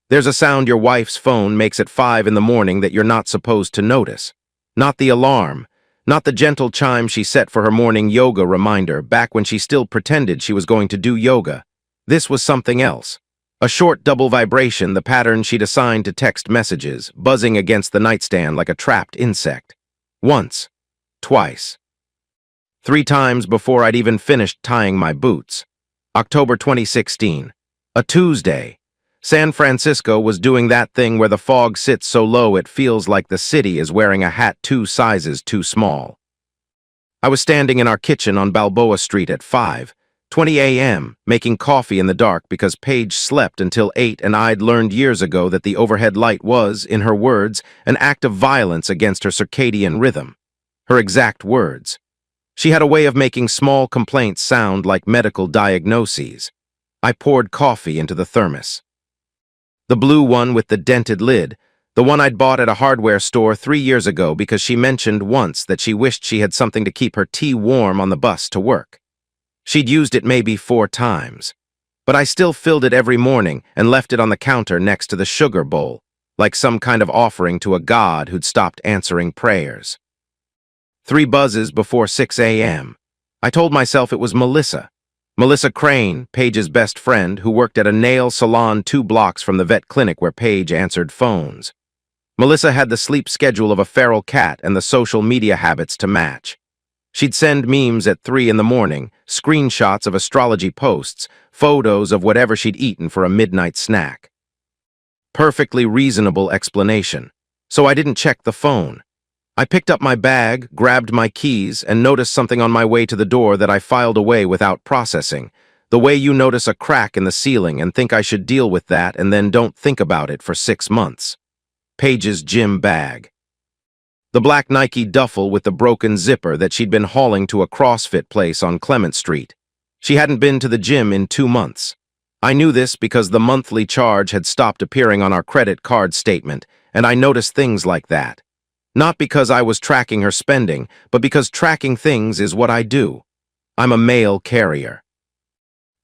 There's a sound your wife's phone makes at 5 in the morning that you're not supposed to notice. Not the alarm, not the gentle chime she set for her morning yoga reminder back when she still pretended she was going to do yoga. This was something else. A short double vibration, the pattern she'd assigned to text messages, buzzing against the nightstand like a trapped insect. Once. Twice. 3 times before I'd even finished tying my boots. October 2016. A Tuesday. San Francisco was doing that thing where the fog sits so low it feels like the city is wearing a hat 2 sizes too small. I was standing in our kitchen on Balboa Street at 5:20 a.m., making coffee in the dark because Paige slept until 8 and I'd learned years ago that the overhead light was, in her words, an act of violence against her circadian rhythm. Her exact words. She had a way of making small complaints sound like medical diagnoses. I poured coffee into the thermos. The blue one with the dented lid, the one I'd bought at a hardware store 3 years ago because she mentioned once that she wished she had something to keep her tea warm on the bus to work. She'd used it maybe 4 times. But I still filled it every morning and left it on the counter next to the sugar bowl, like some kind of offering to a god who'd stopped answering prayers. 3 buzzes before 6 a.m. I told myself it was Melissa. Melissa Crane, Paige's best friend, who worked at a nail salon 2 blocks from the vet clinic where Paige answered phones. Melissa had the sleep schedule of a feral cat and the social media habits to match. She'd send memes at 3 in the morning, screenshots of astrology posts, photos of whatever she'd eaten for a midnight snack. Perfectly reasonable explanation. So I didn't check the phone. I picked up my bag, grabbed my keys, and noticed something on my way to the door that I filed away without processing. The way you notice a crack in the ceiling and think I should deal with that and then don't think about it for 6 months. Paige's gym bag. The black Nike duffel with the broken zipper that she'd been hauling to a CrossFit place on Clement Street. She hadn't been to the gym in 2 months. I knew this because the monthly charge had stopped appearing on our credit card statement, and I noticed things like that. Not because I was tracking her spending, but because tracking things is what I do. I'm a mail carrier.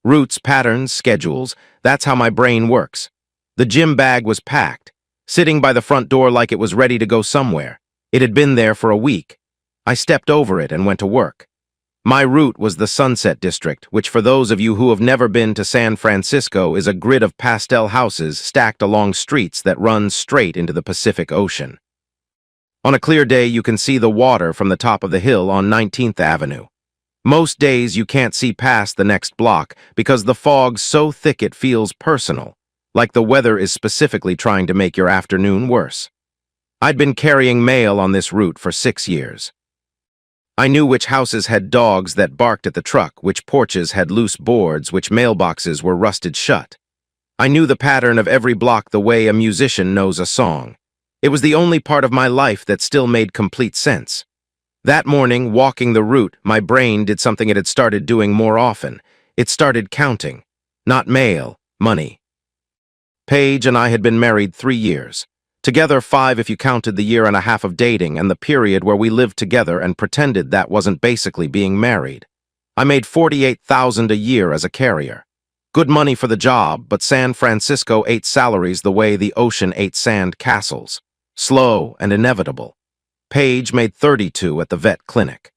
Routes, patterns, schedules, that's how my brain works. The gym bag was packed, sitting by the front door like it was ready to go somewhere. It had been there for a week. I stepped over it and went to work. My route was the Sunset District, which for those of you who have never been to San Francisco is a grid of pastel houses stacked along streets that run straight into the Pacific Ocean. On a clear day, you can see the water from the top of the hill on 19th Avenue. Most days, you can't see past the next block because the fog's so thick it feels personal, like the weather is specifically trying to make your afternoon worse. I'd been carrying mail on this route for 6 years. I knew which houses had dogs that barked at the truck, which porches had loose boards, which mailboxes were rusted shut. I knew the pattern of every block the way a musician knows a song. It was the only part of my life that still made complete sense. That morning, walking the route, my brain did something it had started doing more often. It started counting. Not mail, money. Paige and I had been married 3 years. Together 5 if you counted the year and a half of dating and the period where we lived together and pretended that wasn't basically being married. I made $48,000 a year as a carrier. Good money for the job, but San Francisco ate salaries the way the ocean ate sand castles. Slow and inevitable. Paige made 32 at the vet clinic.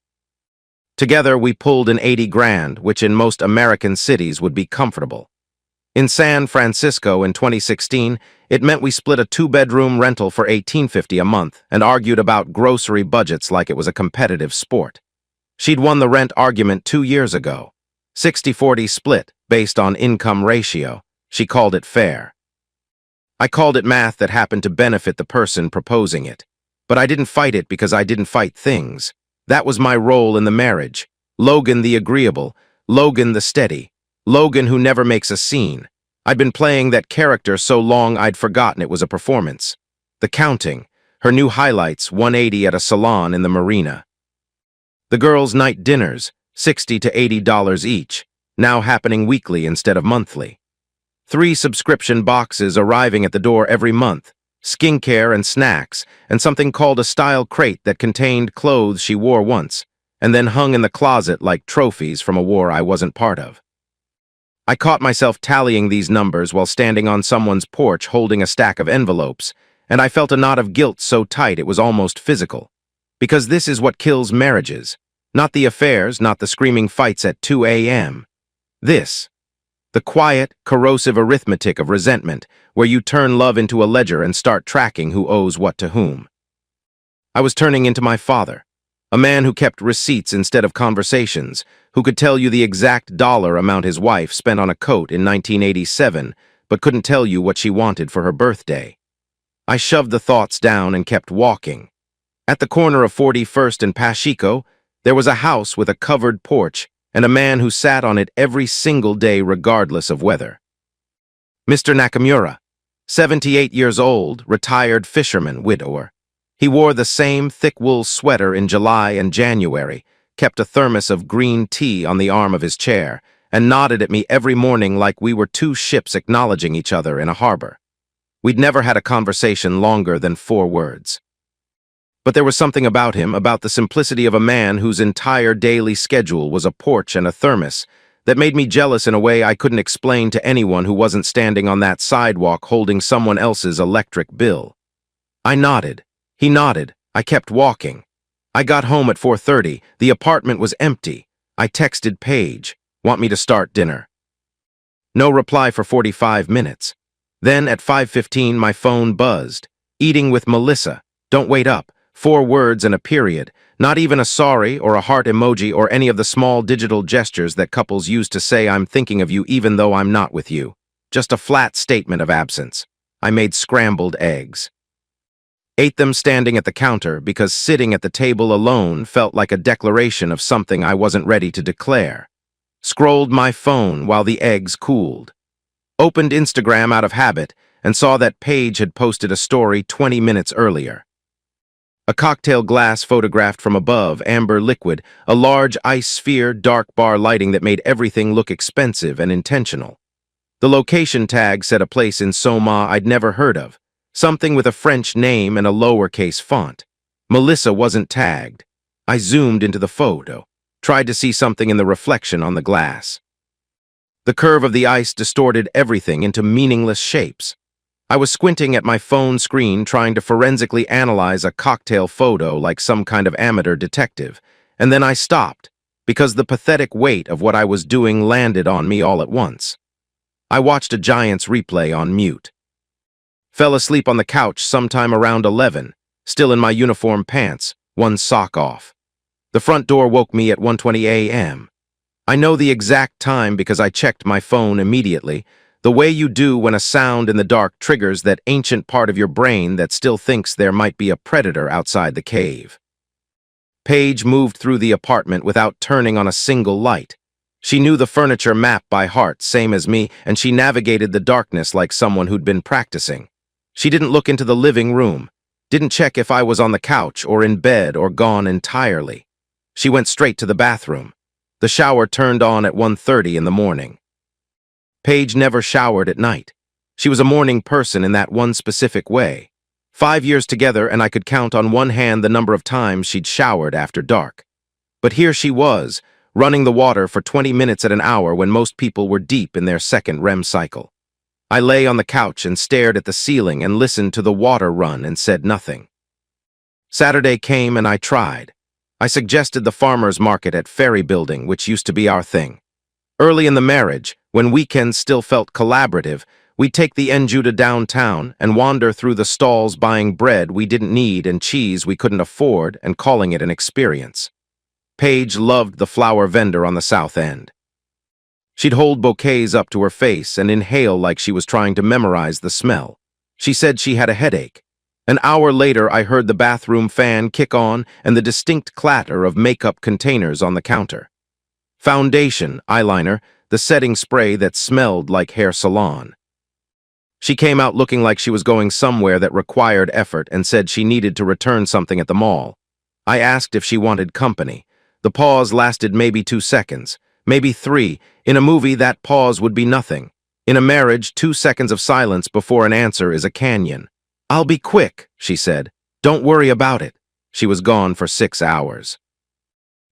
Together, we pulled in 80 grand, which in most American cities would be comfortable. In San Francisco in 2016, it meant we split a 2-bedroom rental for $18.50 a month and argued about grocery budgets like it was a competitive sport. She'd won the rent argument 2 years ago. 60-40 split, based on income ratio. She called it fair. I called it math that happened to benefit the person proposing it. But I didn't fight it because I didn't fight things. That was my role in the marriage. Logan the agreeable, Logan the steady, Logan who never makes a scene. I'd been playing that character so long I'd forgotten it was a performance. The counting, her new highlights, 180 at a salon in the marina. The girls' night dinners, $60 to $80 each, now happening weekly instead of monthly. 3 subscription boxes arriving at the door every month, skincare and snacks, and something called a style crate that contained clothes she wore once, and then hung in the closet like trophies from a war I wasn't part of. I caught myself tallying these numbers while standing on someone's porch holding a stack of envelopes, and I felt a knot of guilt so tight it was almost physical. Because this is what kills marriages. Not the affairs, not the screaming fights at 2 a.m. This. The quiet, corrosive arithmetic of resentment, where you turn love into a ledger and start tracking who owes what to whom. I was turning into my father, a man who kept receipts instead of conversations, who could tell you the exact dollar amount his wife spent on a coat in 1987, but couldn't tell you what she wanted for her birthday. I shoved the thoughts down and kept walking. At the corner of 41st and Pacheco, there was a house with a covered porch and a man who sat on it every single day regardless of weather. Mr. Nakamura, 78 years old, retired fisherman, widower. He wore the same thick wool sweater in July and January, kept a thermos of green tea on the arm of his chair, and nodded at me every morning like we were two ships acknowledging each other in a harbor. We'd never had a conversation longer than 4 words. But there was something about him, about the simplicity of a man whose entire daily schedule was a porch and a thermos, that made me jealous in a way I couldn't explain to anyone who wasn't standing on that sidewalk holding someone else's electric bill. I nodded. He nodded. I kept walking. I got home at 4:30. The apartment was empty. I texted Paige, "Want me to start dinner?" No reply for 45 minutes. Then at 5:15 my phone buzzed. "Eating with Melissa. Don't wait up." 4 words and a period. Not even a sorry or a heart emoji or any of the small digital gestures that couples use to say I'm thinking of you even though I'm not with you. Just a flat statement of absence. I made scrambled eggs. Ate them standing at the counter because sitting at the table alone felt like a declaration of something I wasn't ready to declare. Scrolled my phone while the eggs cooled. Opened Instagram out of habit and saw that Paige had posted a story 20 minutes earlier. A cocktail glass photographed from above, amber liquid, a large ice sphere, dark bar lighting that made everything look expensive and intentional. The location tag said a place in Soma I'd never heard of. Something with a French name and a lowercase font. Melissa wasn't tagged. I zoomed into the photo, tried to see something in the reflection on the glass. The curve of the ice distorted everything into meaningless shapes. I was squinting at my phone screen trying to forensically analyze a cocktail photo like some kind of amateur detective, and then I stopped, because the pathetic weight of what I was doing landed on me all at once. I watched a Giants replay on mute. Fell asleep on the couch sometime around 11, still in my uniform pants, one sock off. The front door woke me at 1:20 a.m. I know the exact time because I checked my phone immediately, the way you do when a sound in the dark triggers that ancient part of your brain that still thinks there might be a predator outside the cave. Paige moved through the apartment without turning on a single light. She knew the furniture map by heart, same as me, and she navigated the darkness like someone who'd been practicing. She didn't look into the living room, didn't check if I was on the couch or in bed or gone entirely. She went straight to the bathroom. The shower turned on at 1:30 in the morning. Paige never showered at night. She was a morning person in that one specific way. 5 years together and I could count on one hand the number of times she'd showered after dark. But here she was, running the water for 20 minutes at an hour when most people were deep in their second REM cycle. I lay on the couch and stared at the ceiling and listened to the water run and said nothing. Saturday came and I tried. I suggested the farmer's market at Ferry Building, which used to be our thing. Early in the marriage, when weekends still felt collaborative, we'd take the Enjuta downtown and wander through the stalls buying bread we didn't need and cheese we couldn't afford and calling it an experience. Paige loved the flower vendor on the south end. She'd hold bouquets up to her face and inhale like she was trying to memorize the smell. She said she had a headache. An hour later, I heard the bathroom fan kick on and the distinct clatter of makeup containers on the counter. Foundation, eyeliner, the setting spray that smelled like hair salon. She came out looking like she was going somewhere that required effort and said she needed to return something at the mall. I asked if she wanted company. The pause lasted maybe 2 seconds. Maybe 3. In a movie, that pause would be nothing. In a marriage, 2 seconds of silence before an answer is a canyon. "I'll be quick," she said. "Don't worry about it." She was gone for 6 hours.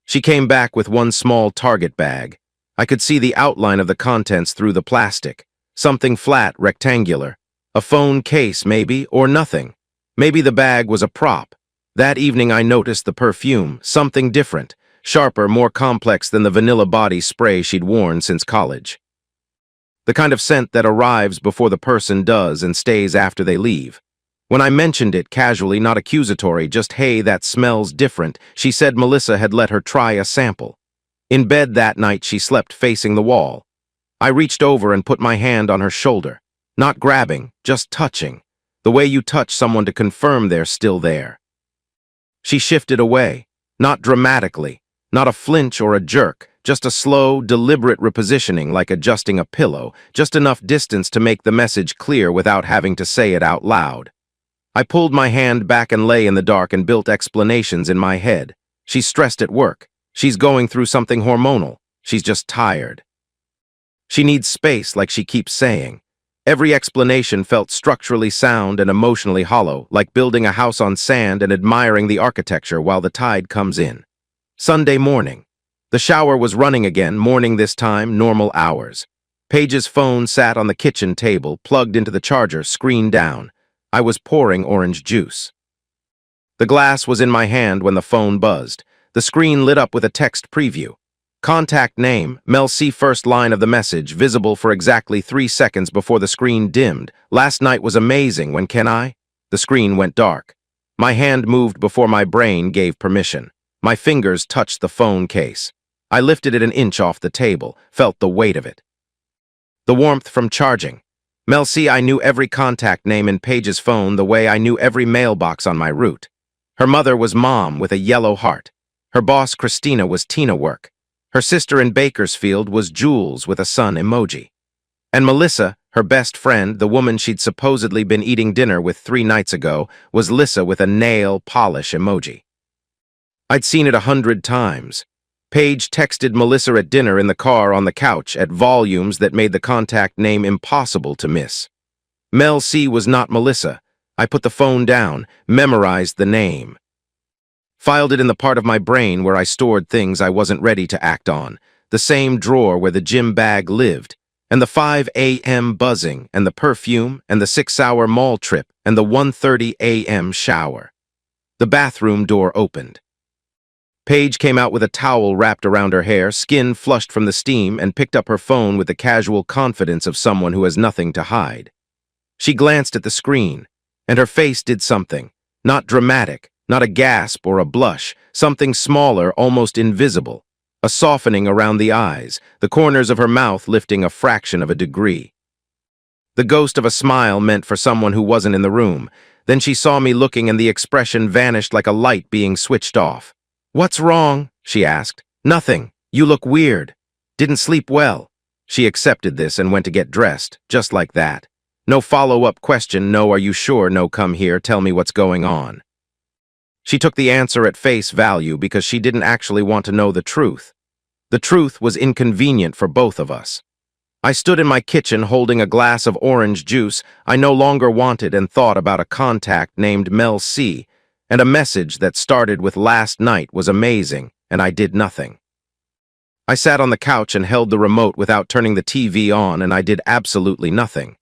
She came back with one small Target bag. I could see the outline of the contents through the plastic. Something flat, rectangular. A phone case, maybe, or nothing. Maybe the bag was a prop. That evening I noticed the perfume, something different, sharper, more complex than the vanilla body spray she'd worn since college. The kind of scent that arrives before the person does and stays after they leave. When I mentioned it casually, not accusatory, just, "Hey, that smells different," she said Melissa had let her try a sample. In bed that night, she slept facing the wall. I reached over and put my hand on her shoulder. Not grabbing, just touching. The way you touch someone to confirm they're still there. She shifted away. Not dramatically. Not a flinch or a jerk. Just a slow, deliberate repositioning, like adjusting a pillow. Just enough distance to make the message clear without having to say it out loud. I pulled my hand back and lay in the dark and built explanations in my head. She's stressed at work. She's going through something hormonal. She's just tired. She needs space, like she keeps saying. Every explanation felt structurally sound and emotionally hollow, like building a house on sand and admiring the architecture while the tide comes in. Sunday morning. The shower was running again, morning this time, normal hours. Paige's phone sat on the kitchen table, plugged into the charger, screen down. I was pouring orange juice. The glass was in my hand when the phone buzzed. The screen lit up with a text preview. Contact name, Mel C. First line of the message, visible for exactly 3 seconds before the screen dimmed. Last night was amazing, when can I? The screen went dark. My hand moved before my brain gave permission. My fingers touched the phone case. I lifted it an inch off the table, felt the weight of it. The warmth from charging. Mel C. I knew every contact name in Paige's phone the way I knew every mailbox on my route. Her mother was Mom with a yellow heart. Her boss, Christina, was Tina Work. Her sister in Bakersfield was Jules with a sun emoji. And Melissa, her best friend, the woman she'd supposedly been eating dinner with 3 nights ago, was Lissa with a nail polish emoji. I'd seen it 100 times. Paige texted Melissa at dinner in the car on the couch at volumes that made the contact name impossible to miss. Mel C. was not Melissa. I put the phone down, memorized the name. Filed it in the part of my brain where I stored things I wasn't ready to act on, the same drawer where the gym bag lived, and the 5 a.m. buzzing, and the perfume, and the 6-hour mall trip, and the 1:30 a.m. shower. The bathroom door opened. Paige came out with a towel wrapped around her hair, skin flushed from the steam, and picked up her phone with the casual confidence of someone who has nothing to hide. She glanced at the screen, and her face did something, not dramatic, not a gasp or a blush, something smaller, almost invisible, a softening around the eyes, the corners of her mouth lifting a fraction of a degree. The ghost of a smile meant for someone who wasn't in the room. Then she saw me looking and the expression vanished like a light being switched off. "What's wrong?" she asked. "Nothing. You look weird. Didn't sleep well." She accepted this and went to get dressed, just like that. No follow-up question, no "Are you sure?" no "Come here, tell me what's going on." She took the answer at face value because she didn't actually want to know the truth. The truth was inconvenient for both of us. I stood in my kitchen holding a glass of orange juice I no longer wanted and thought about a contact named Mel C. And a message that started with "Last night was amazing," and I did nothing. I sat on the couch and held the remote without turning the TV on, and I did absolutely nothing.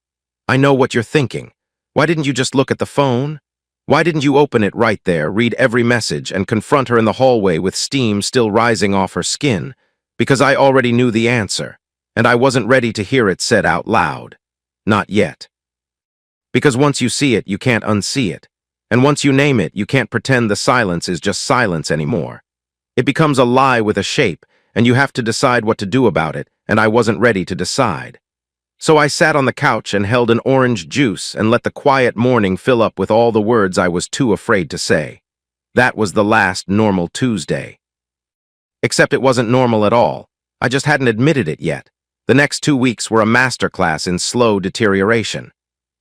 I know what you're thinking. Why didn't you just look at the phone? Why didn't you open it right there, read every message, and confront her in the hallway with steam still rising off her skin? Because I already knew the answer, and I wasn't ready to hear it said out loud. Not yet. Because once you see it, you can't unsee it. And once you name it, you can't pretend the silence is just silence anymore. It becomes a lie with a shape, and you have to decide what to do about it, and I wasn't ready to decide. So I sat on the couch and held an orange juice and let the quiet morning fill up with all the words I was too afraid to say. That was the last normal Tuesday. Except it wasn't normal at all. I just hadn't admitted it yet. The next 2 weeks were a masterclass in slow deterioration.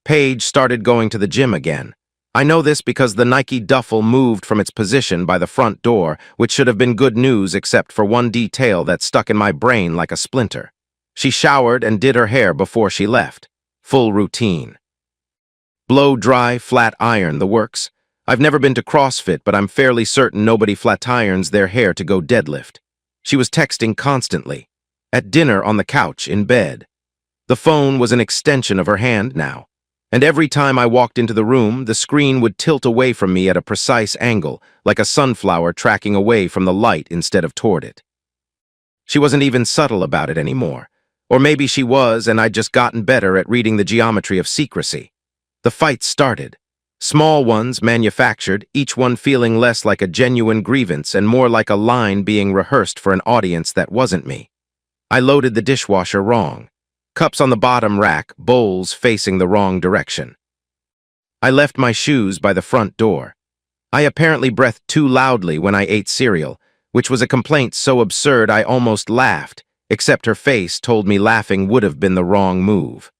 Paige started going to the gym again. I know this because the Nike duffel moved from its position by the front door, which should have been good news except for one detail that stuck in my brain like a splinter. She showered and did her hair before she left. Full routine. Blow dry, flat iron, the works. I've never been to CrossFit, but I'm fairly certain nobody flat irons their hair to go deadlift. She was texting constantly. at dinner on the couch in bed. The phone was an extension of her hand now, and every time I walked into the room, the screen would tilt away from me at a precise angle, like a sunflower tracking away from the light instead of toward it. She wasn't even subtle about it anymore. Or maybe she was, and I'd just gotten better at reading the geometry of secrecy. The fights started. Small ones manufactured, each one feeling less like a genuine grievance and more like a line being rehearsed for an audience that wasn't me. I loaded the dishwasher wrong. Cups on the bottom rack, bowls facing the wrong direction. I left my shoes by the front door. I apparently breathed too loudly when I ate cereal, which was a complaint so absurd I almost laughed, except her face told me laughing would have been the wrong move.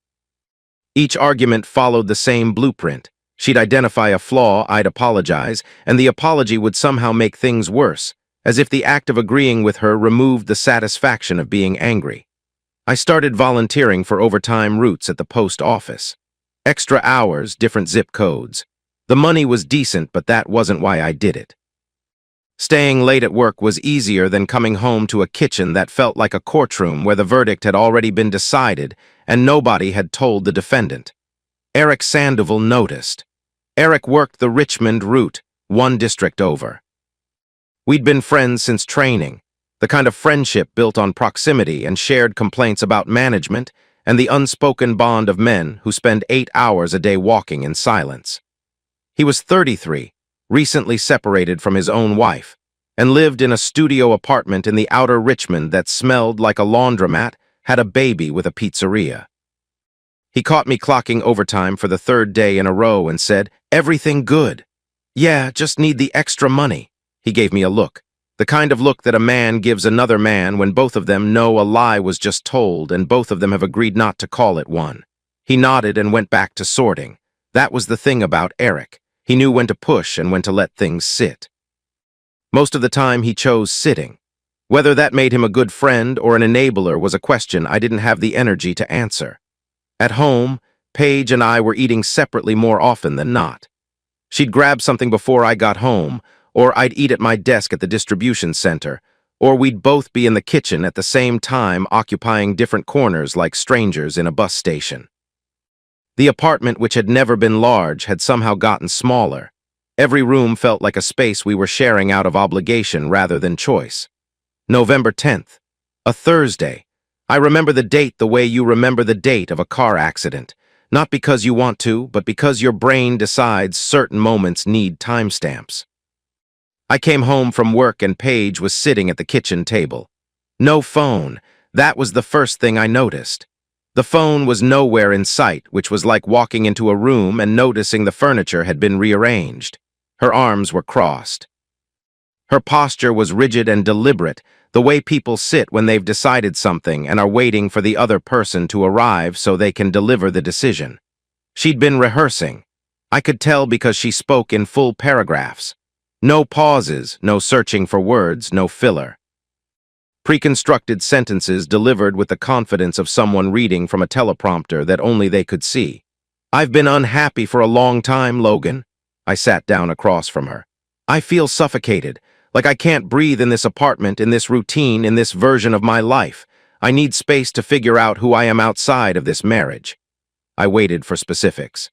Each argument followed the same blueprint. She'd identify a flaw, I'd apologize, and the apology would somehow make things worse, as if the act of agreeing with her removed the satisfaction of being angry. I started volunteering for overtime routes at the post office. Extra hours, different zip codes. The money was decent, but that wasn't why I did it. Staying late at work was easier than coming home to a kitchen that felt like a courtroom where the verdict had already been decided and nobody had told the defendant. Eric Sandoval noticed. Eric worked the Richmond route, one district over. We'd been friends since training, the kind of friendship built on proximity and shared complaints about management and the unspoken bond of men who spend 8 hours a day walking in silence. He was 33, recently separated from his own wife, and lived in a studio apartment in the outer Richmond that smelled like a laundromat, had a baby with a pizzeria. He caught me clocking overtime for the 3rd day in a row and said, "Everything good." "Yeah, just need the extra money." He gave me a look, the kind of look that a man gives another man when both of them know a lie was just told and both of them have agreed not to call it one. He nodded and went back to sorting. That was the thing about Eric. He knew when to push and when to let things sit. Most of the time he chose sitting. Whether that made him a good friend or an enabler was a question I didn't have the energy to answer. At home, Paige and I were eating separately more often than not. She'd grab something before I got home, or I'd eat at my desk at the distribution center, or we'd both be in the kitchen at the same time occupying different corners like strangers in a bus station. The apartment, which had never been large, had somehow gotten smaller. Every room felt like a space we were sharing out of obligation rather than choice. November 10th, a Thursday. I remember the date the way you remember the date of a car accident, not because you want to, but because your brain decides certain moments need timestamps. I came home from work and Paige was sitting at the kitchen table. No phone. That was the first thing I noticed. The phone was nowhere in sight, which was like walking into a room and noticing the furniture had been rearranged. Her arms were crossed. Her posture was rigid and deliberate, the way people sit when they've decided something and are waiting for the other person to arrive so they can deliver the decision. She'd been rehearsing. I could tell because she spoke in full paragraphs. No pauses, no searching for words, no filler. Pre-constructed sentences delivered with the confidence of someone reading from a teleprompter that only they could see. "I've been unhappy for a long time, Logan." I sat down across from her. "I feel suffocated, like I can't breathe in this apartment, in this routine, in this version of my life. I need space to figure out who I am outside of this marriage." I waited for specifics.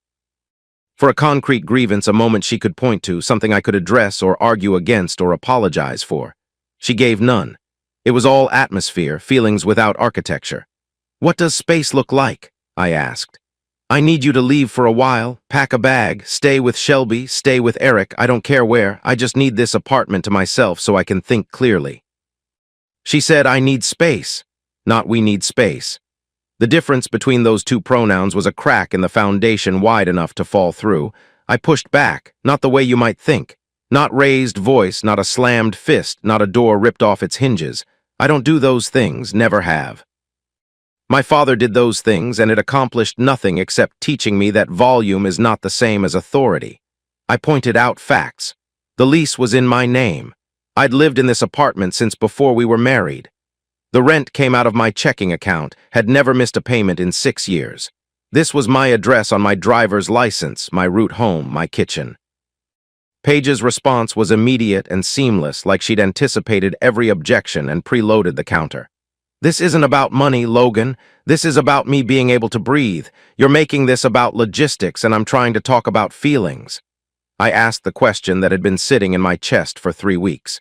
For a concrete grievance, a moment she could point to, something I could address or argue against or apologize for. She gave none. It was all atmosphere, feelings without architecture. "What does space look like?" I asked. "I need you to leave for a while, pack a bag, stay with Shelby, stay with Eric, I don't care where, I just need this apartment to myself so I can think clearly." She said, "I need space," not "we need space." The difference between those two pronouns was a crack in the foundation wide enough to fall through. I pushed back, not the way you might think. Not raised voice, not a slammed fist, not a door ripped off its hinges. I don't do those things, never have. My father did those things, and it accomplished nothing except teaching me that volume is not the same as authority. I pointed out facts. The lease was in my name. I'd lived in this apartment since before we were married. The rent came out of my checking account, had never missed a payment in 6 years. This was my address on my driver's license, my route home, my kitchen. Paige's response was immediate and seamless, like she'd anticipated every objection and preloaded the counter. This isn't about money, Logan. This is about me being able to breathe. You're making this about logistics, and I'm trying to talk about feelings. I asked the question that had been sitting in my chest for 3 weeks.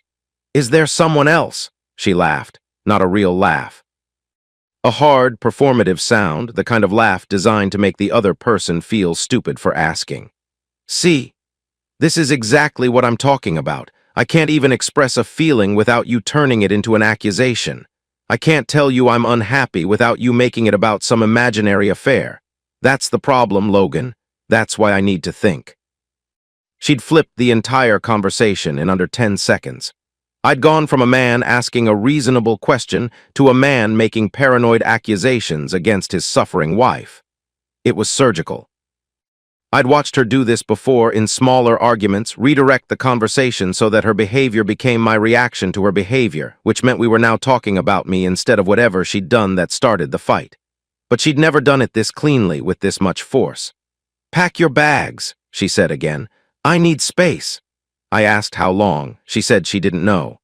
Is there someone else? She laughed, not a real laugh. A hard, performative sound, the kind of laugh designed to make the other person feel stupid for asking. See, this is exactly what I'm talking about. I can't even express a feeling without you turning it into an accusation. I can't tell you I'm unhappy without you making it about some imaginary affair. That's the problem, Logan. That's why I need to think. She'd flipped the entire conversation in under 10 seconds. I'd gone from a man asking a reasonable question to a man making paranoid accusations against his suffering wife. It was surgical. I'd watched her do this before in smaller arguments, redirect the conversation so that her behavior became my reaction to her behavior, which meant we were now talking about me instead of whatever she'd done that started the fight. But she'd never done it this cleanly with this much force. "Pack your bags," she said again. "I need space." I asked how long. She said she didn't know.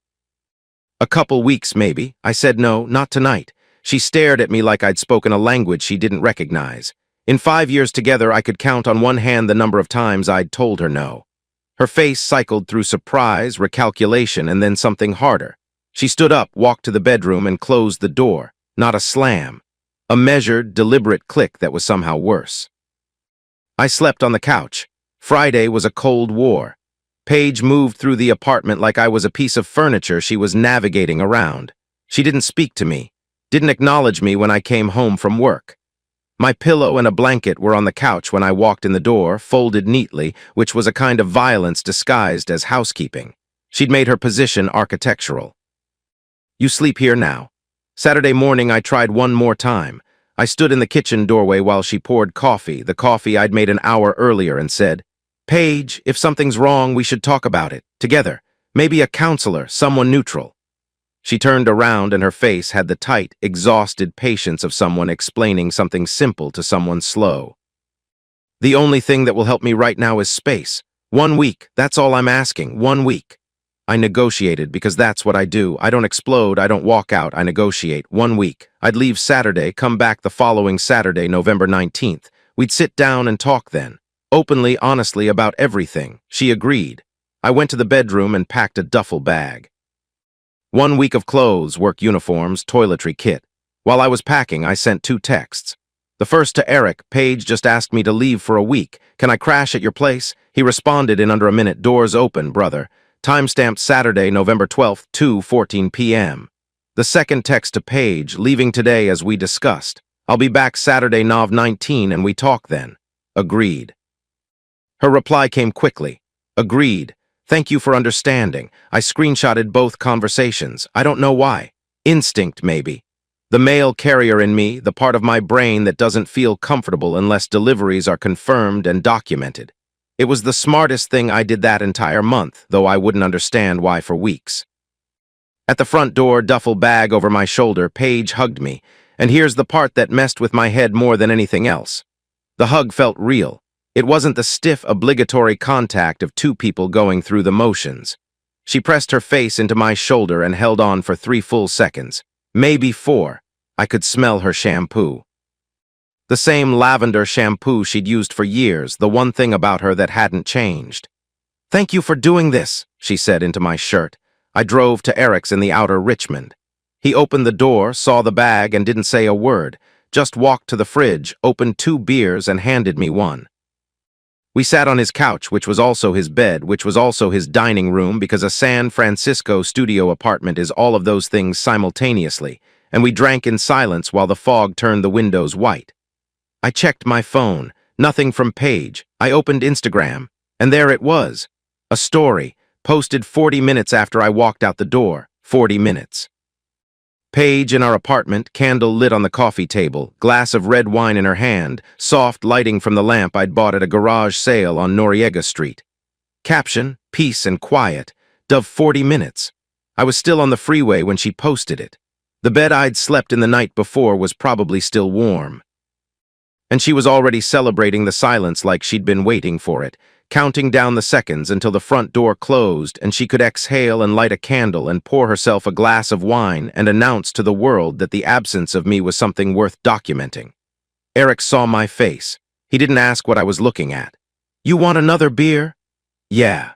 "A couple weeks, maybe." I said no, not tonight. She stared at me like I'd spoken a language she didn't recognize. In 5 years together, I could count on one hand the number of times I'd told her no. Her face cycled through surprise, recalculation, and then something harder. She stood up, walked to the bedroom, and closed the door. Not a slam. A measured, deliberate click that was somehow worse. I slept on the couch. Friday was a cold war. Paige moved through the apartment like I was a piece of furniture she was navigating around. She didn't speak to me, didn't acknowledge me when I came home from work. My pillow and a blanket were on the couch when I walked in the door, folded neatly, which was a kind of violence disguised as housekeeping. She'd made her position architectural. "You sleep here now." Saturday morning, I tried one more time. I stood in the kitchen doorway while she poured coffee, the coffee I'd made an hour earlier, and said, "Paige, if something's wrong, we should talk about it, together. Maybe a counselor, someone neutral." She turned around and her face had the tight, exhausted patience of someone explaining something simple to someone slow. "The only thing that will help me right now is space. 1 week, that's all I'm asking, 1 week." I negotiated because that's what I do. I don't explode, I don't walk out, I negotiate. 1 week. I'd leave Saturday, come back the following Saturday, November 19th. We'd sit down and talk then. Openly, honestly about everything. She agreed. I went to the bedroom and packed a duffel bag. 1 week of clothes, work uniforms, toiletry kit. While I was packing, I sent 2 texts. The first to Eric. "Paige just asked me to leave for a week. Can I crash at your place?" He responded in under a minute. "Doors open, brother." Timestamped Saturday, November 12th, 2:14 p.m. The second text to Paige. "Leaving today as we discussed. I'll be back Saturday, Nov 19, and we talk then." Agreed. Her reply came quickly. "Agreed. Thank you for understanding." I screenshotted both conversations. I don't know why. Instinct, maybe. The mail carrier in me, the part of my brain that doesn't feel comfortable unless deliveries are confirmed and documented. It was the smartest thing I did that entire month, though I wouldn't understand why for weeks. At the front door, duffel bag over my shoulder, Paige hugged me, and here's the part that messed with my head more than anything else. The hug felt real. It wasn't the stiff, obligatory contact of 2 people going through the motions. She pressed her face into my shoulder and held on for 3 full seconds. Maybe 4. I could smell her shampoo. The same lavender shampoo she'd used for years, the one thing about her that hadn't changed. "Thank you for doing this," she said into my shirt. I drove to Eric's in the outer Richmond. He opened the door, saw the bag, and didn't say a word, just walked to the fridge, opened 2 beers, and handed me one. We sat on his couch, which was also his bed, which was also his dining room, because a San Francisco studio apartment is all of those things simultaneously, and we drank in silence while the fog turned the windows white. I checked my phone. Nothing from Paige. I opened Instagram, and there it was. A story, posted 40 minutes after I walked out the door. 40 minutes. Paige in our apartment, candle lit on the coffee table, glass of red wine in her hand, soft lighting from the lamp I'd bought at a garage sale on Noriega Street. Caption, "Peace and quiet." Dove 40 minutes. I was still on the freeway when she posted it. The bed I'd slept in the night before was probably still warm. And she was already celebrating the silence like she'd been waiting for it. counting down the seconds until the front door closed and she could exhale and light a candle and pour herself a glass of wine and announce to the world that the absence of me was something worth documenting. Eric saw my face. He didn't ask what I was looking at. "You want another beer?" "Yeah."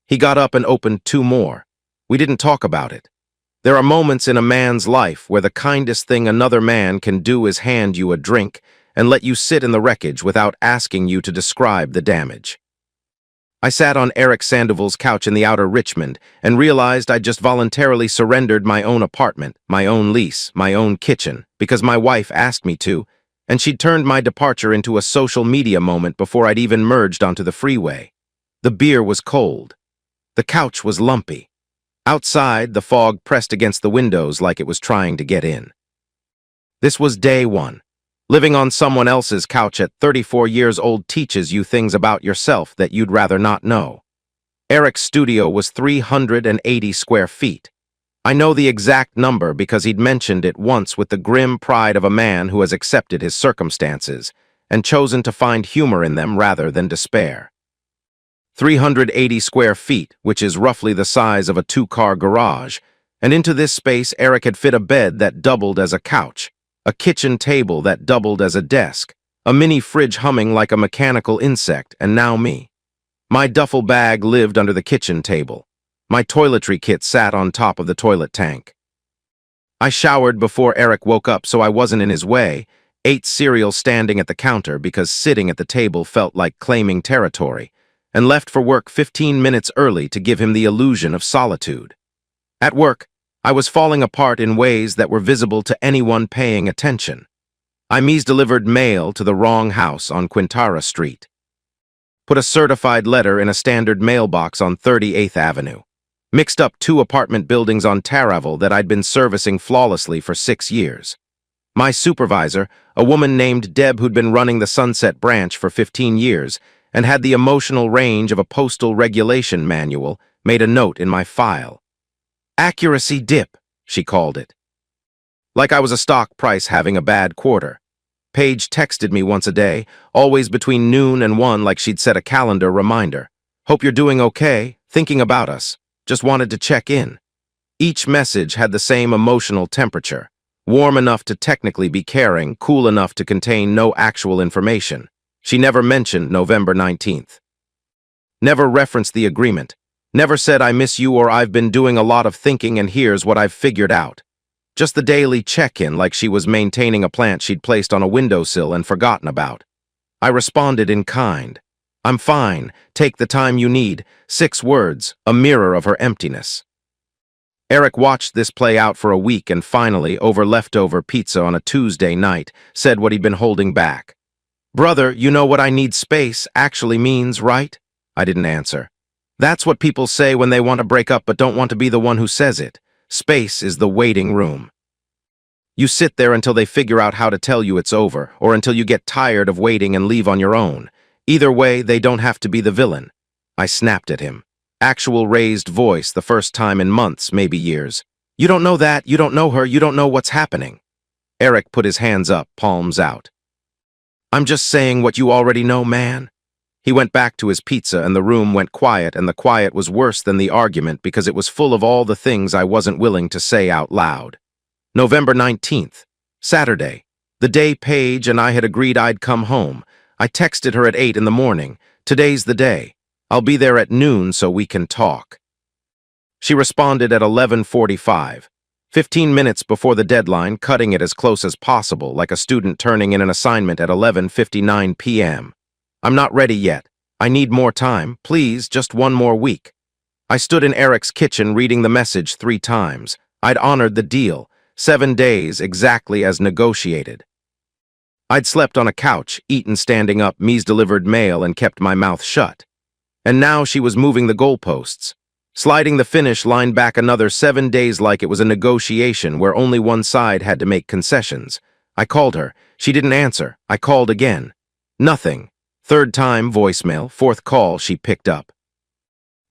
He got up and opened 2 more. We didn't talk about it. There are moments in a man's life where the kindest thing another man can do is hand you a drink and let you sit in the wreckage without asking you to describe the damage. I sat on Eric Sandoval's couch in the outer Richmond and realized I'd just voluntarily surrendered my own apartment, my own lease, my own kitchen, because my wife asked me to, and she'd turned my departure into a social media moment before I'd even merged onto the freeway. The beer was cold. The couch was lumpy. Outside, the fog pressed against the windows like it was trying to get in. This was day 1. Living on someone else's couch at 34 years old teaches you things about yourself that you'd rather not know. Eric's studio was 380 square feet. I know the exact number because he'd mentioned it once with the grim pride of a man who has accepted his circumstances and chosen to find humor in them rather than despair. 380 square feet, which is roughly the size of a 2-car garage, and into this space Eric had fit a bed that doubled as a couch, a kitchen table that doubled as a desk, a mini fridge humming like a mechanical insect, and now me. My duffel bag lived under the kitchen table. My toiletry kit sat on top of the toilet tank. I showered before Eric woke up so I wasn't in his way, ate cereal standing at the counter because sitting at the table felt like claiming territory, and left for work 15 minutes early to give him the illusion of solitude. At work, I was falling apart in ways that were visible to anyone paying attention. I delivered mail to the wrong house on Quintara Street. Put a certified letter in a standard mailbox on 38th Avenue. Mixed up 2 apartment buildings on Taraval that I'd been servicing flawlessly for 6 years. My supervisor, a woman named Deb who'd been running the Sunset branch for 15 years and had the emotional range of a postal regulation manual, made a note in my file. "Accuracy dip," she called it. Like I was a stock price having a bad quarter. Paige texted me once a day, always between noon and 1 like she'd set a calendar reminder. "Hope you're doing okay, thinking about us. Just wanted to check in." Each message had the same emotional temperature, warm enough to technically be caring, cool enough to contain no actual information. She never mentioned November 19th. Never referenced the agreement. Never said "I miss you" or "I've been doing a lot of thinking and here's what I've figured out." Just the daily check-in like she was maintaining a plant she'd placed on a windowsill and forgotten about. I responded in kind. "I'm fine. Take the time you need." 6 words, a mirror of her emptiness. Eric watched this play out for a week and finally, over leftover pizza on a Tuesday night, said what he'd been holding back. "Brother, you know what I need space actually means, right?" I didn't answer. That's what people say when they want to break up but don't want to be the one who says it. Space is the waiting room. You sit there until they figure out how to tell you it's over, or until you get tired of waiting and leave on your own. Either way, they don't have to be the villain. I snapped at him. Actual raised voice, the first time in months, maybe years. "You don't know that, you don't know her, you don't know what's happening." Eric put his hands up, palms out. "I'm just saying what you already know, man." He went back to his pizza and the room went quiet, and the quiet was worse than the argument because it was full of all the things I wasn't willing to say out loud. November 19th, Saturday, the day Paige and I had agreed I'd come home. I texted her at 8 in the morning. "Today's the day. I'll be there at noon so we can talk." She responded at 11:45, 15 minutes before the deadline, cutting it as close as possible, like a student turning in an assignment at 11:59 p.m. "I'm not ready yet. I need more time. Please, just 1 more week." I stood in Eric's kitchen reading the message 3 times. I'd honored the deal. 7 days, exactly as negotiated. I'd slept on a couch, eaten standing up, delivered mail, and kept my mouth shut. And now she was moving the goalposts, sliding the finish line back another 7 days like it was a negotiation where only one side had to make concessions. I called her. She didn't answer. I called again. Nothing. 3rd time, voicemail. 4th call, she picked up.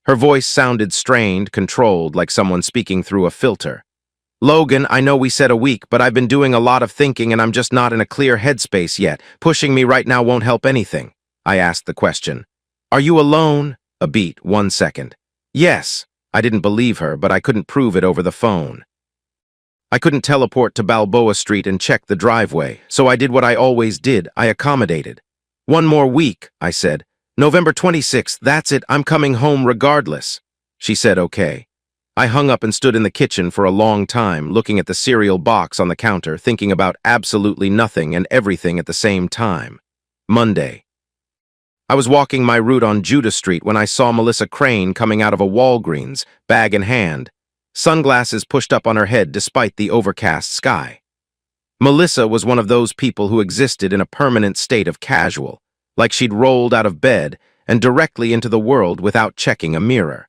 Her voice sounded strained, controlled, like someone speaking through a filter. "Logan, I know we said a week, but I've been doing a lot of thinking and I'm just not in a clear headspace yet. Pushing me right now won't help anything." I asked the question. Are you alone? A beat, 1 second. Yes. I didn't believe her, but I couldn't prove it over the phone. I couldn't teleport to Balboa Street and check the driveway, so I did what I always did. I accommodated. 1 more week, I said. November 26th, that's it. I'm coming home regardless. She said okay. I hung up and stood in the kitchen for a long time, looking at the cereal box on the counter, thinking about absolutely nothing and everything at the same time. Monday. I was walking my route on Judah Street when I saw Melissa Crane coming out of a Walgreens, bag in hand, sunglasses pushed up on her head despite the overcast sky. Melissa was one of those people who existed in a permanent state of casual, like she'd rolled out of bed and directly into the world without checking a mirror.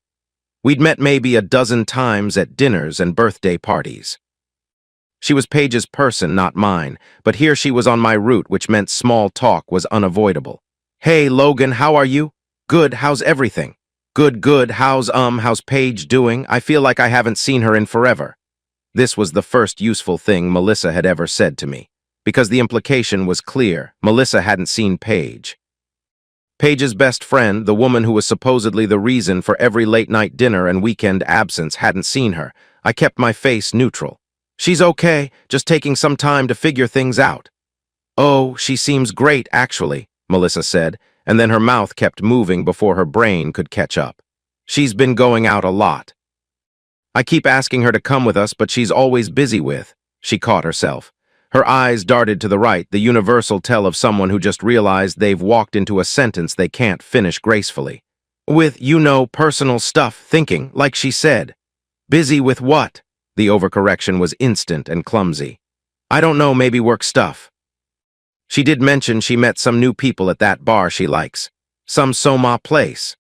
We'd met maybe a dozen times at dinners and birthday parties. She was Paige's person, not mine, but here she was on my route, which meant small talk was unavoidable. Hey, Logan, how are you? Good, how's everything? Good, how's Paige doing? I feel like I haven't seen her in forever. This was the first useful thing Melissa had ever said to me, because the implication was clear. Melissa hadn't seen Paige. Paige's best friend, the woman who was supposedly the reason for every late-night dinner and weekend absence, hadn't seen her. I kept my face neutral. She's okay, just taking some time to figure things out. Oh, she seems great, actually, Melissa said, and then her mouth kept moving before her brain could catch up. She's been going out a lot. I keep asking her to come with us, but she's always busy with. She caught herself. Her eyes darted to the right, the universal tell of someone who just realized they've walked into a sentence they can't finish gracefully. With, personal stuff, thinking, like she said. Busy with what? The overcorrection was instant and clumsy. I don't know, maybe work stuff. She did mention she met some new people at that bar she likes. Some Soma place.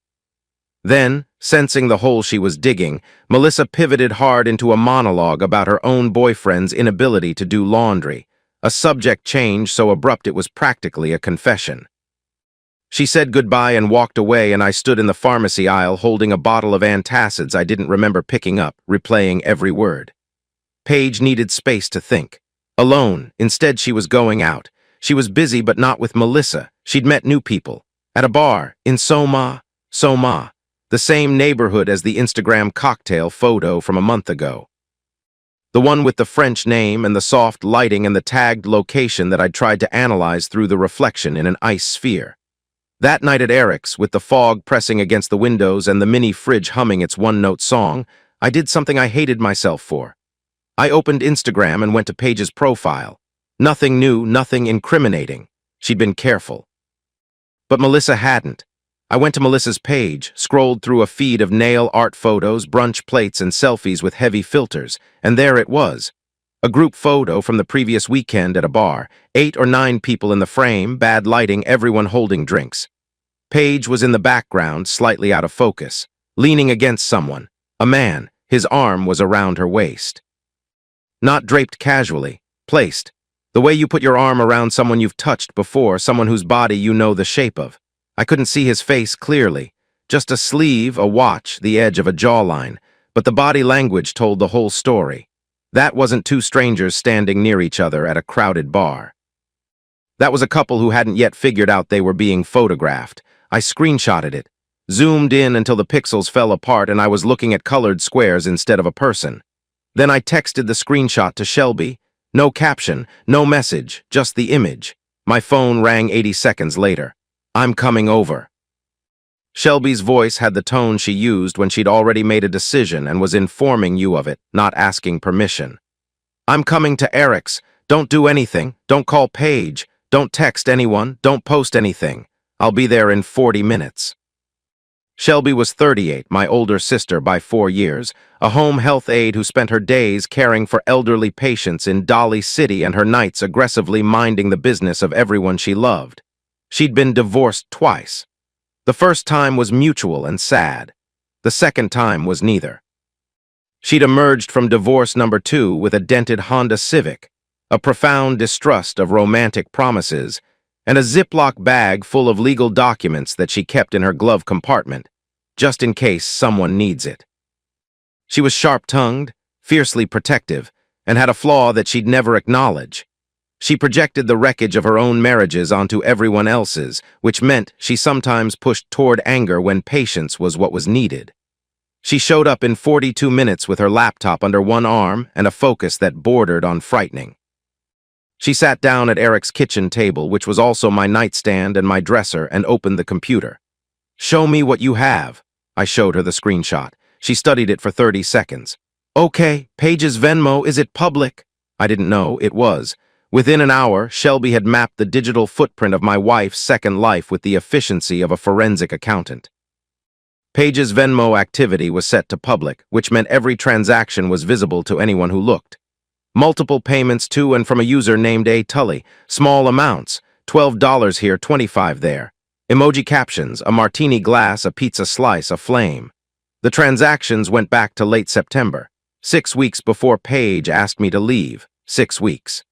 Then, sensing the hole she was digging, Melissa pivoted hard into a monologue about her own boyfriend's inability to do laundry, a subject change so abrupt it was practically a confession. She said goodbye and walked away, and I stood in the pharmacy aisle holding a bottle of antacids I didn't remember picking up, replaying every word. Paige needed space to think. Alone, instead she was going out. She was busy but not with Melissa. She'd met new people. At a bar, in Soma, the same neighborhood as the Instagram cocktail photo from a month ago. The one with the French name and the soft lighting and the tagged location that I'd tried to analyze through the reflection in an ice sphere. That night at Eric's, with the fog pressing against the windows and the mini fridge humming its one-note song, I did something I hated myself for. I opened Instagram and went to Paige's profile. Nothing new, nothing incriminating. She'd been careful. But Melissa hadn't. I went to Melissa's page, scrolled through a feed of nail art photos, brunch plates, and selfies with heavy filters, and there it was. A group photo from the previous weekend at a bar, 8 or 9 people in the frame, bad lighting, everyone holding drinks. Paige was in the background, slightly out of focus, leaning against someone, a man. His arm was around her waist. Not draped casually, placed. The way you put your arm around someone you've touched before, someone whose body you know the shape of. I couldn't see his face clearly, just a sleeve, a watch, the edge of a jawline, but the body language told the whole story. That wasn't two strangers standing near each other at a crowded bar. That was a couple who hadn't yet figured out they were being photographed. I screenshotted it, zoomed in until the pixels fell apart and I was looking at colored squares instead of a person. Then I texted the screenshot to Shelby. No caption, no message, just the image. My phone rang 80 seconds later. I'm coming over. Shelby's voice had the tone she used when she'd already made a decision and was informing you of it, not asking permission. I'm coming to Eric's. Don't do anything. Don't call Paige. Don't text anyone. Don't post anything. I'll be there in 40 minutes. Shelby was 38, my older sister by 4 years, a home health aide who spent her days caring for elderly patients in Dolly City and her nights aggressively minding the business of everyone she loved. She'd been divorced twice. The first time was mutual and sad. The second time was neither. She'd emerged from divorce number 2 with a dented Honda Civic, a profound distrust of romantic promises, and a Ziploc bag full of legal documents that she kept in her glove compartment, just in case someone needs it. She was sharp-tongued, fiercely protective, and had a flaw that she'd never acknowledge. She projected the wreckage of her own marriages onto everyone else's, which meant she sometimes pushed toward anger when patience was what was needed. She showed up in 42 minutes with her laptop under one arm and a focus that bordered on frightening. She sat down at Eric's kitchen table, which was also my nightstand and my dresser, and opened the computer. "Show me what you have." I showed her the screenshot. She studied it for 30 seconds. "Okay, Paige's Venmo, is it public?" I didn't know it was. Within an hour, Shelby had mapped the digital footprint of my wife's second life with the efficiency of a forensic accountant. Paige's Venmo activity was set to public, which meant every transaction was visible to anyone who looked. Multiple payments to and from a user named A. Tully. Small amounts, $12 here, $25 there. Emoji captions, a martini glass, a pizza slice, a flame. The transactions went back to late September, 6 weeks before Paige asked me to leave. 6 weeks.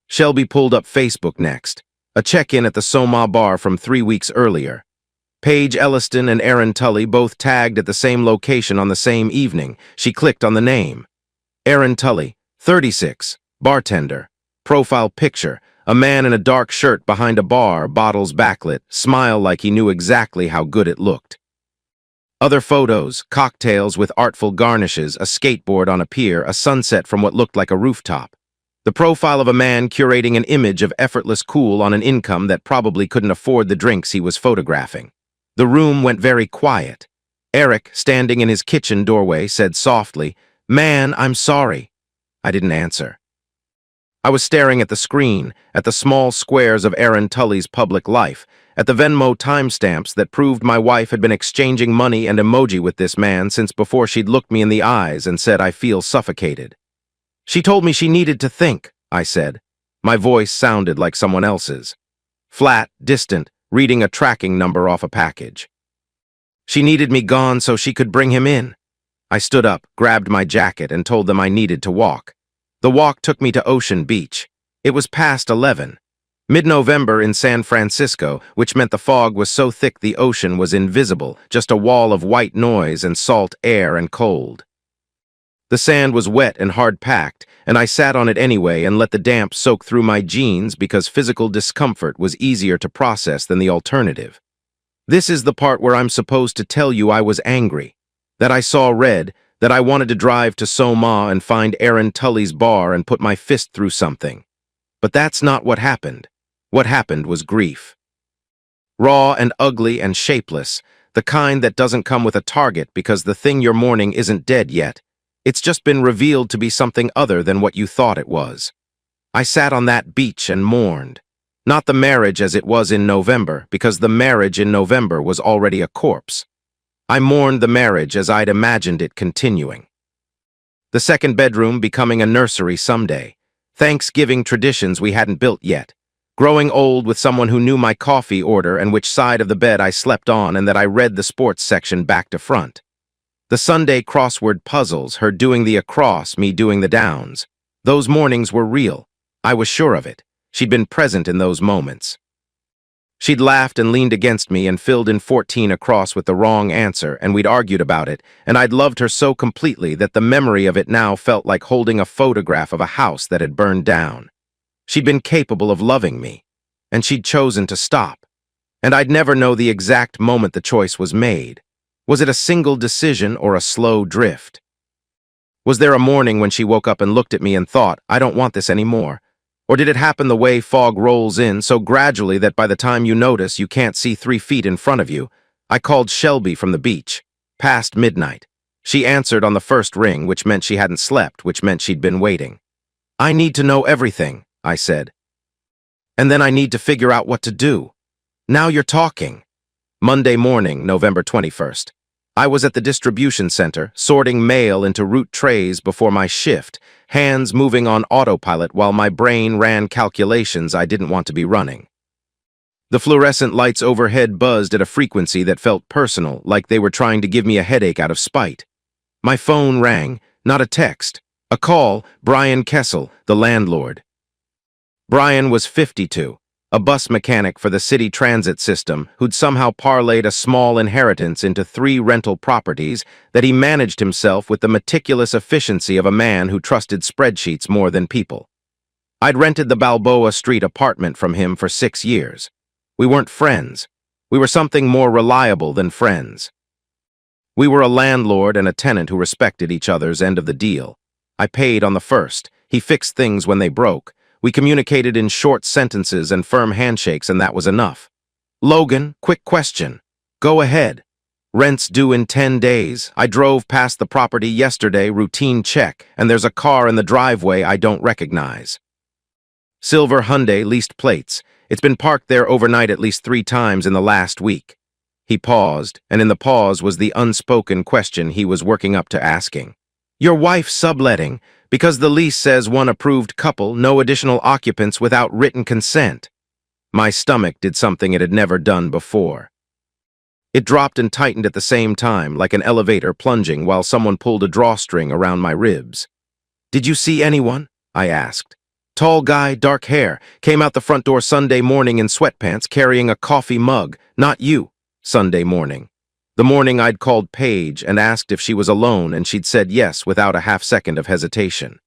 Shelby pulled up Facebook next. A check-in at the Soma bar from 3 weeks earlier. Paige Elliston and Aaron Tully both tagged at the same location on the same evening. She clicked on the name. Aaron Tully, 36, bartender. Profile picture, a man in a dark shirt behind a bar, bottles backlit, smile like he knew exactly how good it looked. Other photos, cocktails with artful garnishes, a skateboard on a pier, a sunset from what looked like a rooftop. The profile of a man curating an image of effortless cool on an income that probably couldn't afford the drinks he was photographing. The room went very quiet. Eric, standing in his kitchen doorway, said softly, "Man, I'm sorry." I didn't answer. I was staring at the screen, at the small squares of Aaron Tully's public life, at the Venmo timestamps that proved my wife had been exchanging money and emoji with this man since before she'd looked me in the eyes and said, "I feel suffocated." "She told me she needed to think," I said. My voice sounded like someone else's. Flat, distant, reading a tracking number off a package. "She needed me gone so she could bring him in." I stood up, grabbed my jacket, and told them I needed to walk. The walk took me to Ocean Beach. It was past 11. Mid-November in San Francisco, which meant the fog was so thick the ocean was invisible, just a wall of white noise and salt air and cold. The sand was wet and hard-packed, and I sat on it anyway and let the damp soak through my jeans because physical discomfort was easier to process than the alternative. This is the part where I'm supposed to tell you I was angry, that I saw red, that I wanted to drive to Soma and find Aaron Tully's bar and put my fist through something. But that's not what happened. What happened was grief. Raw and ugly and shapeless, the kind that doesn't come with a target because the thing you're mourning isn't dead yet. It's just been revealed to be something other than what you thought it was. I sat on that beach and mourned. Not the marriage as it was in November, because the marriage in November was already a corpse. I mourned the marriage as I'd imagined it continuing. The second bedroom becoming a nursery someday. Thanksgiving traditions we hadn't built yet. Growing old with someone who knew my coffee order and which side of the bed I slept on and that I read the sports section back to front. The Sunday crossword puzzles, her doing the across, me doing the downs. Those mornings were real. I was sure of it. She'd been present in those moments. She'd laughed and leaned against me and filled in 14 across with the wrong answer, and we'd argued about it, and I'd loved her so completely that the memory of it now felt like holding a photograph of a house that had burned down. She'd been capable of loving me, and she'd chosen to stop. And I'd never know the exact moment the choice was made. Was it a single decision or a slow drift? Was there a morning when she woke up and looked at me and thought, "I don't want this anymore"? Or did it happen the way fog rolls in so gradually that by the time you notice you can't see 3 feet in front of you? I called Shelby from the beach. Past midnight. She answered on the first ring, which meant she hadn't slept, which meant she'd been waiting. "I need to know everything," I said. "And then I need to figure out what to do." "Now you're talking." Monday morning, November 21st. I was at the distribution center, sorting mail into route trays before my shift, hands moving on autopilot while my brain ran calculations I didn't want to be running. The fluorescent lights overhead buzzed at a frequency that felt personal, like they were trying to give me a headache out of spite. My phone rang, not a text. A call, Brian Kessel, the landlord. Brian was 52. A bus mechanic for the city transit system who'd somehow parlayed a small inheritance into 3 rental properties that he managed himself with the meticulous efficiency of a man who trusted spreadsheets more than people. I'd rented the Balboa Street apartment from him for 6 years. We weren't friends. We were something more reliable than friends. We were a landlord and a tenant who respected each other's end of the deal. I paid on the first. He fixed things when they broke. We communicated in short sentences and firm handshakes, and that was enough. Logan, quick question. Go ahead. Rent's due in 10 days. I drove past the property yesterday, routine check, and there's a car in the driveway I don't recognize. Silver Hyundai, leased plates. It's been parked there overnight at least 3 times in the last week. He paused, and in the pause was the unspoken question he was working up to asking. Your wife subletting, because the lease says one approved couple, no additional occupants without written consent. My stomach did something it had never done before. It dropped and tightened at the same time, like an elevator plunging while someone pulled a drawstring around my ribs. Did you see anyone? I asked. Tall guy, dark hair, came out the front door Sunday morning in sweatpants carrying a coffee mug. Not you. Sunday morning. The morning I'd called Paige and asked if she was alone, and she'd said yes without a half-second of hesitation.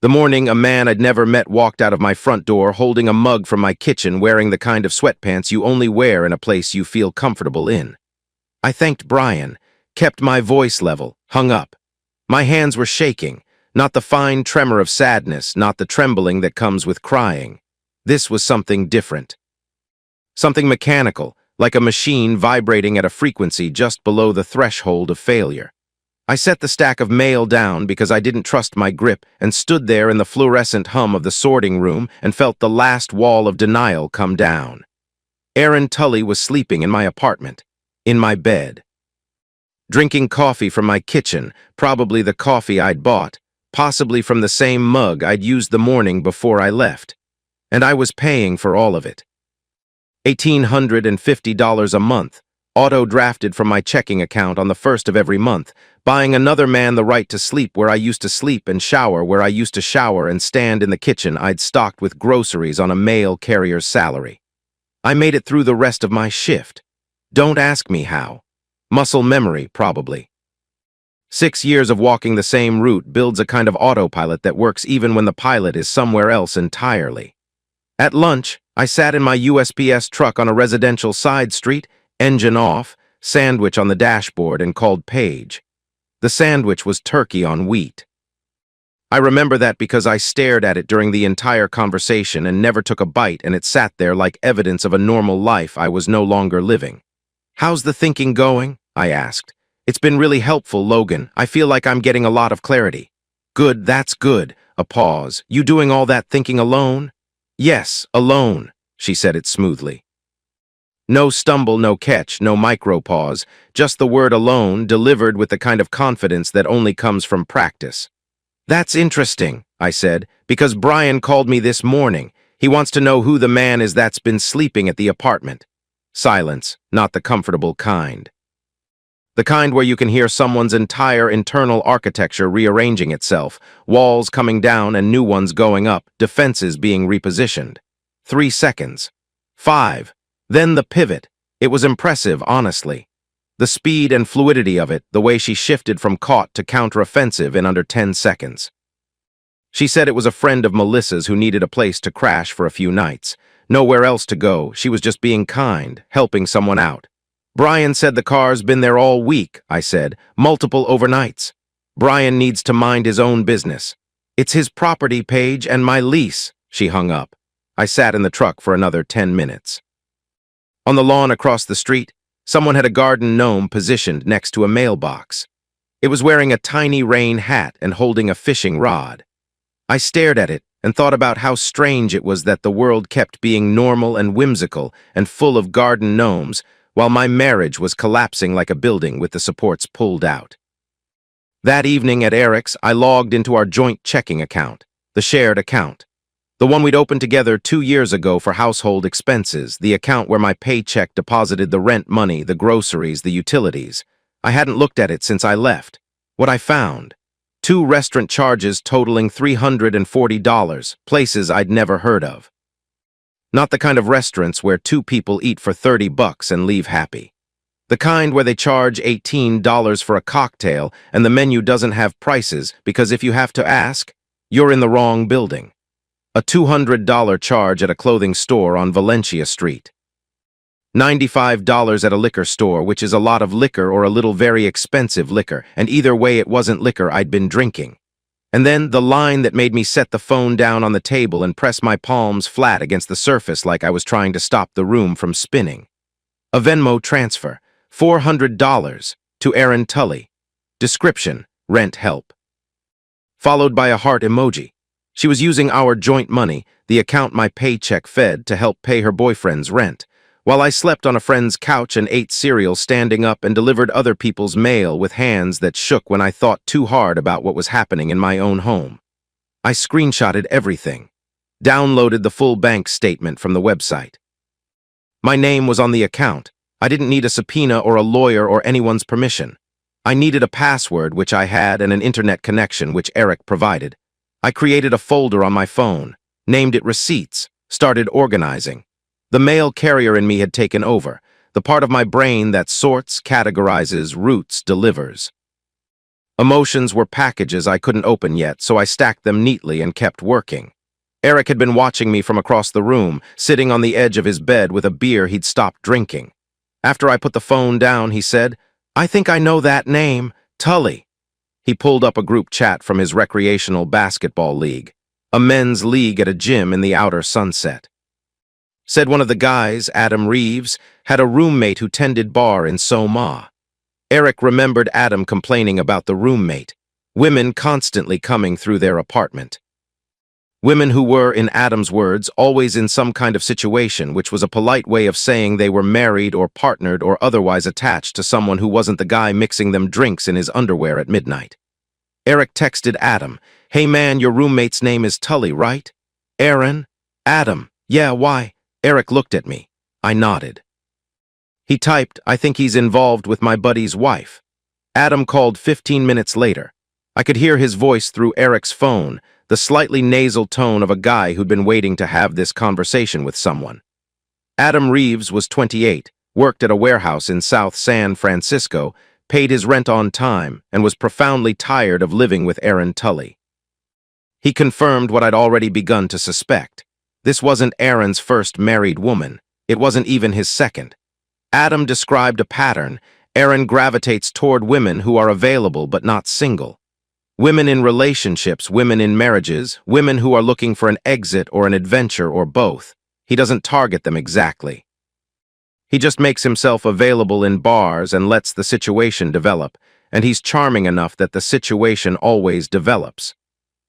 The morning a man I'd never met walked out of my front door holding a mug from my kitchen, wearing the kind of sweatpants you only wear in a place you feel comfortable in. I thanked Brian, kept my voice level, hung up. My hands were shaking, not the fine tremor of sadness, not the trembling that comes with crying. This was something different. Something mechanical, like a machine vibrating at a frequency just below the threshold of failure. I set the stack of mail down because I didn't trust my grip and stood there in the fluorescent hum of the sorting room and felt the last wall of denial come down. Aaron Tully was sleeping in my apartment, in my bed. Drinking coffee from my kitchen, probably the coffee I'd bought, possibly from the same mug I'd used the morning before I left. And I was paying for all of it. $1,850 a month, auto-drafted from my checking account on the first of every month, buying another man the right to sleep where I used to sleep and shower where I used to shower and stand in the kitchen I'd stocked with groceries on a mail carrier's salary. I made it through the rest of my shift. Don't ask me how. Muscle memory, probably. 6 years of walking the same route builds a kind of autopilot that works even when the pilot is somewhere else entirely. At lunch, I sat in my USPS truck on a residential side street, engine off, sandwich on the dashboard, and called Paige. The sandwich was turkey on wheat. I remember that because I stared at it during the entire conversation and never took a bite, and it sat there like evidence of a normal life I was no longer living. How's the thinking going? I asked. It's been really helpful, Logan. I feel like I'm getting a lot of clarity. Good, that's good. A pause. You doing all that thinking alone? Yes, alone, she said it smoothly. No stumble, no catch, no micro-pause, just the word alone delivered with the kind of confidence that only comes from practice. That's interesting, I said, because Brian called me this morning. He wants to know who the man is that's been sleeping at the apartment. Silence, not the comfortable kind. The kind where you can hear someone's entire internal architecture rearranging itself, walls coming down and new ones going up, defenses being repositioned. 3 seconds. 5. Then the pivot. It was impressive, honestly. The speed and fluidity of it, the way she shifted from caught to counteroffensive in under 10 seconds. She said it was a friend of Melissa's who needed a place to crash for a few nights. Nowhere else to go, she was just being kind, helping someone out. Brian said the car's been there all week, I said, multiple overnights. Brian needs to mind his own business. It's his property, Paige, and my lease, she hung up. I sat in the truck for another 10 minutes. On the lawn across the street, someone had a garden gnome positioned next to a mailbox. It was wearing a tiny rain hat and holding a fishing rod. I stared at it and thought about how strange it was that the world kept being normal and whimsical and full of garden gnomes, while my marriage was collapsing like a building with the supports pulled out. That evening at Eric's, I logged into our joint checking account, the shared account. The one we'd opened together 2 years ago for household expenses, the account where my paycheck deposited the rent money, the groceries, the utilities. I hadn't looked at it since I left. What I found: 2 restaurant charges totaling $340, places I'd never heard of. Not the kind of restaurants where 2 people eat for $30 and leave happy. The kind where they charge $18 for a cocktail and the menu doesn't have prices because if you have to ask, you're in the wrong building. A $200 charge at a clothing store on Valencia Street. $95 at a liquor store, which is a lot of liquor or a little very expensive liquor, and either way it wasn't liquor I'd been drinking. And then the line that made me set the phone down on the table and press my palms flat against the surface like I was trying to stop the room from spinning. A Venmo transfer, $400, to Aaron Tully. Description, rent help. Followed by a heart emoji. She was using our joint money, the account my paycheck fed, to help pay her boyfriend's rent, while I slept on a friend's couch and ate cereal standing up and delivered other people's mail with hands that shook when I thought too hard about what was happening in my own home. I screenshotted everything, downloaded the full bank statement from the website. My name was on the account. I didn't need a subpoena or a lawyer or anyone's permission. I needed a password, which I had, and an internet connection, which Eric provided. I created a folder on my phone, named it Receipts, started organizing. The mail carrier in me had taken over, the part of my brain that sorts, categorizes, routes, delivers. Emotions were packages I couldn't open yet, so I stacked them neatly and kept working. Eric had been watching me from across the room, sitting on the edge of his bed with a beer he'd stopped drinking. After I put the phone down, he said, "I think I know that name, Tully." He pulled up a group chat from his recreational basketball league, a men's league at a gym in the outer Sunset. Said one of the guys, Adam Reeves, had a roommate who tended bar in Soma. Eric remembered Adam complaining about the roommate, women constantly coming through their apartment. Women who were, in Adam's words, always in some kind of situation, which was a polite way of saying they were married or partnered or otherwise attached to someone who wasn't the guy mixing them drinks in his underwear at midnight. Eric texted Adam, "Hey man, your roommate's name is Tully, right?" "Aaron?" "Adam. Yeah, why?" Eric looked at me. I nodded. He typed, "I think he's involved with my buddy's wife." Adam called 15 minutes later. I could hear his voice through Eric's phone, the slightly nasal tone of a guy who'd been waiting to have this conversation with someone. Adam Reeves was 28, worked at a warehouse in South San Francisco, paid his rent on time, and was profoundly tired of living with Aaron Tully. He confirmed what I'd already begun to suspect. This wasn't Aaron's first married woman. It wasn't even his second. Adam described a pattern. Aaron gravitates toward women who are available but not single. Women in relationships, women in marriages, women who are looking for an exit or an adventure or both. He doesn't target them exactly. He just makes himself available in bars and lets the situation develop, and he's charming enough that the situation always develops.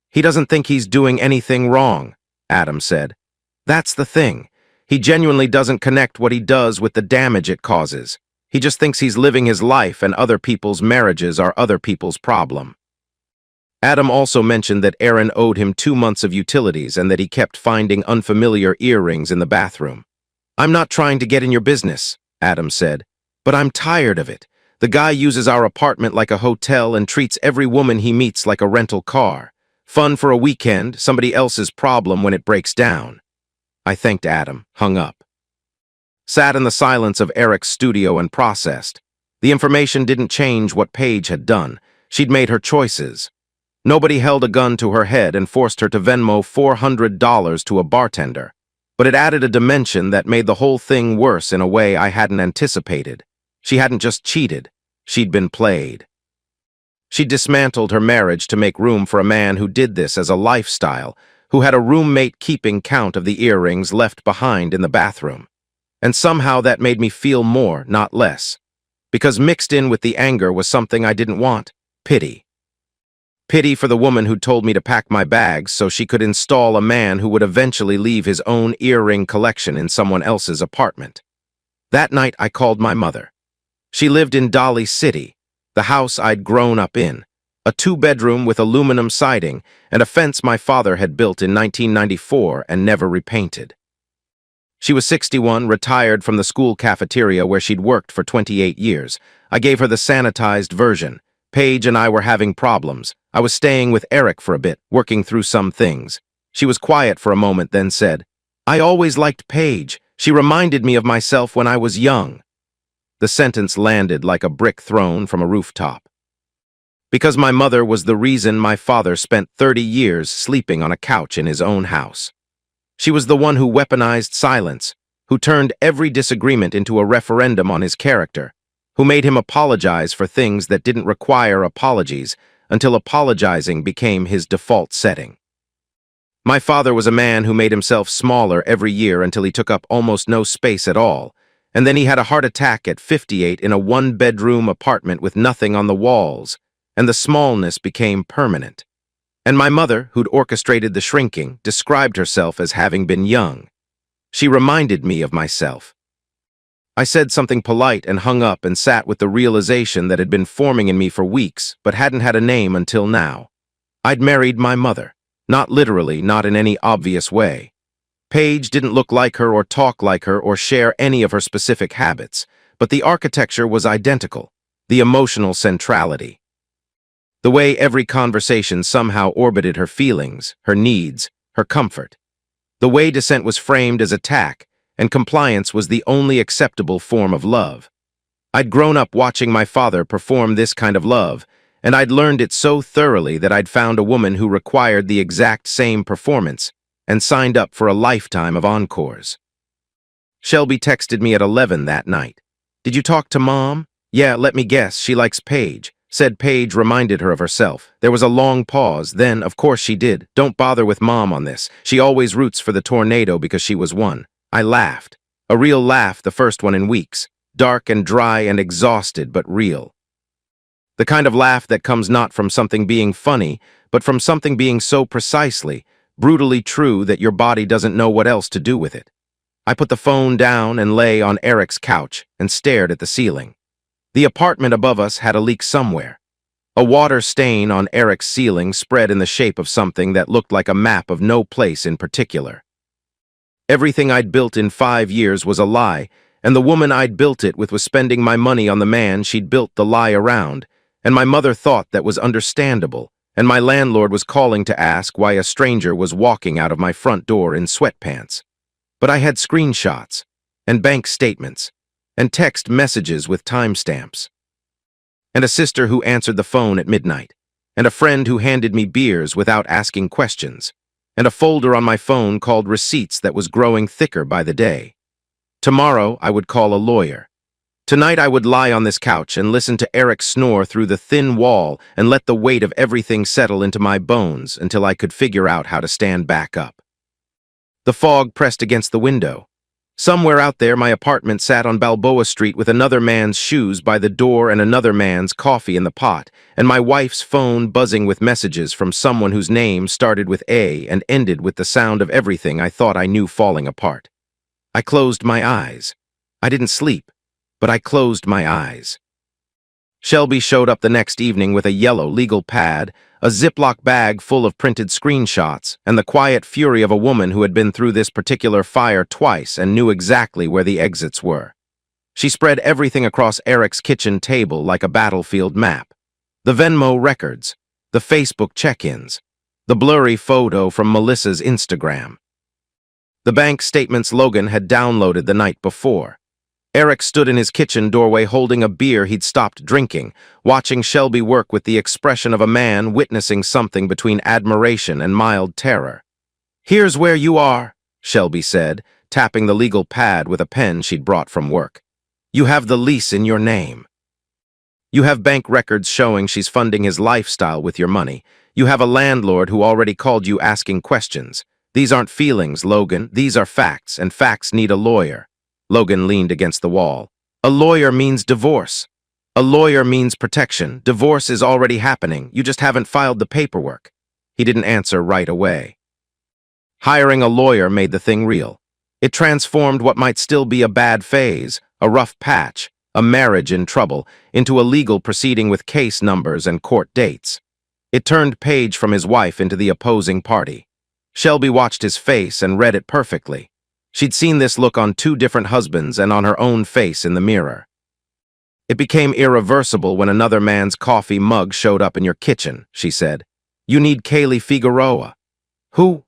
He doesn't think he's doing anything wrong, Adam said. That's the thing. He genuinely doesn't connect what he does with the damage it causes. He just thinks he's living his life and other people's marriages are other people's problem. Adam also mentioned that Aaron owed him 2 months of utilities and that he kept finding unfamiliar earrings in the bathroom. "I'm not trying to get in your business," Adam said, "but I'm tired of it. The guy uses our apartment like a hotel and treats every woman he meets like a rental car. Fun for a weekend, somebody else's problem when it breaks down." I thanked Adam, hung up. Sat in the silence of Eric's studio and processed. The information didn't change what Paige had done. She'd made her choices. Nobody held a gun to her head and forced her to Venmo $400 to a bartender. But it added a dimension that made the whole thing worse in a way I hadn't anticipated. She hadn't just cheated. She'd been played. She dismantled her marriage to make room for a man who did this as a lifestyle, who had a roommate keeping count of the earrings left behind in the bathroom. And somehow that made me feel more, not less. Because mixed in with the anger was something I didn't want, pity. Pity for the woman who told me to pack my bags so she could install a man who would eventually leave his own earring collection in someone else's apartment. That night I called my mother. She lived in Dolly City, the house I'd grown up in, a 2-bedroom with aluminum siding and a fence my father had built in 1994 and never repainted. She was 61, retired from the school cafeteria where she'd worked for 28 years. I gave her the sanitized version. Paige and I were having problems. I was staying with Eric for a bit, working through some things. She was quiet for a moment, then said, "I always liked Paige. She reminded me of myself when I was young." The sentence landed like a brick thrown from a rooftop. Because my mother was the reason my father spent 30 years sleeping on a couch in his own house. She was the one who weaponized silence, who turned every disagreement into a referendum on his character, who made him apologize for things that didn't require apologies until apologizing became his default setting. My father was a man who made himself smaller every year until he took up almost no space at all, and then he had a heart attack at 58 in a one-bedroom apartment with nothing on the walls, and the smallness became permanent. And my mother, who'd orchestrated the shrinking, described herself as having been young. She reminded me of myself. I said something polite and hung up and sat with the realization that had been forming in me for weeks, but hadn't had a name until now. I'd married my mother. Not literally, not in any obvious way. Paige didn't look like her or talk like her or share any of her specific habits, but the architecture was identical, the emotional centrality. The way every conversation somehow orbited her feelings, her needs, her comfort. The way dissent was framed as attack, and compliance was the only acceptable form of love. I'd grown up watching my father perform this kind of love, and I'd learned it so thoroughly that I'd found a woman who required the exact same performance and signed up for a lifetime of encores. Shelby texted me at 11 that night. "Did you talk to Mom?" "Yeah, let me guess, she likes Paige," said Paige reminded her of herself. There was a long pause, then, "Of course she did. Don't bother with Mom on this. She always roots for the tornado because she was one." I laughed. A real laugh, the first one in weeks. Dark and dry and exhausted, but real. The kind of laugh that comes not from something being funny, but from something being so precisely, brutally true that your body doesn't know what else to do with it. I put the phone down and lay on Eric's couch and stared at the ceiling. The apartment above us had a leak somewhere. A water stain on Eric's ceiling spread in the shape of something that looked like a map of no place in particular. Everything I'd built in 5 years was a lie, and the woman I'd built it with was spending my money on the man she'd built the lie around, and my mother thought that was understandable, and my landlord was calling to ask why a stranger was walking out of my front door in sweatpants. But I had screenshots, and bank statements, and text messages with timestamps, and a sister who answered the phone at midnight, and a friend who handed me beers without asking questions, and a folder on my phone called receipts that was growing thicker by the day. Tomorrow, I would call a lawyer. Tonight I would lie on this couch and listen to Eric snore through the thin wall and let the weight of everything settle into my bones until I could figure out how to stand back up. The fog pressed against the window. Somewhere out there my apartment sat on Balboa Street with another man's shoes by the door and another man's coffee in the pot, and my wife's phone buzzing with messages from someone whose name started with A and ended with the sound of everything I thought I knew falling apart. I closed my eyes. I didn't sleep, but I closed my eyes. Shelby showed up the next evening with a yellow legal pad, a Ziploc bag full of printed screenshots, and the quiet fury of a woman who had been through this particular fire twice and knew exactly where the exits were. She spread everything across Eric's kitchen table like a battlefield map. The Venmo records, the Facebook check-ins, the blurry photo from Melissa's Instagram. The bank statements Logan had downloaded the night before. Eric stood in his kitchen doorway holding a beer he'd stopped drinking, watching Shelby work with the expression of a man witnessing something between admiration and mild terror. "Here's where you are," Shelby said, tapping the legal pad with a pen she'd brought from work. "You have the lease in your name. You have bank records showing she's funding his lifestyle with your money. You have a landlord who already called you asking questions. These aren't feelings, Logan. These are facts, and facts need a lawyer." Logan leaned against the wall. "A lawyer means divorce. A lawyer means protection. Divorce is already happening. You just haven't filed the paperwork." He didn't answer right away. Hiring a lawyer made the thing real. It transformed what might still be a bad phase, a rough patch, a marriage in trouble, into a legal proceeding with case numbers and court dates. It turned Paige from his wife into the opposing party. Shelby watched his face and read it perfectly. She'd seen this look on 2 different husbands and on her own face in the mirror. "It became irreversible when another man's coffee mug showed up in your kitchen," she said. "You need Kaylee Figueroa." "Who?"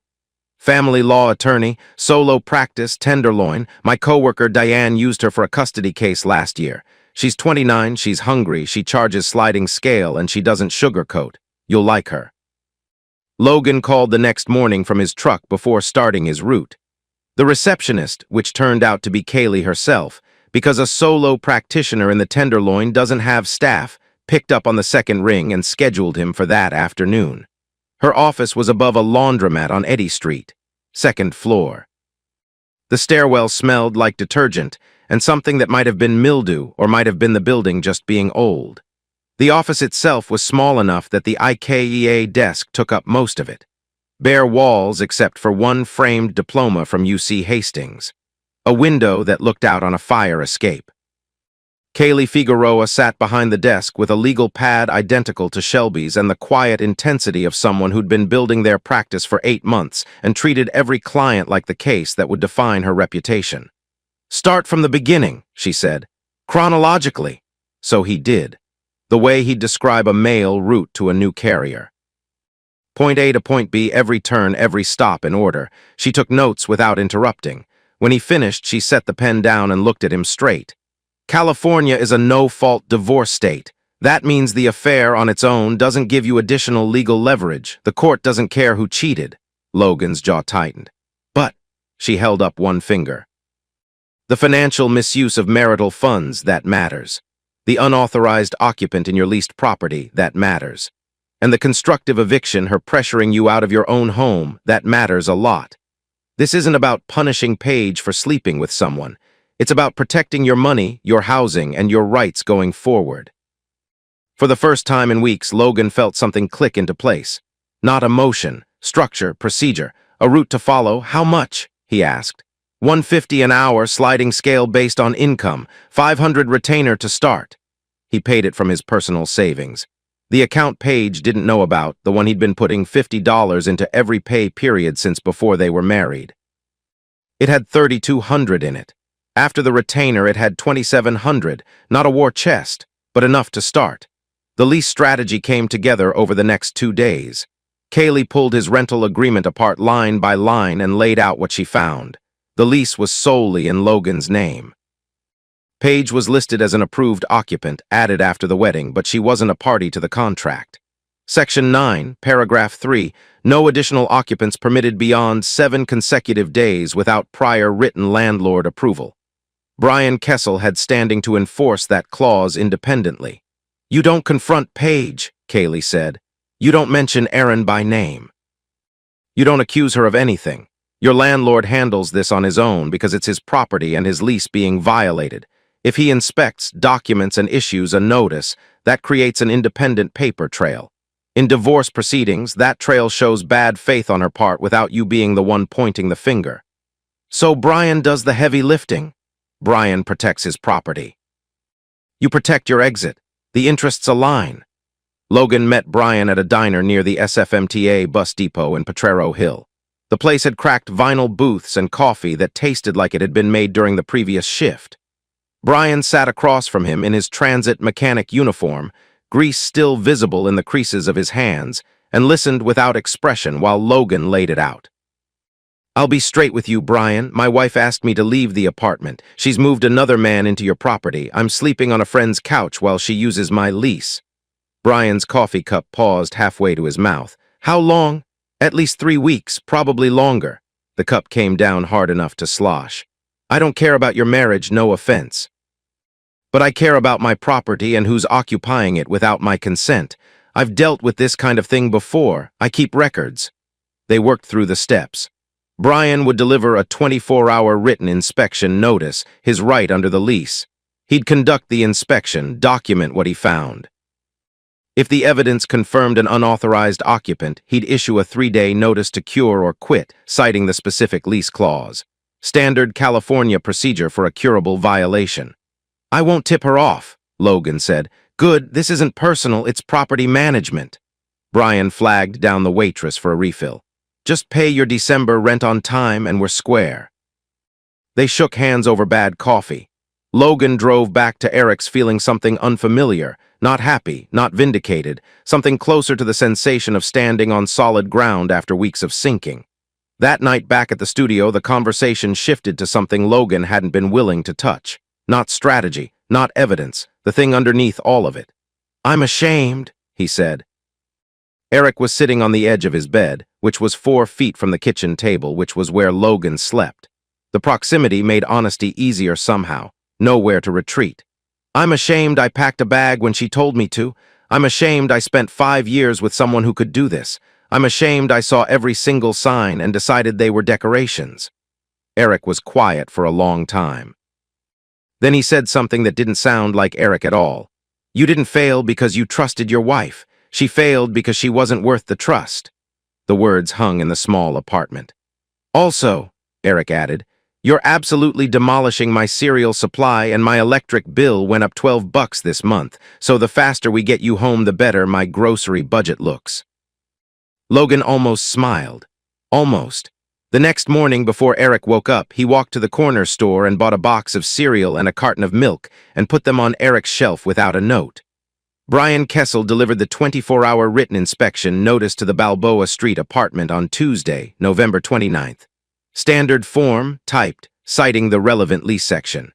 "Family law attorney, solo practice, tenderloin. My coworker Diane used her for a custody case last year. She's 29, she's hungry, she charges sliding scale, and she doesn't sugarcoat. You'll like her. Logan called the next morning from his truck before starting his route. The receptionist, which turned out to be Kaylee herself, because a solo practitioner in the Tenderloin doesn't have staff, picked up on the second ring and scheduled him for that afternoon. Her office was above a laundromat on Eddy Street, second floor. The stairwell smelled like detergent and something that might have been mildew or might have been the building just being old. The office itself was small enough that the IKEA desk took up most of it. Bare walls except for one framed diploma from UC Hastings. A window that looked out on a fire escape. Kaylee Figueroa sat behind the desk with a legal pad identical to Shelby's and the quiet intensity of someone who'd been building their practice for 8 months and treated every client like the case that would define her reputation. "Start from the beginning," she said. "Chronologically." So he did. The way he'd describe a mail route to a new carrier. Point A to point B, every turn, every stop in order. She took notes without interrupting. When he finished, she set the pen down and looked at him straight. "California is a no-fault divorce state. That means the affair on its own doesn't give you additional legal leverage. The court doesn't care who cheated." Logan's jaw tightened. "But," she held up one finger. "The financial misuse of marital funds, that matters. The unauthorized occupant in your leased property, that matters. And the constructive eviction, her pressuring you out of your own home, that matters a lot. This isn't about punishing Paige for sleeping with someone. It's about protecting your money, your housing, and your rights going forward." For the first time in weeks, Logan felt something click into place. Not emotion, structure, procedure, a route to follow. "How much?" he asked. $150 an hour, sliding scale based on income, $500 retainer to start. He paid it from his personal savings. The account Paige didn't know about, the one he'd been putting $50 into every pay period since before they were married. It had $3,200 in it. After the retainer, it had $2,700, not a war chest, but enough to start. The lease strategy came together over the next 2 days. Kaylee pulled his rental agreement apart line by line and laid out what she found. The lease was solely in Logan's name. Paige was listed as an approved occupant, added after the wedding, but she wasn't a party to the contract. Section 9, paragraph 3, no additional occupants permitted beyond 7 consecutive days without prior written landlord approval. Brian Kessel had standing to enforce that clause independently. "You don't confront Paige," Kaylee said. "You don't mention Erin by name. You don't accuse her of anything. Your landlord handles this on his own because it's his property and his lease being violated. If he inspects, documents, and issues a notice, that creates an independent paper trail. In divorce proceedings, that trail shows bad faith on her part without you being the one pointing the finger. So Brian does the heavy lifting. Brian protects his property. You protect your exit. The interests align." Logan met Brian at a diner near the SFMTA bus depot in Potrero Hill. The place had cracked vinyl booths and coffee that tasted like it had been made during the previous shift. Brian sat across from him in his transit mechanic uniform, grease still visible in the creases of his hands, and listened without expression while Logan laid it out. "I'll be straight with you, Brian. My wife asked me to leave the apartment. She's moved another man into your property. I'm sleeping on a friend's couch while she uses my lease." Brian's coffee cup paused halfway to his mouth. "How long?" "At least 3 weeks, probably longer." The cup came down hard enough to slosh. "I don't care about your marriage, no offense. But I care about my property and who's occupying it without my consent. I've dealt with this kind of thing before. I keep records." They worked through the steps. Brian would deliver a 24-hour written inspection notice, his right under the lease. He'd conduct the inspection, document what he found. If the evidence confirmed an unauthorized occupant, he'd issue a 3-day notice to cure or quit, citing the specific lease clause. Standard California procedure for a curable violation. "I won't tip her off," Logan said. "Good, this isn't personal, it's property management." Brian flagged down the waitress for a refill. "Just pay your December rent on time and we're square." They shook hands over bad coffee. Logan drove back to Eric's feeling something unfamiliar, not happy, not vindicated, something closer to the sensation of standing on solid ground after weeks of sinking. That night back at the studio, the conversation shifted to something Logan hadn't been willing to touch. Not strategy, not evidence, the thing underneath all of it. "I'm ashamed," he said. Eric was sitting on the edge of his bed, which was 4 feet from the kitchen table, which was where Logan slept. The proximity made honesty easier somehow, nowhere to retreat. "I'm ashamed I packed a bag when she told me to. I'm ashamed I spent 5 years with someone who could do this. I'm ashamed I saw every single sign and decided they were decorations." Eric was quiet for a long time. Then he said something that didn't sound like Eric at all. "You didn't fail because you trusted your wife. She failed because she wasn't worth the trust." The words hung in the small apartment. "Also," Eric added, "you're absolutely demolishing my cereal supply and my electric bill went up $12 this month, so the faster we get you home the better my grocery budget looks." Logan almost smiled. Almost. The next morning before Eric woke up, he walked to the corner store and bought a box of cereal and a carton of milk and put them on Eric's shelf without a note. Brian Kessel delivered the 24-hour written inspection notice to the Balboa Street apartment on Tuesday, November 29th. Standard form, typed, citing the relevant lease section.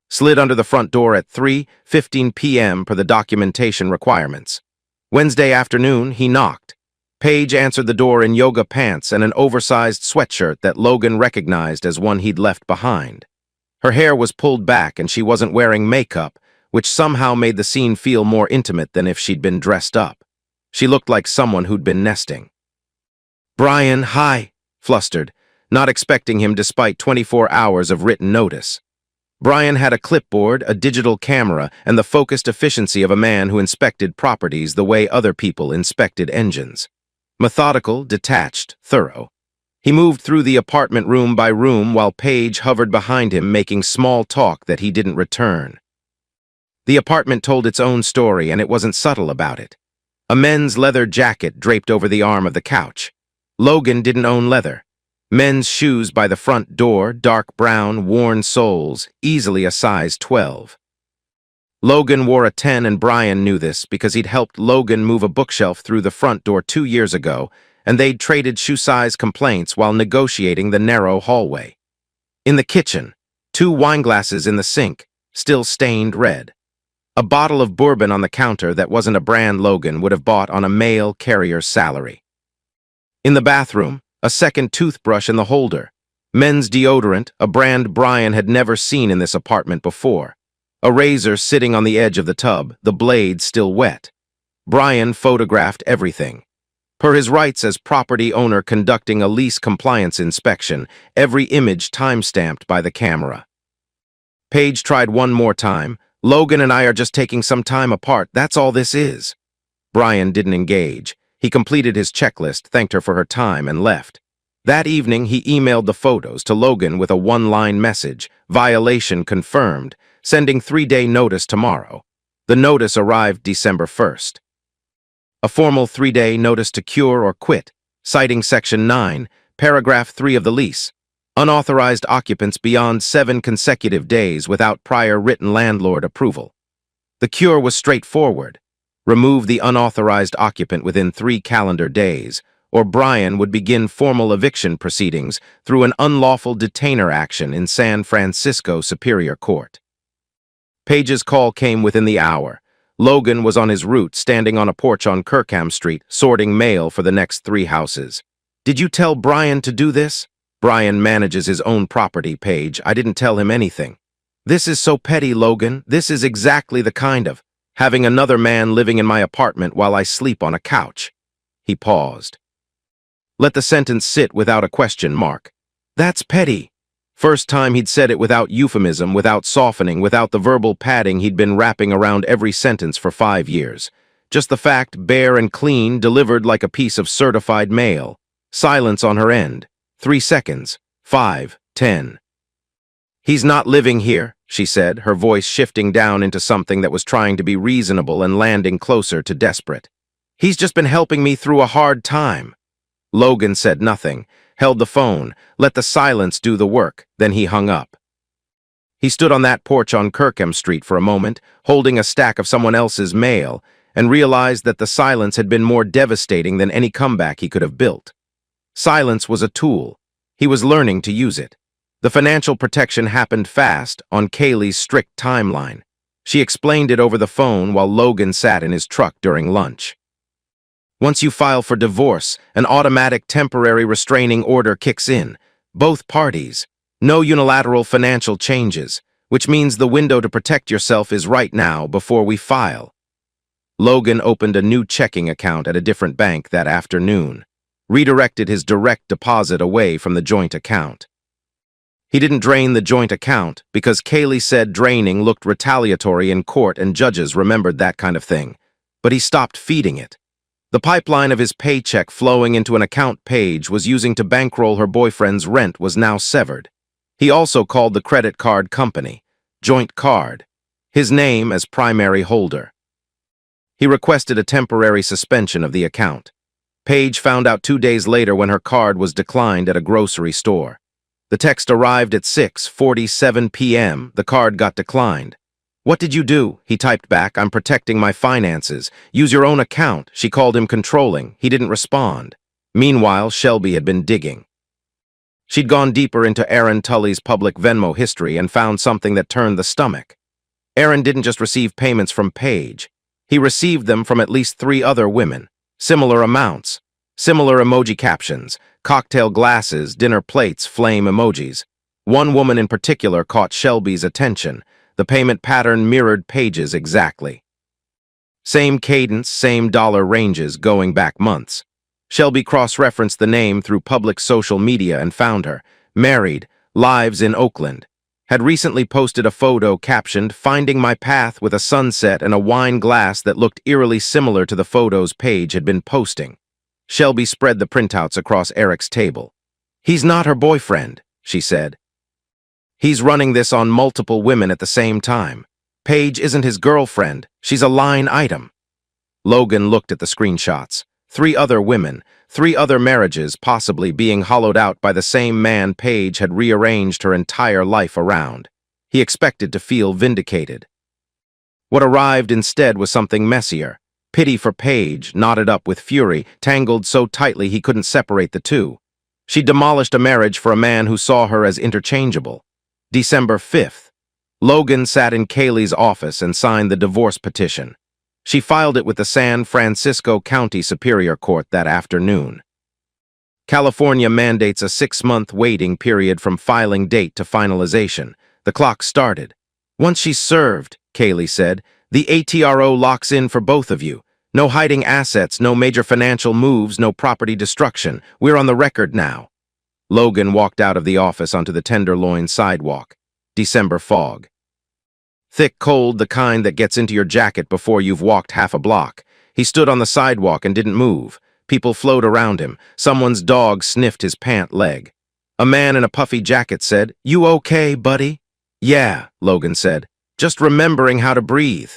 Slid under the front door at 3:15 p.m. per the documentation requirements. Wednesday afternoon, he knocked. Paige answered the door in yoga pants and an oversized sweatshirt that Logan recognized as one he'd left behind. Her hair was pulled back and she wasn't wearing makeup, which somehow made the scene feel more intimate than if she'd been dressed up. She looked like someone who'd been nesting. "Brian, hi," flustered, not expecting him despite 24 hours of written notice. Brian had a clipboard, a digital camera, and the focused efficiency of a man who inspected properties the way other people inspected engines. Methodical, detached, thorough. He moved through the apartment room by room while Paige hovered behind him making small talk that he didn't return. The apartment told its own story, and it wasn't subtle about it. A men's leather jacket draped over the arm of the couch. Logan didn't own leather. Men's shoes by the front door, dark brown, worn soles, easily a size 12. Logan wore a 10 and Brian knew this because he'd helped Logan move a bookshelf through the front door 2 years ago, and they'd traded shoe size complaints while negotiating the narrow hallway. In the kitchen, 2 wineglasses in the sink, still stained red. A bottle of bourbon on the counter that wasn't a brand Logan would have bought on a mail carrier's salary. In the bathroom, a second toothbrush in the holder. Men's deodorant, a brand Brian had never seen in this apartment before. A razor sitting on the edge of the tub, the blade still wet. Brian photographed everything. Per his rights as property owner conducting a lease compliance inspection, every image time-stamped by the camera. Paige tried one more time. "Logan and I are just taking some time apart, that's all this is." Brian didn't engage. He completed his checklist, thanked her for her time, and left. That evening, he emailed the photos to Logan with a 1-line message, "Violation confirmed, sending 3-day notice tomorrow." The notice arrived December 1st. A formal 3-day notice to cure or quit, citing Section 9, Paragraph 3 of the lease. Unauthorized occupants beyond 7 consecutive days without prior written landlord approval. The cure was straightforward. Remove the unauthorized occupant within 3 calendar days, or Brian would begin formal eviction proceedings through an unlawful detainer action in San Francisco Superior Court. Paige's call came within the hour. Logan was on his route, standing on a porch on Kirkham Street, sorting mail for the next 3 houses. "Did you tell Brian to do this?" "Brian manages his own property, Paige. I didn't tell him anything." "This is so petty, Logan. This is exactly the kind of having another man living in my apartment while I sleep on a couch." He paused. Let the sentence sit without a question mark. "That's petty." First time he'd said it without euphemism, without softening, without the verbal padding he'd been wrapping around every sentence for 5 years. Just the fact, bare and clean, delivered like a piece of certified mail. Silence on her end. 3 seconds. 5, 10. "He's not living here," she said, her voice shifting down into something that was trying to be reasonable and landing closer to desperate. "He's just been helping me through a hard time." Logan said nothing, held the phone, let the silence do the work, then he hung up. He stood on that porch on Kirkham Street for a moment, holding a stack of someone else's mail, and realized that the silence had been more devastating than any comeback he could have built. Silence was a tool. He was learning to use it. The financial protection happened fast on Kaylee's strict timeline. She explained it over the phone while Logan sat in his truck during lunch. Once you file for divorce, an automatic temporary restraining order kicks in. Both parties. No unilateral financial changes, which means the window to protect yourself is right now before we file. Logan opened a new checking account at a different bank that afternoon, redirected his direct deposit away from the joint account. He didn't drain the joint account because Kaylee said draining looked retaliatory in court and judges remembered that kind of thing, but he stopped feeding it. The pipeline of his paycheck flowing into an account Paige was using to bankroll her boyfriend's rent was now severed. He also called the credit card company, Joint Card, his name as primary holder. He requested a temporary suspension of the account. Paige found out 2 days later when her card was declined at a grocery store. The text arrived at 6:47 p.m. The card got declined. "What did you do?" He typed back, "I'm protecting my finances. Use your own account." She called him controlling. He didn't respond. Meanwhile, Shelby had been digging. She'd gone deeper into Aaron Tully's public Venmo history and found something that turned the stomach. Aaron didn't just receive payments from Paige. He received them from at least 3 other women. Similar amounts. Similar emoji captions. Cocktail glasses, dinner plates, flame emojis. One woman in particular caught Shelby's attention. The payment pattern mirrored Paige's exactly. Same cadence, same dollar ranges going back months. Shelby cross-referenced the name through public social media and found her. Married, lives in Oakland. Had recently posted a photo captioned, "Finding my path," with a sunset and a wine glass that looked eerily similar to the photos Paige had been posting. Shelby spread the printouts across Eric's table. "He's not her boyfriend," she said. "He's running this on multiple women at the same time. Paige isn't his girlfriend. She's a line item." Logan looked at the screenshots. 3 other women, 3 other marriages possibly being hollowed out by the same man Paige had rearranged her entire life around. He expected to feel vindicated. What arrived instead was something messier. Pity for Paige, knotted up with fury, tangled so tightly he couldn't separate the two. She demolished a marriage for a man who saw her as interchangeable. December 5th. Logan sat in Kaylee's office and signed the divorce petition. She filed it with the San Francisco County Superior Court that afternoon. California mandates a 6-month waiting period from filing date to finalization. The clock started. "Once she's served," Kaylee said, "the ATRO locks in for both of you. No hiding assets, no major financial moves, no property destruction. We're on the record now." Logan walked out of the office onto the Tenderloin sidewalk. December fog. Thick cold, the kind that gets into your jacket before you've walked half a block. He stood on the sidewalk and didn't move. People flowed around him. Someone's dog sniffed his pant leg. A man in a puffy jacket said, "You okay, buddy?" "Yeah," Logan said. "Just remembering how to breathe."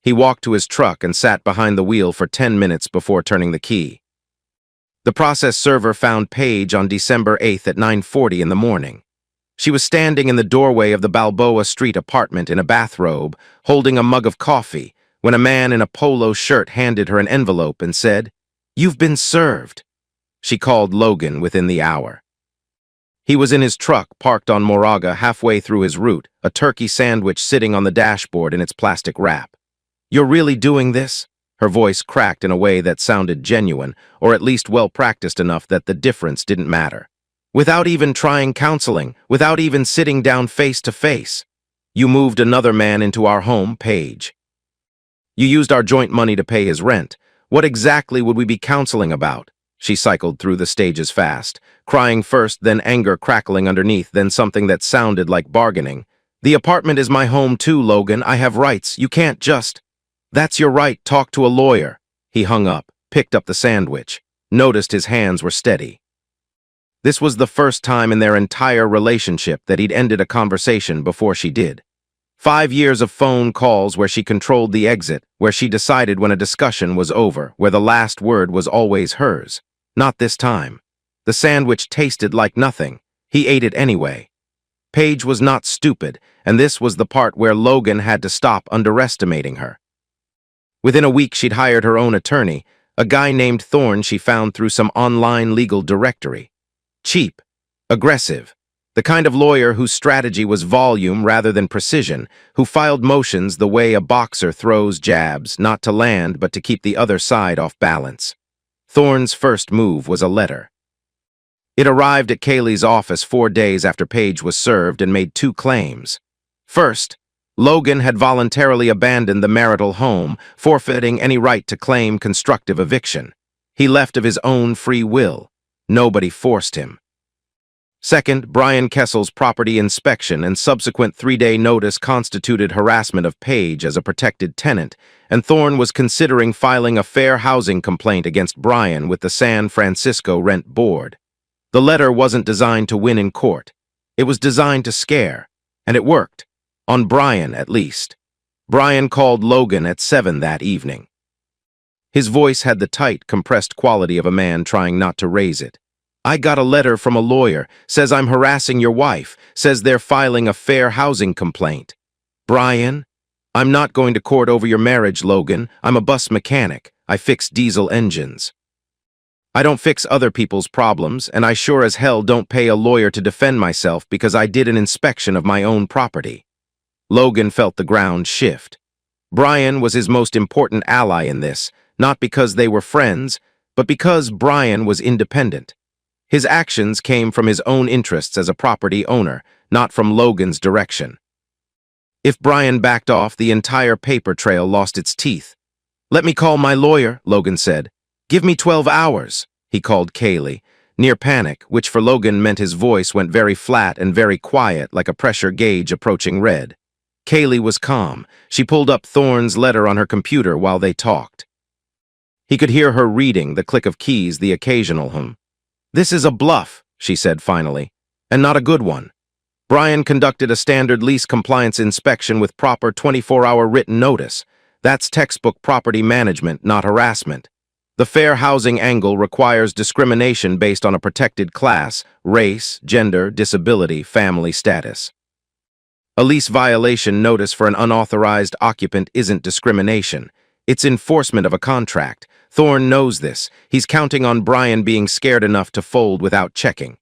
He walked to his truck and sat behind the wheel for 10 minutes before turning the key. The process server found Paige on December 8th at 9:40 in the morning. She was standing in the doorway of the Balboa Street apartment in a bathrobe, holding a mug of coffee, when a man in a polo shirt handed her an envelope and said, "You've been served." She called Logan within the hour. He was in his truck, parked on Moraga halfway through his route, a turkey sandwich sitting on the dashboard in its plastic wrap. "You're really doing this?" Her voice cracked in a way that sounded genuine, or at least well-practiced enough that the difference didn't matter. "Without even trying counseling, without even sitting down face to face. You moved another man into our home, Paige. You used our joint money to pay his rent. What exactly would we be counseling about?" She cycled through the stages fast, crying first, then anger crackling underneath, then something that sounded like bargaining. "The apartment is my home too, Logan. I have rights. You can't just—" "That's your right. Talk to a lawyer." He hung up, picked up the sandwich, noticed his hands were steady. This was the first time in their entire relationship that he'd ended a conversation before she did. 5 years of phone calls where she controlled the exit, where she decided when a discussion was over, where the last word was always hers. Not this time. The sandwich tasted like nothing. He ate it anyway. Paige was not stupid, and this was the part where Logan had to stop underestimating her. Within a week, she'd hired her own attorney, a guy named Thorne she found through some online legal directory. Cheap, aggressive, The kind of lawyer whose strategy was volume rather than precision, who filed motions the way a boxer throws jabs, not to land but to keep the other side off balance. Thorne's first move was a letter. It arrived at Kaylee's office 4 days after Paige was served and made 2 claims. First, Logan had voluntarily abandoned the marital home, forfeiting any right to claim constructive eviction. He left of his own free will. Nobody forced him. Second, Brian Kessel's property inspection and subsequent 3-day notice constituted harassment of Paige as a protected tenant, and Thorne was considering filing a fair housing complaint against Brian with the San Francisco Rent Board. The letter wasn't designed to win in court. It was designed to scare, and it worked. On Brian, at least. Brian called Logan at 7 that evening. His voice had the tight, compressed quality of a man trying not to raise it. "I got a letter from a lawyer, says I'm harassing your wife, says they're filing a fair housing complaint." "Brian, I'm not going to court over your marriage, Logan. I'm a bus mechanic. I fix diesel engines. I don't fix other people's problems, and I sure as hell don't pay a lawyer to defend myself because I did an inspection of my own property." Logan felt the ground shift. Brian was his most important ally in this, not because they were friends, but because Brian was independent. His actions came from his own interests as a property owner, not from Logan's direction. If Brian backed off, the entire paper trail lost its teeth. "Let me call my lawyer," Logan said. "Give me 12 hours, he called Kaylee, near panic, which for Logan meant his voice went very flat and very quiet like a pressure gauge approaching red. Kaylee was calm. She pulled up Thorne's letter on her computer while they talked. He could hear her reading, the click of keys, the occasional hum. "This is a bluff," she said finally, "and not a good one. Brian conducted a standard lease compliance inspection with proper 24-hour written notice. That's textbook property management, not harassment. The fair housing angle requires discrimination based on a protected class, race, gender, disability, family status. A lease violation notice for an unauthorized occupant isn't discrimination. It's enforcement of a contract. Thorne knows this. He's counting on Brian being scared enough to fold without checking.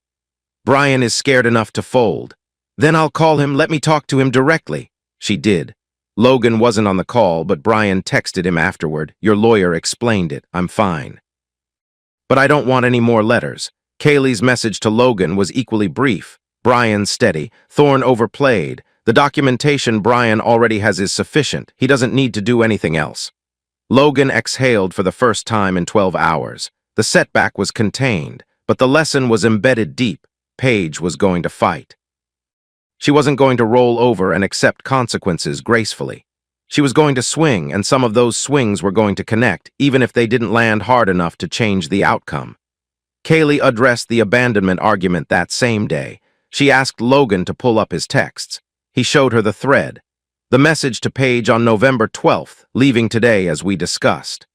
Brian is scared enough to fold. "Then I'll call him. Let me talk to him directly." She did. Logan wasn't on the call, but Brian texted him afterward. "Your lawyer explained it. I'm fine." "But I don't want any more letters." Kaylee's message to Logan was equally brief. Brian steady. Thorne overplayed. The documentation Brian already has is sufficient. He doesn't need to do anything else. Logan exhaled for the first time in 12 hours. The setback was contained, but the lesson was embedded deep. Paige was going to fight. She wasn't going to roll over and accept consequences gracefully. She was going to swing, and some of those swings were going to connect, even if they didn't land hard enough to change the outcome. Kaylee addressed the abandonment argument that same day. She asked Logan to pull up his texts. He showed her the thread. The message to Paige on November 12th, leaving today as we discussed.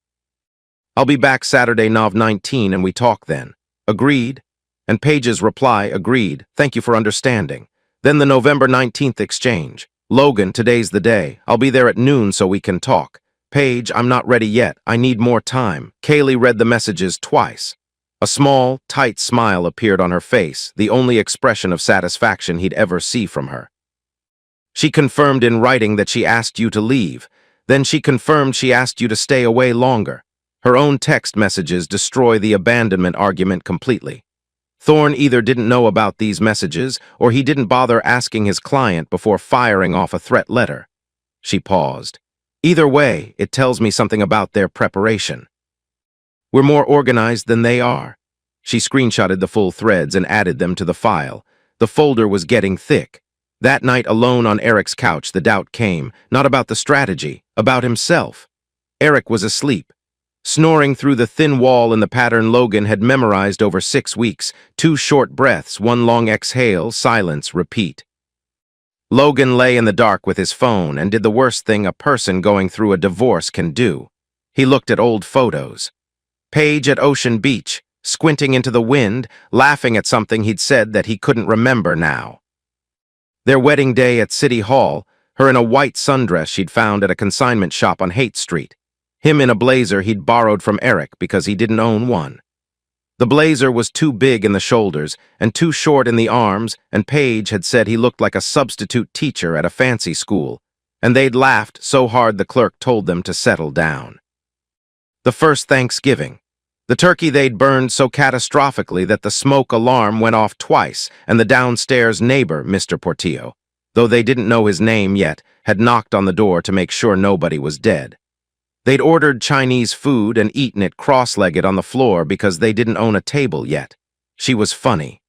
"I'll be back Saturday, Nov 19, and we talk then." "Agreed." And Paige's reply, "Agreed. Thank you for understanding." Then the November 19th exchange. "Logan, today's the day. I'll be there at noon so we can talk." "Paige, I'm not ready yet. I need more time." Kaylee read the messages twice. A small, tight smile appeared on her face, the only expression of satisfaction he'd ever see from her. "She confirmed in writing that she asked you to leave. Then she confirmed she asked you to stay away longer." Her own text messages destroy the abandonment argument completely. Thorne either didn't know about these messages, or he didn't bother asking his client before firing off a threat letter. She paused. "Either way, it tells me something about their preparation. We're more organized than they are." She screenshotted the full threads and added them to the file. The folder was getting thick. That night alone on Eric's couch, the doubt came, not about the strategy, about himself. Eric was asleep, snoring through the thin wall in the pattern Logan had memorized over 6 weeks, 2 short breaths, 1 long exhale, silence, repeat. Logan lay in the dark with his phone and did the worst thing a person going through a divorce can do. He looked at old photos. Paige at Ocean Beach, squinting into the wind, laughing at something he'd said that he couldn't remember now. Their wedding day at City Hall, her in a white sundress she'd found at a consignment shop on Haight Street. Him in a blazer he'd borrowed from Eric because he didn't own one. The blazer was too big in the shoulders and too short in the arms, and Paige had said he looked like a substitute teacher at a fancy school, and they'd laughed so hard the clerk told them to settle down. The first Thanksgiving. The turkey they'd burned so catastrophically that the smoke alarm went off twice, and the downstairs neighbor, Mr. Portillo, though they didn't know his name yet, had knocked on the door to make sure nobody was dead. They'd ordered Chinese food and eaten it cross-legged on the floor because they didn't own a table yet. She was funny.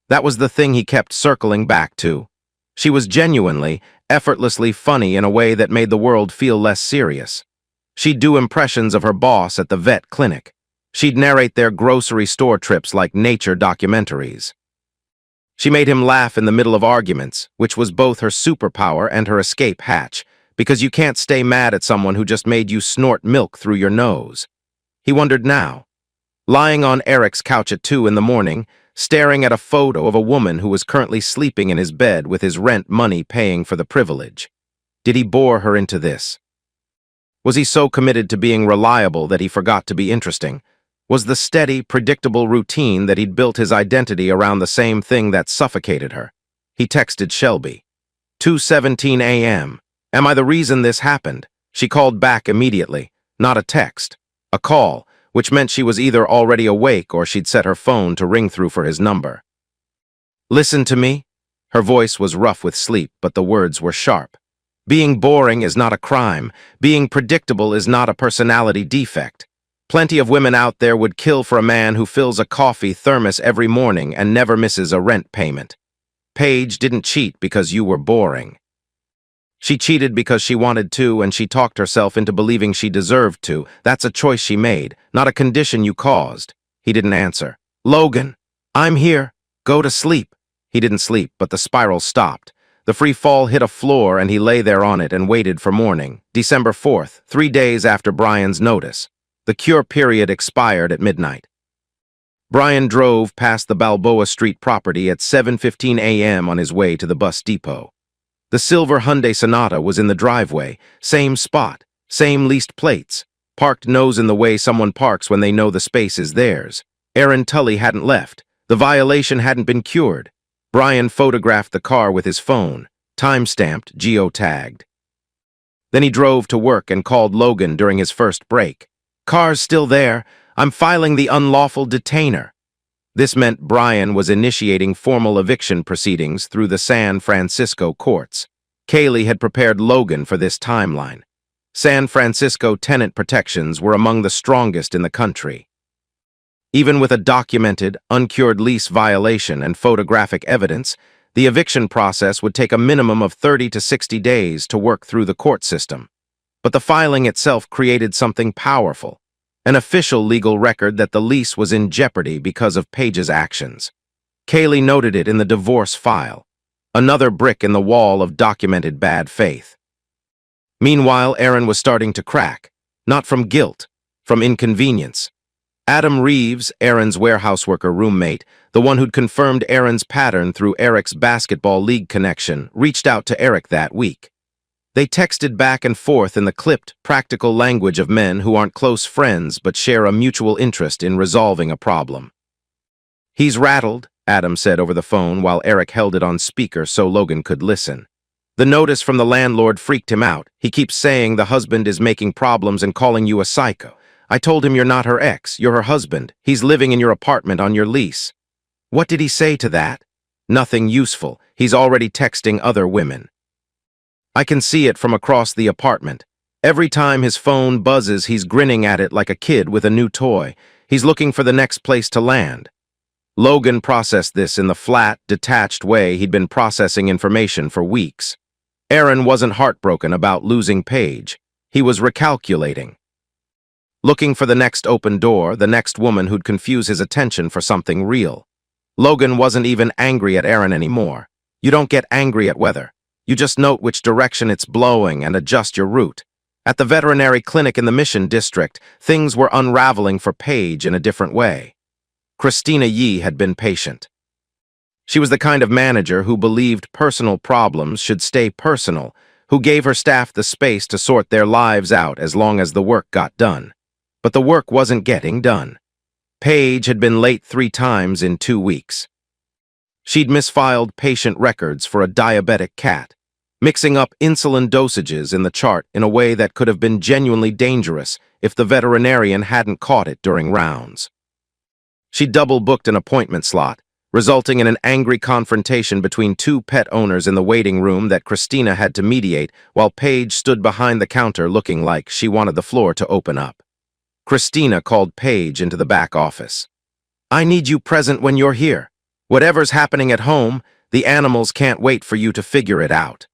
That was the thing he kept circling back to. She was genuinely, effortlessly funny in a way that made the world feel less serious. She'd do impressions of her boss at the vet clinic. She'd narrate their grocery store trips like nature documentaries. She made him laugh in the middle of arguments, which was both her superpower and her escape hatch, because you can't stay mad at someone who just made you snort milk through your nose. He wondered now. Lying on Eric's couch at 2 in the morning, staring at a photo of a woman who was currently sleeping in his bed with his rent money paying for the privilege. Did he bore her into this? Was he so committed to being reliable that he forgot to be interesting? Was the steady, predictable routine that he'd built his identity around the same thing that suffocated her? He texted Shelby. 2:17 a.m. Am I the reason this happened? She called back immediately. Not a text. A call, which meant she was either already awake or she'd set her phone to ring through for his number. Listen to me? Her voice was rough with sleep, but the words were sharp. Being boring is not a crime. Being predictable is not a personality defect. Plenty of women out there would kill for a man who fills a coffee thermos every morning and never misses a rent payment. Paige didn't cheat because you were boring. She cheated because she wanted to, and she talked herself into believing she deserved to. That's a choice she made, not a condition you caused. He didn't answer. Logan, I'm here. Go to sleep. He didn't sleep, but the spiral stopped. The free fall hit a floor, and he lay there on it and waited for morning. December 4th, 3 days after Brian's notice. The cure period expired at midnight. Brian drove past the Balboa Street property at 7:15 a.m. on his way to the bus depot. The silver Hyundai Sonata was in the driveway, same spot, same leased plates, parked nose in the way someone parks when they know the space is theirs. Aaron Tully hadn't left. The violation hadn't been cured. Brian photographed the car with his phone, time-stamped, geotagged. Then he drove to work and called Logan during his first break. Car's still there. I'm filing the unlawful detainer. This meant Brian was initiating formal eviction proceedings through the San Francisco courts. Kaylee had prepared Logan for this timeline. San Francisco tenant protections were among the strongest in the country. Even with a documented, uncured lease violation and photographic evidence, the eviction process would take a minimum of 30 to 60 days to work through the court system. But the filing itself created something powerful. An official legal record that the lease was in jeopardy because of Paige's actions. Kaylee noted it in the divorce file, another brick in the wall of documented bad faith. Meanwhile, Aaron was starting to crack, not from guilt, from inconvenience. Adam Reeves, Aaron's warehouse worker roommate, the one who'd confirmed Aaron's pattern through Eric's basketball league connection, reached out to Eric that week. They texted back and forth in the clipped, practical language of men who aren't close friends but share a mutual interest in resolving a problem. He's rattled, Adam said over the phone while Eric held it on speaker so Logan could listen. The notice from the landlord freaked him out. He keeps saying the husband is making problems and calling you a psycho. I told him you're not her ex, you're her husband. He's living in your apartment on your lease. What did he say to that? Nothing useful. He's already texting other women. I can see it from across the apartment. Every time his phone buzzes, he's grinning at it like a kid with a new toy. He's looking for the next place to land. Logan processed this in the flat, detached way he'd been processing information for weeks. Aaron wasn't heartbroken about losing Paige. He was recalculating. Looking for the next open door, the next woman who'd confuse his attention for something real. Logan wasn't even angry at Aaron anymore. You don't get angry at weather. You just note which direction it's blowing and adjust your route. At the veterinary clinic in the Mission District, things were unraveling for Paige in a different way. Christina Yee had been patient. She was the kind of manager who believed personal problems should stay personal, who gave her staff the space to sort their lives out as long as the work got done. But the work wasn't getting done. Paige had been late 3 times in 2 weeks. She'd misfiled patient records for a diabetic cat, mixing up insulin dosages in the chart in a way that could have been genuinely dangerous if the veterinarian hadn't caught it during rounds. She double-booked an appointment slot, resulting in an angry confrontation between two pet owners in the waiting room that Christina had to mediate while Paige stood behind the counter looking like she wanted the floor to open up. Christina called Paige into the back office. "I need you present when you're here. Whatever's happening at home, the animals can't wait for you to figure it out."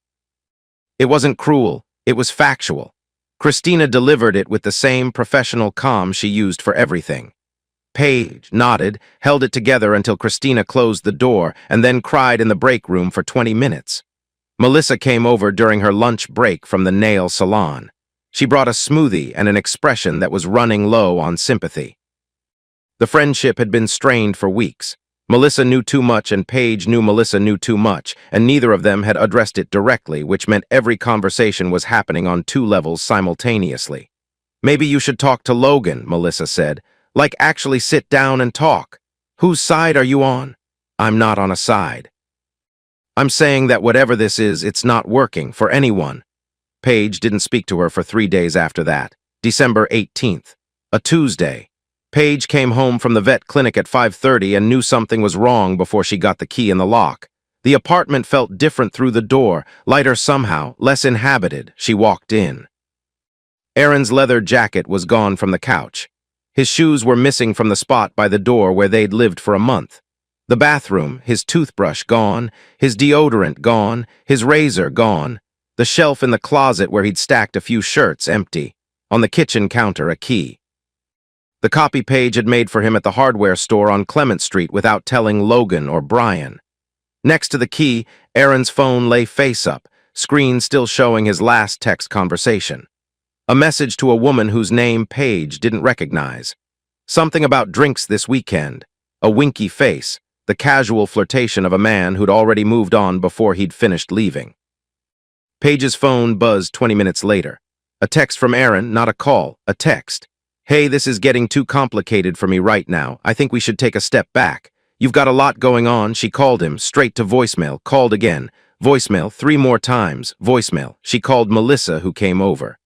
It wasn't cruel, it was factual. Christina delivered it with the same professional calm she used for everything. Paige nodded, held it together until Christina closed the door, and then cried in the break room for 20 minutes. Melissa came over during her lunch break from the nail salon. She brought a smoothie and an expression that was running low on sympathy. The friendship had been strained for weeks. Melissa knew too much and Paige knew Melissa knew too much, and neither of them had addressed it directly, which meant every conversation was happening on 2 levels simultaneously. "Maybe you should talk to Logan," Melissa said. "Like actually sit down and talk. Whose side are you on?" "I'm not on a side. I'm saying that whatever this is, it's not working for anyone." Paige didn't speak to her for 3 days after that. December 18th, a Tuesday. Paige came home from the vet clinic at 5:30 and knew something was wrong before she got the key in the lock. The apartment felt different through the door, lighter somehow, less inhabited. She walked in. Aaron's leather jacket was gone from the couch. His shoes were missing from the spot by the door where they'd lived for a month. The bathroom, his toothbrush gone, his deodorant gone, his razor gone. The shelf in the closet where he'd stacked a few shirts empty. On the kitchen counter, a key. The copy Paige had made for him at the hardware store on Clement Street without telling Logan or Brian. Next to the key, Aaron's phone lay face up, screen still showing his last text conversation. A message to a woman whose name Paige didn't recognize. Something about drinks this weekend. A winky face, the casual flirtation of a man who'd already moved on before he'd finished leaving. Paige's phone buzzed 20 minutes later. A text from Aaron, not a call, a text. "Hey, this is getting too complicated for me right now. I think we should take a step back. You've got a lot going on." She called him, straight to voicemail, called again. Voicemail, 3 more times, voicemail. She called Melissa, who came over.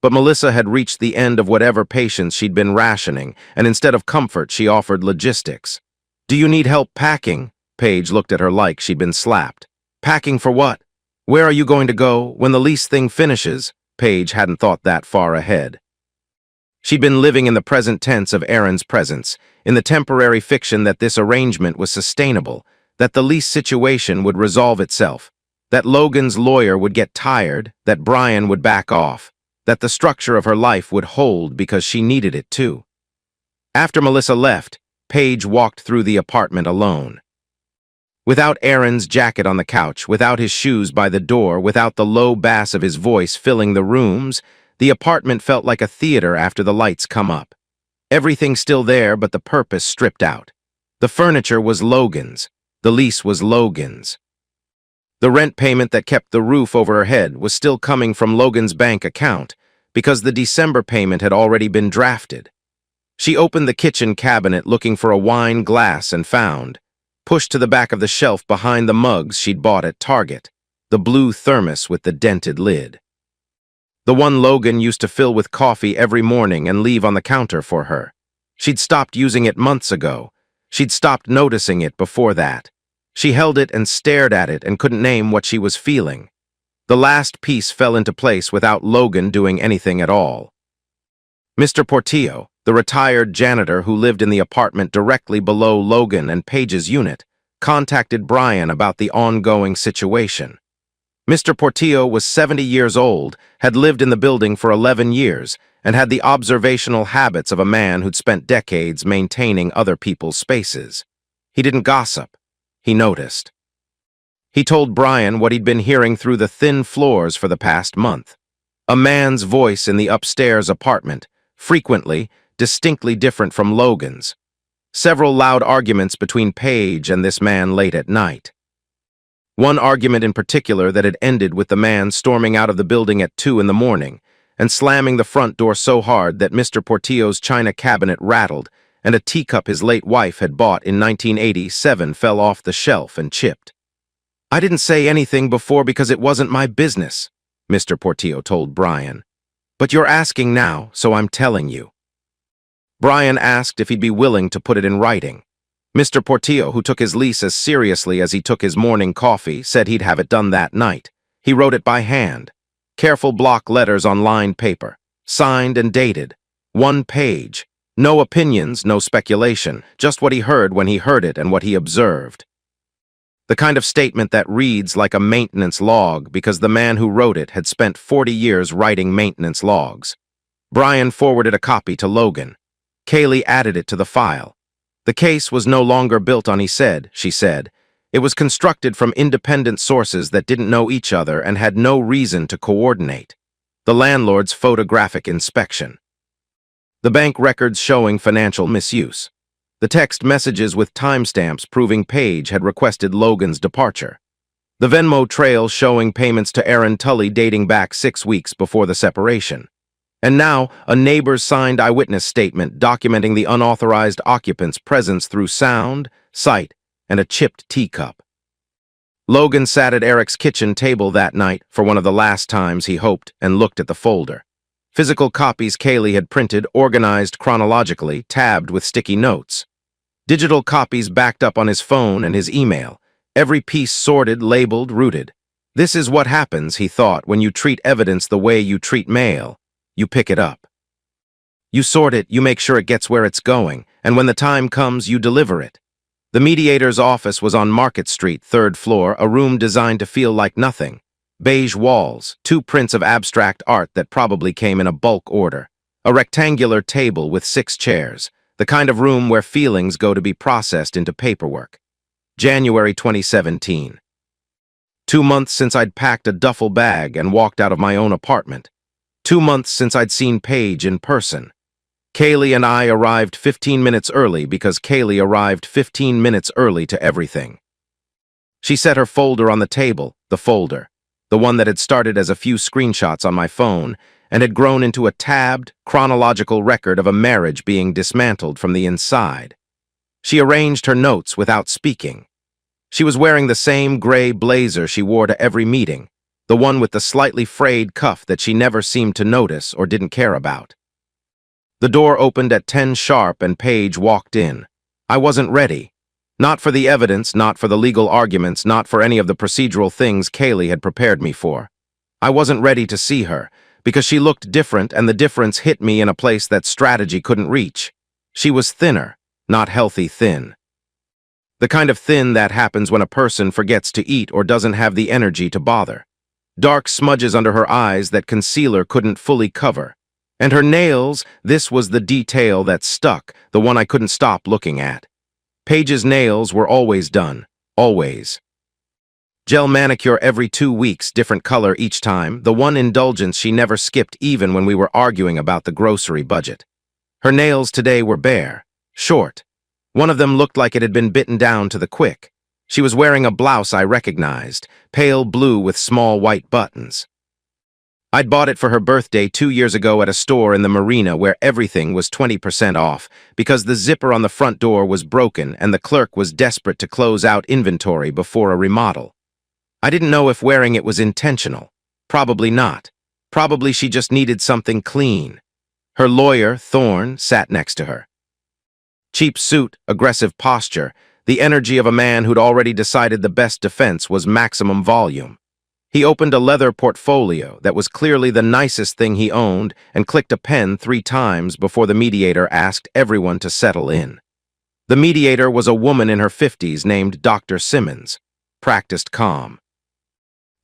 But Melissa had reached the end of whatever patience she'd been rationing, and instead of comfort, she offered logistics. "Do you need help packing?" Paige looked at her like she'd been slapped. "Packing for what? Where are you going to go when the lease thing finishes?" Paige hadn't thought that far ahead. She'd been living in the present tense of Aaron's presence, in the temporary fiction that this arrangement was sustainable, that the lease situation would resolve itself, that Logan's lawyer would get tired, that Brian would back off, that the structure of her life would hold because she needed it too. After Melissa left, Paige walked through the apartment alone. Without Aaron's jacket on the couch, without his shoes by the door, without the low bass of his voice filling the rooms, the apartment felt like a theater after the lights come up. Everything still there, but the purpose stripped out. The furniture was Logan's. The lease was Logan's. The rent payment that kept the roof over her head was still coming from Logan's bank account because the December payment had already been drafted. She opened the kitchen cabinet looking for a wine glass and found, pushed to the back of the shelf behind the mugs she'd bought at Target, the blue thermos with the dented lid. The one Logan used to fill with coffee every morning and leave on the counter for her. She'd stopped using it months ago. She'd stopped noticing it before that. She held it and stared at it and couldn't name what she was feeling. The last piece fell into place without Logan doing anything at all. Mr. Portillo, the retired janitor who lived in the apartment directly below Logan and Paige's unit, contacted Brian about the ongoing situation. Mr. Portillo was 70 years old, had lived in the building for 11 years, and had the observational habits of a man who'd spent decades maintaining other people's spaces. He didn't gossip. He noticed. He told Brian what he'd been hearing through the thin floors for the past month. A man's voice in the upstairs apartment, frequently, distinctly different from Logan's. Several loud arguments between Paige and this man late at night. One argument in particular that had ended with the man storming out of the building at 2 in the morning and slamming the front door so hard that Mr. Portillo's china cabinet rattled and a teacup his late wife had bought in 1987 fell off the shelf and chipped. "I didn't say anything before because it wasn't my business," Mr. Portillo told Brian. "But you're asking now, so I'm telling you." Brian asked if he'd be willing to put it in writing. Mr. Portillo, who took his lease as seriously as he took his morning coffee, said he'd have it done that night. He wrote it by hand. Careful block letters on lined paper, signed and dated. 1 page. No opinions, no speculation, just what he heard when he heard it and what he observed. The kind of statement that reads like a maintenance log because the man who wrote it had spent 40 years writing maintenance logs. Brian forwarded a copy to Logan. Kaylee added it to the file. The case was no longer built on he said, she said. It was constructed from independent sources that didn't know each other and had no reason to coordinate. The landlord's photographic inspection. The bank records showing financial misuse. The text messages with timestamps proving Paige had requested Logan's departure. The Venmo trail showing payments to Aaron Tully dating back 6 weeks before the separation. And now, a neighbor's signed eyewitness statement documenting the unauthorized occupant's presence through sound, sight, and a chipped teacup. Logan sat at Eric's kitchen table that night for one of the last times he hoped and looked at the folder. Physical copies Kaylee had printed, organized chronologically, tabbed with sticky notes. Digital copies backed up on his phone and his email, every piece sorted, labeled, rooted. This is what happens, he thought, when you treat evidence the way you treat mail. You pick it up. You sort it, you make sure it gets where it's going, and when the time comes, you deliver it. The mediator's office was on Market Street, 3rd floor, a room designed to feel like nothing. Beige walls, 2 prints of abstract art that probably came in a bulk order. A rectangular table with 6 chairs, the kind of room where feelings go to be processed into paperwork. January 2017. 2 months since I'd packed a duffel bag and walked out of my own apartment. 2 months since I'd seen Paige in person. Kaylee and I arrived 15 minutes early because Kaylee arrived 15 minutes early to everything. She set her folder on the table, the folder, the one that had started as a few screenshots on my phone and had grown into a tabbed, chronological record of a marriage being dismantled from the inside. She arranged her notes without speaking. She was wearing the same gray blazer she wore to every meeting, the one with the slightly frayed cuff that she never seemed to notice or didn't care about. The door opened at 10 sharp and Paige walked in. I wasn't ready. Not for the evidence, not for the legal arguments, not for any of the procedural things Kaylee had prepared me for. I wasn't ready to see her, because she looked different and the difference hit me in a place that strategy couldn't reach. She was thinner, not healthy thin. The kind of thin that happens when a person forgets to eat or doesn't have the energy to bother. Dark smudges under her eyes that concealer couldn't fully cover. And her nails, this was the detail that stuck, the one I couldn't stop looking at. Paige's nails were always done, always. Gel manicure every 2 weeks, different color each time, the one indulgence she never skipped even when we were arguing about the grocery budget. Her nails today were bare, short. One of them looked like it had been bitten down to the quick. She was wearing a blouse I recognized, pale blue with small white buttons. I'd bought it for her birthday 2 years ago at a store in the marina where everything was 20% off because the zipper on the front door was broken and the clerk was desperate to close out inventory before a remodel. I didn't know if wearing it was intentional. Probably not. Probably she just needed something clean. Her lawyer, Thorne, sat next to her. Cheap suit, aggressive posture, the energy of a man who'd already decided the best defense was maximum volume. He opened a leather portfolio that was clearly the nicest thing he owned and clicked a pen 3 times before the mediator asked everyone to settle in. The mediator was a woman in her 50s named Dr. Simmons, practiced calm.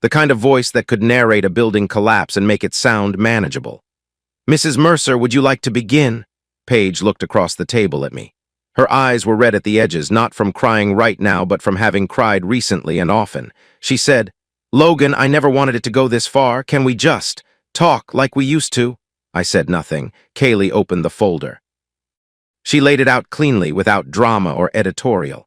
The kind of voice that could narrate a building collapse and make it sound manageable. "Mrs. Mercer, would you like to begin?" Paige looked across the table at me. Her eyes were red at the edges, not from crying right now, but from having cried recently and often. She said, "Logan, I never wanted it to go this far. Can we just talk like we used to?" I said nothing. Kaylee opened the folder. She laid it out cleanly, without drama or editorial.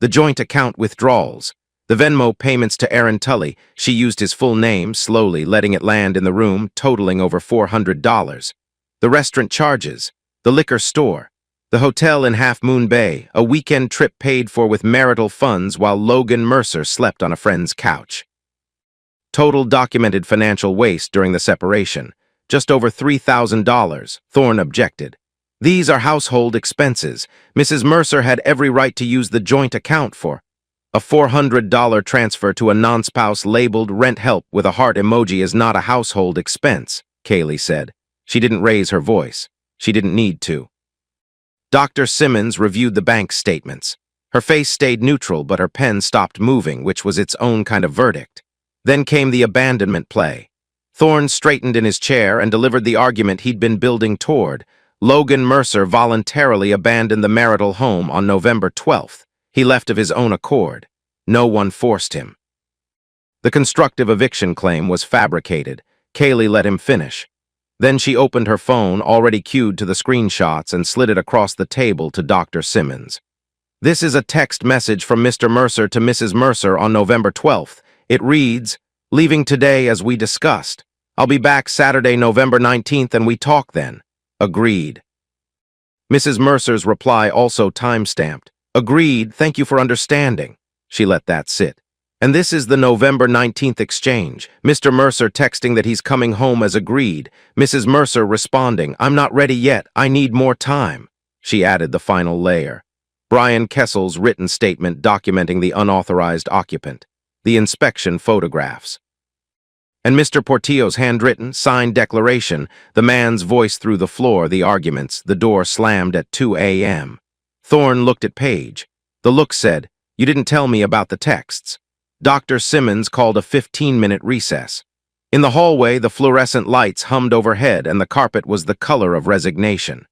The joint account withdrawals. The Venmo payments to Aaron Tully. She used his full name, slowly letting it land in the room, totaling over $400. The restaurant charges. The liquor store. The hotel in Half Moon Bay, a weekend trip paid for with marital funds while Logan Mercer slept on a friend's couch. Total documented financial waste during the separation. Just over $3,000, Thorne objected. These are household expenses. Mrs. Mercer had every right to use the joint account for. A $400 transfer to a non-spouse labeled rent help with a heart emoji is not a household expense, Kaylee said. She didn't raise her voice. She didn't need to. Dr. Simmons reviewed the bank statements. Her face stayed neutral, but her pen stopped moving, which was its own kind of verdict. Then came the abandonment play. Thorne straightened in his chair and delivered the argument he'd been building toward. Logan Mercer voluntarily abandoned the marital home on November 12th. He left of his own accord. No one forced him. The constructive eviction claim was fabricated. Kaylee let him finish. Then she opened her phone, already cued to the screenshots, and slid it across the table to Dr. Simmons. This is a text message from Mr. Mercer to Mrs. Mercer on November 12th. It reads, "Leaving today as we discussed. I'll be back Saturday, November 19th, and we talk then." Agreed. Mrs. Mercer's reply also time-stamped. Agreed, thank you for understanding. She let that sit. And this is the November 19th exchange. Mr. Mercer texting that he's coming home as agreed. Mrs. Mercer responding, "I'm not ready yet. I need more time." She added the final layer. Brian Kessel's written statement documenting the unauthorized occupant. The inspection photographs. And Mr. Portillo's handwritten, signed declaration, the man's voice through the floor, the arguments, the door slammed at 2 a.m. Thorne looked at Paige. The look said, "You didn't tell me about the texts." Dr. Simmons called a 15-minute recess. In the hallway, the fluorescent lights hummed overhead and the carpet was the color of resignation.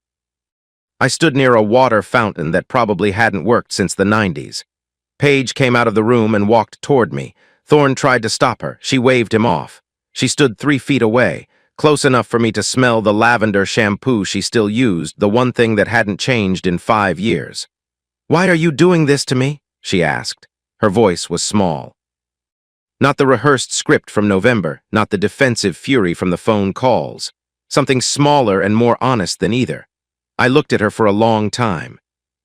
I stood near a water fountain that probably hadn't worked since the 90s. Paige came out of the room and walked toward me. Thorne tried to stop her. She waved him off. She stood 3 feet away, close enough for me to smell the lavender shampoo she still used, the one thing that hadn't changed in 5 years. "Why are you doing this to me?" she asked. Her voice was small. Not the rehearsed script from November, not the defensive fury from the phone calls. Something smaller and more honest than either. I looked at her for a long time.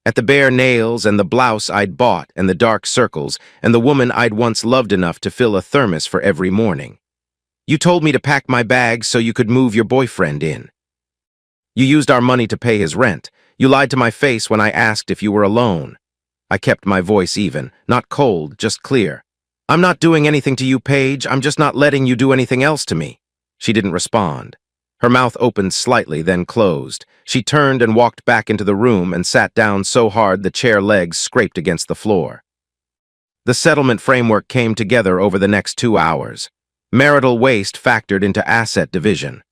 At the bare nails and the blouse I'd bought and the dark circles and the woman I'd once loved enough to fill a thermos for every morning. "You told me to pack my bags so you could move your boyfriend in. You used our money to pay his rent. You lied to my face when I asked if you were alone." I kept my voice even, not cold, just clear. "I'm not doing anything to you, Paige. I'm just not letting you do anything else to me." She didn't respond. Her mouth opened slightly, then closed. She turned and walked back into the room and sat down so hard the chair legs scraped against the floor. The settlement framework came together over the next 2 hours. Marital waste factored into asset division.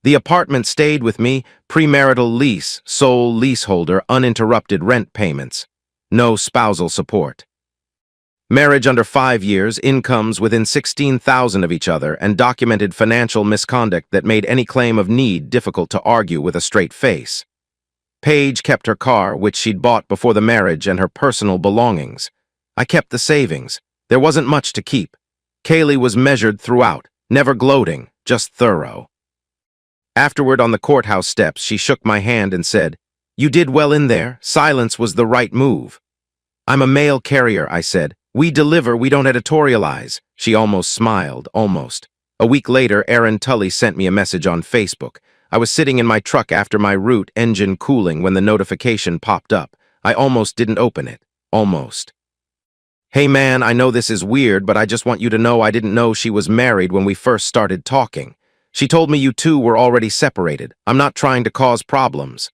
The apartment stayed with me, premarital lease, sole leaseholder, uninterrupted rent payments. No spousal support. Marriage under 5 years, incomes within 16,000 of each other, and documented financial misconduct that made any claim of need difficult to argue with a straight face. Paige kept her car, which she'd bought before the marriage, and her personal belongings. I kept the savings. There wasn't much to keep. Kaylee was measured throughout, never gloating, just thorough. Afterward, on the courthouse steps, she shook my hand and said, "You did well in there. Silence was the right move." "I'm a mail carrier," I said. "We deliver, we don't editorialize." She almost smiled, almost. A week later, Aaron Tully sent me a message on Facebook. I was sitting in my truck after my route, engine cooling, when the notification popped up. I almost didn't open it. Almost. "Hey man, I know this is weird, but I just want you to know I didn't know she was married when we first started talking. She told me you two were already separated. I'm not trying to cause problems."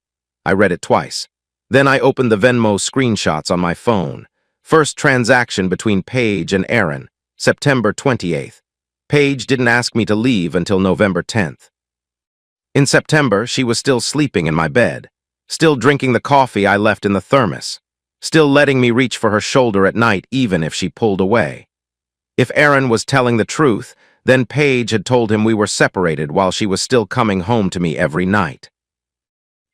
I read it twice. Then I opened the Venmo screenshots on my phone. First transaction between Paige and Aaron, September 28th. Paige didn't ask me to leave until November 10th. In September, she was still sleeping in my bed, still drinking the coffee I left in the thermos, still letting me reach for her shoulder at night even if she pulled away. If Aaron was telling the truth, then Paige had told him we were separated while she was still coming home to me every night.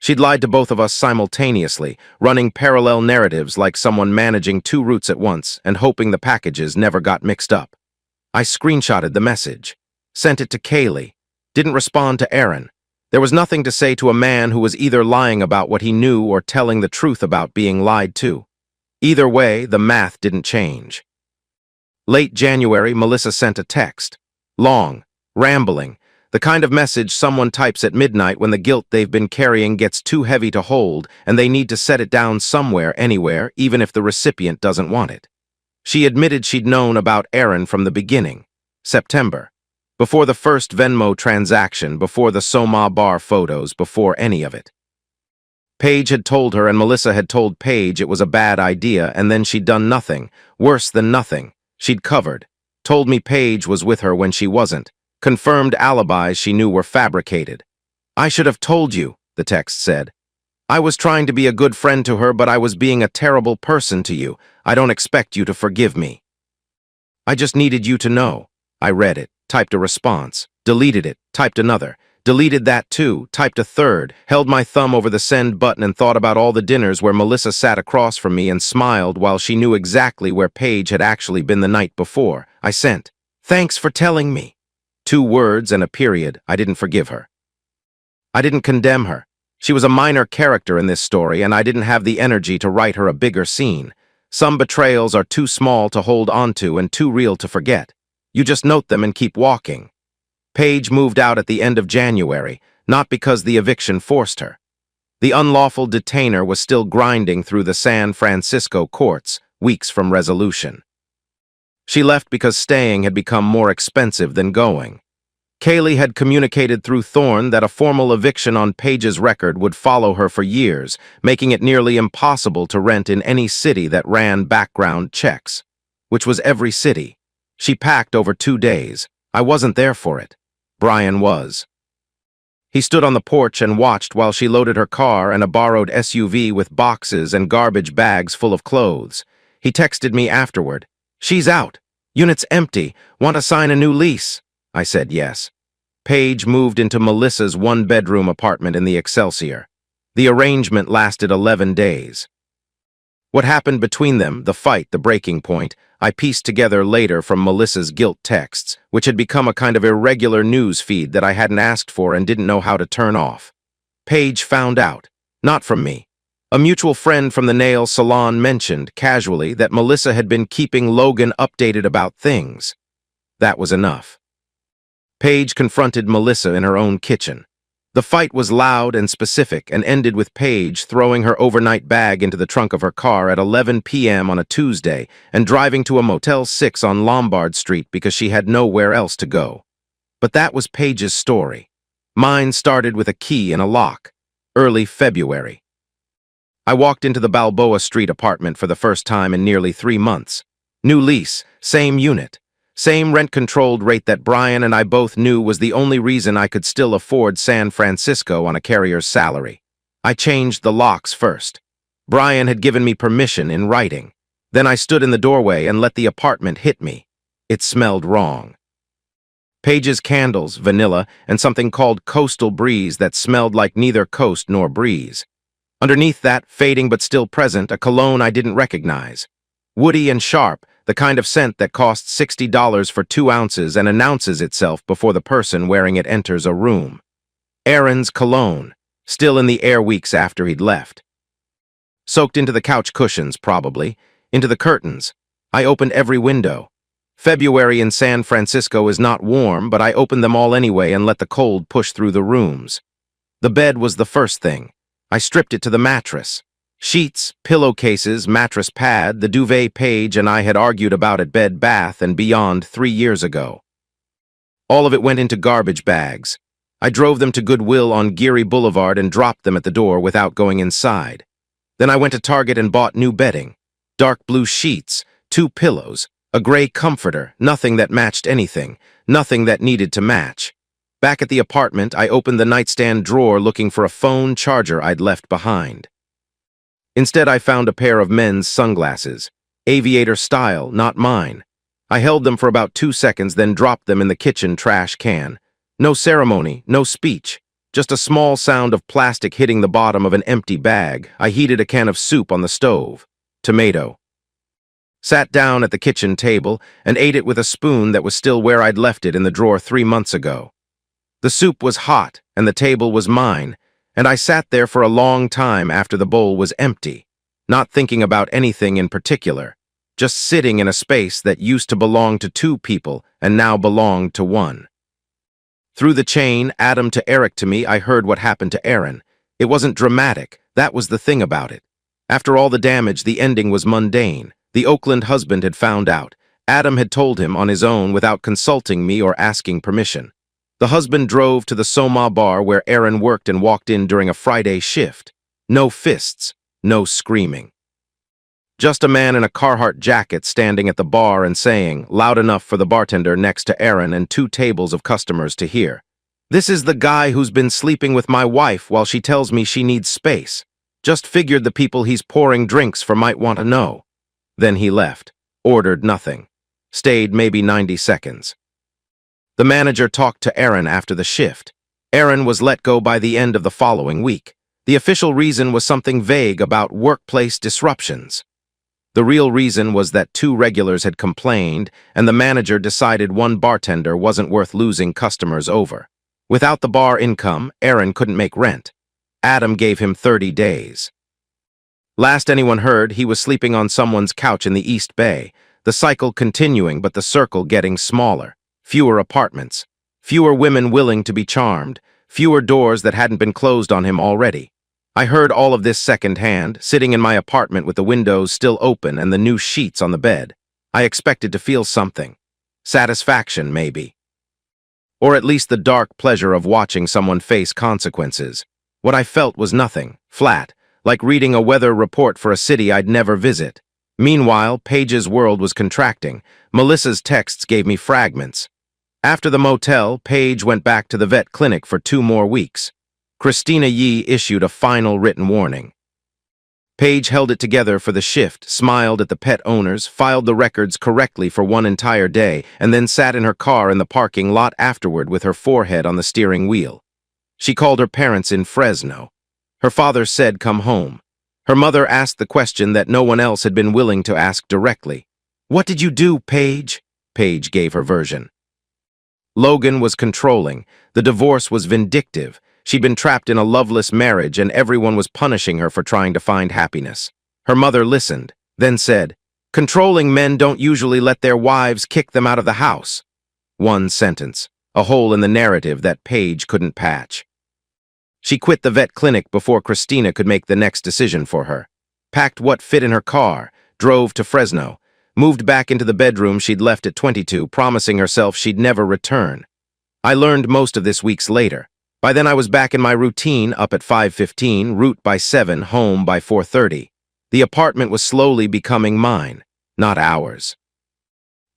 She'd lied to both of us simultaneously, running parallel narratives like someone managing 2 routes at once and hoping the packages never got mixed up. I screenshotted the message, sent it to Kaylee, didn't respond to Aaron, There was nothing to say to a man who was either lying about what he knew or telling the truth about being lied to. Either way, the math didn't change. Late January, Melissa sent a text. Long, rambling, the kind of message someone types at midnight when the guilt they've been carrying gets too heavy to hold and they need to set it down somewhere, anywhere, even if the recipient doesn't want it. She admitted she'd known about Aaron from the beginning, September, before the first Venmo transaction, before the Soma bar photos, before any of it. Paige had told her and Melissa had told Paige it was a bad idea, and then she'd done nothing, worse than nothing. She'd covered, told me Paige was with her when she wasn't, confirmed alibis she knew were fabricated. "I should have told you," the text said. "I was trying to be a good friend to her, but I was being a terrible person to you. I don't expect you to forgive me. I just needed you to know." I read it, typed a response, deleted it, typed another, deleted that too, typed a third, held my thumb over the send button and thought about all the dinners where Melissa sat across from me and smiled while she knew exactly where Paige had actually been the night before. I sent, "Thanks for telling me." 2 words and a period. I didn't forgive her. I didn't condemn her. She was a minor character in this story, and I didn't have the energy to write her a bigger scene. Some betrayals are too small to hold onto and too real to forget. You just note them and keep walking. Paige moved out at the end of January, not because the eviction forced her. The unlawful detainer was still grinding through the San Francisco courts, weeks from resolution. She left because staying had become more expensive than going. Kaylee had communicated through Thorne that a formal eviction on Paige's record would follow her for years, making it nearly impossible to rent in any city that ran background checks, which was every city. She packed over 2 days. I wasn't there for it. Brian was. He stood on the porch and watched while she loaded her car and a borrowed SUV with boxes and garbage bags full of clothes. He texted me afterward. "She's out. Unit's empty. Want to sign a new lease?" I said yes. Paige moved into Melissa's 1-bedroom apartment in the Excelsior. The arrangement lasted 11 days. What happened between them, the fight, the breaking point, I pieced together later from Melissa's guilt texts, which had become a kind of irregular news feed that I hadn't asked for and didn't know how to turn off. Paige found out, not from me. A mutual friend from the nail salon mentioned, casually, that Melissa had been keeping Logan updated about things. That was enough. Paige confronted Melissa in her own kitchen. The fight was loud and specific and ended with Paige throwing her overnight bag into the trunk of her car at 11 p.m. on a Tuesday and driving to a Motel 6 on Lombard Street because she had nowhere else to go. But that was Paige's story. Mine started with a key and a lock. Early February. I walked into the Balboa Street apartment for the first time in nearly 3 months. New lease, same unit. Same rent-controlled rate that Brian and I both knew was the only reason I could still afford San Francisco on a carrier's salary. I changed the locks first. Brian had given me permission in writing. Then I stood in the doorway and let the apartment hit me. It smelled wrong. Paige's candles, vanilla, and something called Coastal Breeze that smelled like neither coast nor breeze. Underneath that, fading but still present, a cologne I didn't recognize. Woody and sharp, the kind of scent that costs $60 for 2 ounces and announces itself before the person wearing it enters a room. Aaron's cologne, still in the air weeks after he'd left. Soaked into the couch cushions, probably, into the curtains. I opened every window. February in San Francisco is not warm, but I opened them all anyway and let the cold push through the rooms. The bed was the first thing. I stripped it to the mattress. Sheets, pillowcases, mattress pad, the duvet Paige and I had argued about at Bed Bath and Beyond 3 years ago. All of it went into garbage bags. I drove them to Goodwill on Geary Boulevard and dropped them at the door without going inside. Then I went to Target and bought new bedding. Dark blue sheets, 2 pillows, a gray comforter, nothing that matched anything, nothing that needed to match. Back at the apartment, I opened the nightstand drawer looking for a phone charger I'd left behind. Instead, I found a pair of men's sunglasses. Aviator style, not mine. I held them for about 2 seconds, then dropped them in the kitchen trash can. No ceremony, no speech. Just a small sound of plastic hitting the bottom of an empty bag. I heated a can of soup on the stove. Tomato. Sat down at the kitchen table and ate it with a spoon that was still where I'd left it in the drawer 3 months ago. The soup was hot, and the table was mine, and I sat there for a long time after the bowl was empty, not thinking about anything in particular, just sitting in a space that used to belong to two people and now belonged to one. Through the chain, Adam to Eric to me, I heard what happened to Aaron. It wasn't dramatic, that was the thing about it. After all the damage, the ending was mundane. The Oakland husband had found out. Adam had told him on his own without consulting me or asking permission. The husband drove to the Soma bar where Aaron worked and walked in during a Friday shift. No fists, no screaming. Just a man in a Carhartt jacket standing at the bar and saying, loud enough for the bartender next to Aaron and 2 tables of customers to hear, "This is the guy who's been sleeping with my wife while she tells me she needs space. Just figured the people he's pouring drinks for might want to know." Then he left, ordered nothing, stayed maybe 90 seconds. The manager talked to Aaron after the shift. Aaron was let go by the end of the following week. The official reason was something vague about workplace disruptions. The real reason was that 2 regulars had complained, and the manager decided one bartender wasn't worth losing customers over. Without the bar income, Aaron couldn't make rent. Adam gave him 30 days. Last anyone heard, he was sleeping on someone's couch in the East Bay, the cycle continuing but the circle getting smaller. Fewer apartments, fewer women willing to be charmed, fewer doors that hadn't been closed on him already. I heard all of this secondhand, sitting in my apartment with the windows still open and the new sheets on the bed. I expected to feel something. Satisfaction, maybe. Or at least the dark pleasure of watching someone face consequences. What I felt was nothing, flat, like reading a weather report for a city I'd never visit. Meanwhile, Paige's world was contracting. Melissa's texts gave me fragments. After the motel, Paige went back to the vet clinic for 2 more weeks. Christina Yee issued a final written warning. Paige held it together for the shift, smiled at the pet owners, filed the records correctly for 1 entire day, and then sat in her car in the parking lot afterward with her forehead on the steering wheel. She called her parents in Fresno. Her father said, "Come home." Her mother asked the question that no one else had been willing to ask directly. "What did you do, Paige?" Paige gave her version. Logan was controlling. The divorce was vindictive. She'd been trapped in a loveless marriage and everyone was punishing her for trying to find happiness. Her mother listened, then said, "Controlling men don't usually let their wives kick them out of the house." One sentence, a hole in the narrative that Paige couldn't patch. She quit the vet clinic before Christina could make the next decision for her. Packed what fit in her car, drove to Fresno, moved back into the bedroom she'd left at 22, promising herself she'd never return. I learned most of this weeks later. By then I was back in my routine, up at 5:15, route by 7, home by 4:30. The apartment was slowly becoming mine, not ours.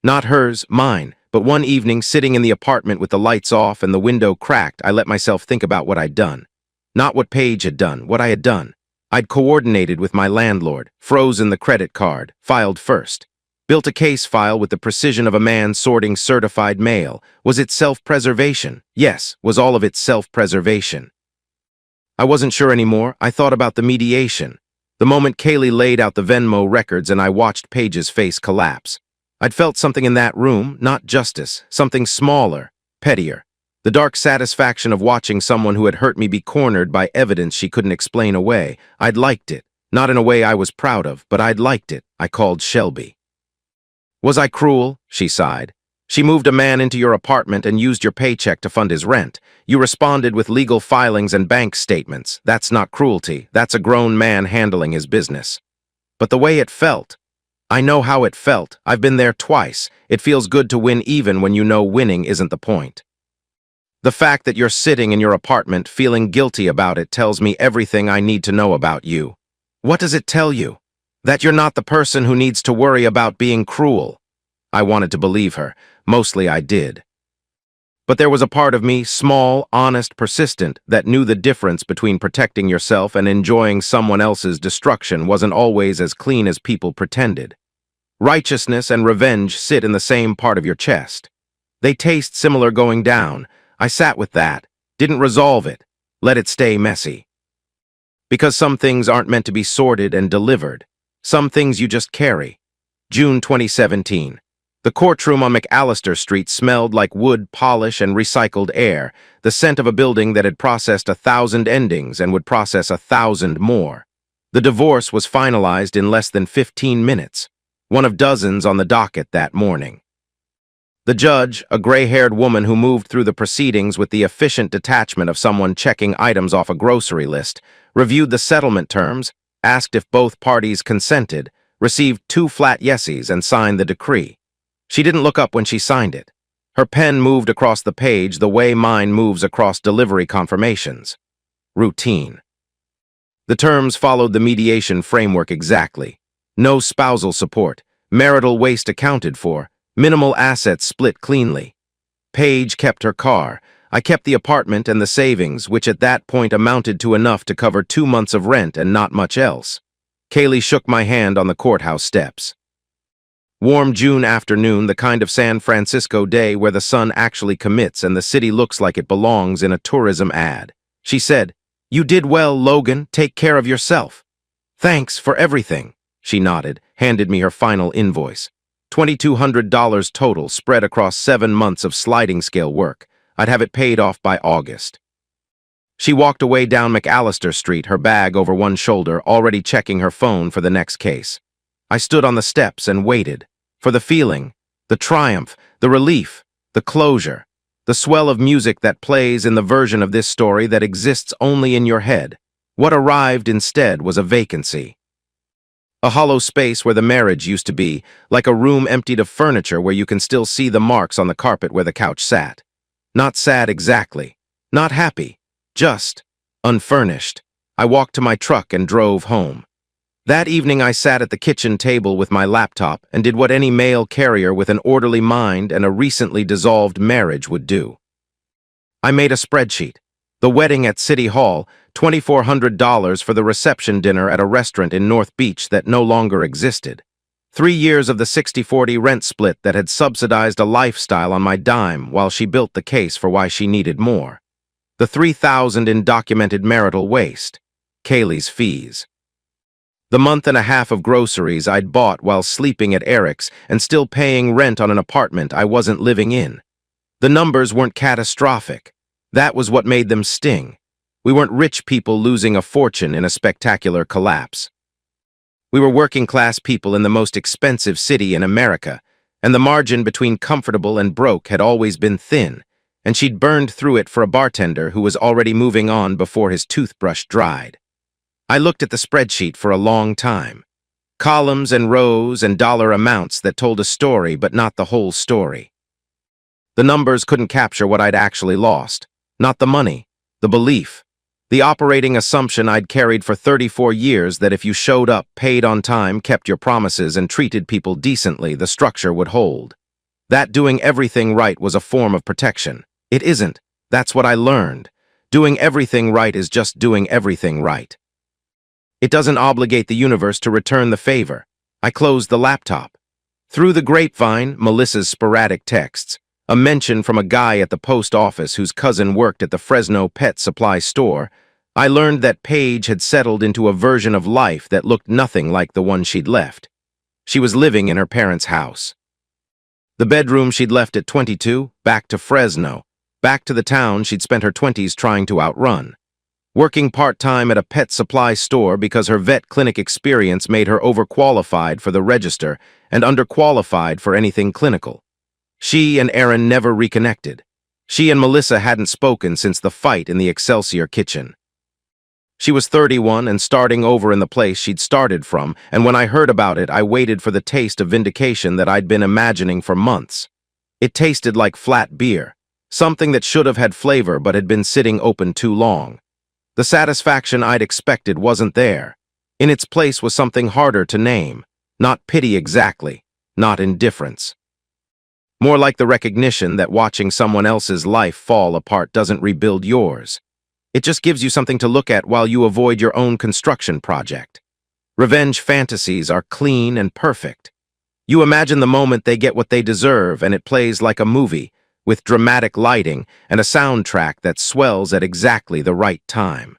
Not hers, mine, but one evening sitting in the apartment with the lights off and the window cracked, I let myself think about what I'd done. Not what Paige had done, what I had done. I'd coordinated with my landlord, frozen the credit card, filed first. Built a case file with the precision of a man sorting certified mail. Was it self-preservation? Yes, was all of it self-preservation. I wasn't sure anymore. I thought about the mediation. The moment Kaylee laid out the Venmo records and I watched Paige's face collapse. I'd felt something in that room, not justice, something smaller, pettier. The dark satisfaction of watching someone who had hurt me be cornered by evidence she couldn't explain away. I'd liked it. Not in a way I was proud of, but I'd liked it. I called Shelby. "Was I cruel?" she sighed. "She moved a man into your apartment and used your paycheck to fund his rent. You responded with legal filings and bank statements. That's not cruelty. That's a grown man handling his business." But the way it felt. I know how it felt. I've been there twice. It feels good to win even when you know winning isn't the point. The fact that you're sitting in your apartment feeling guilty about it tells me everything I need to know about you. What does it tell you? That you're not the person who needs to worry about being cruel. I wanted to believe her. Mostly I did. But there was a part of me, small, honest, persistent, that knew the difference between protecting yourself and enjoying someone else's destruction wasn't always as clean as people pretended. Righteousness and revenge sit in the same part of your chest. They taste similar going down. I sat with that, didn't resolve it, let it stay messy. Because some things aren't meant to be sorted and delivered. Some things you just carry. June 2017. The courtroom on McAllister Street smelled like wood, polish, and recycled air, the scent of a building that had processed 1,000 endings and would process 1,000 more. The divorce was finalized in less than 15 minutes, one of dozens on the docket that morning. The judge, a gray-haired woman who moved through the proceedings with the efficient detachment of someone checking items off a grocery list, reviewed the settlement terms, asked if both parties consented, received 2 flat yeses, and signed the decree. She didn't look up when she signed it. Her pen moved across the page the way mine moves across delivery confirmations. Routine. The terms followed the mediation framework exactly. No spousal support, marital waste accounted for, minimal assets split cleanly. Paige kept her car. I kept the apartment and the savings, which at that point amounted to enough to cover 2 months of rent and not much else. Kaylee shook my hand on the courthouse steps. Warm June afternoon, the kind of San Francisco day where the sun actually commits and the city looks like it belongs in a tourism ad. She said, "You did well, Logan. Take care of yourself." "Thanks for everything." She nodded, handed me her final invoice. $2,200 total spread across 7 months of sliding scale work. I'd have it paid off by August. She walked away down McAllister Street, her bag over one shoulder, already checking her phone for the next case. I stood on the steps and waited. For the feeling, the triumph, the relief, the closure, the swell of music that plays in the version of this story that exists only in your head. What arrived instead was a vacancy. A hollow space where the marriage used to be, like a room emptied of furniture where you can still see the marks on the carpet where the couch sat. Not sad exactly, not happy, just unfurnished. I walked to my truck and drove home. That evening I sat at the kitchen table with my laptop and did what any mail carrier with an orderly mind and a recently dissolved marriage would do. I made a spreadsheet. The wedding at City Hall, $2,400 for the reception dinner at a restaurant in North Beach that no longer existed. 3 years of the 60-40 rent split that had subsidized a lifestyle on my dime while she built the case for why she needed more. The $3,000 in documented marital waste. Kaylee's fees. The month and a half of groceries I'd bought while sleeping at Eric's and still paying rent on an apartment I wasn't living in. The numbers weren't catastrophic. That was what made them sting. We weren't rich people losing a fortune in a spectacular collapse. We were working-class people in the most expensive city in America, and the margin between comfortable and broke had always been thin, and she'd burned through it for a bartender who was already moving on before his toothbrush dried. I looked at the spreadsheet for a long time. Columns and rows and dollar amounts that told a story but not the whole story. The numbers couldn't capture what I'd actually lost. Not the money, the belief. The operating assumption I'd carried for 34 years that if you showed up, paid on time, kept your promises, and treated people decently, the structure would hold. That doing everything right was a form of protection. It isn't. That's what I learned. Doing everything right is just doing everything right. It doesn't obligate the universe to return the favor. I closed the laptop. Through the grapevine, Melissa's sporadic texts, a mention from a guy at the post office whose cousin worked at the Fresno pet supply store, I learned that Paige had settled into a version of life that looked nothing like the one she'd left. She was living in her parents' house. The bedroom she'd left at 22, back to Fresno, back to the town she'd spent her 20s trying to outrun. Working part-time at a pet supply store because her vet clinic experience made her overqualified for the register and underqualified for anything clinical. She and Aaron never reconnected. She and Melissa hadn't spoken since the fight in the Excelsior kitchen. She was 31 and starting over in the place she'd started from, and when I heard about it, I waited for the taste of vindication that I'd been imagining for months. It tasted like flat beer, something that should have had flavor but had been sitting open too long. The satisfaction I'd expected wasn't there. In its place was something harder to name. Not pity exactly, not indifference. More like the recognition that watching someone else's life fall apart doesn't rebuild yours. It just gives you something to look at while you avoid your own construction project. Revenge fantasies are clean and perfect. You imagine the moment they get what they deserve and it plays like a movie, with dramatic lighting and a soundtrack that swells at exactly the right time.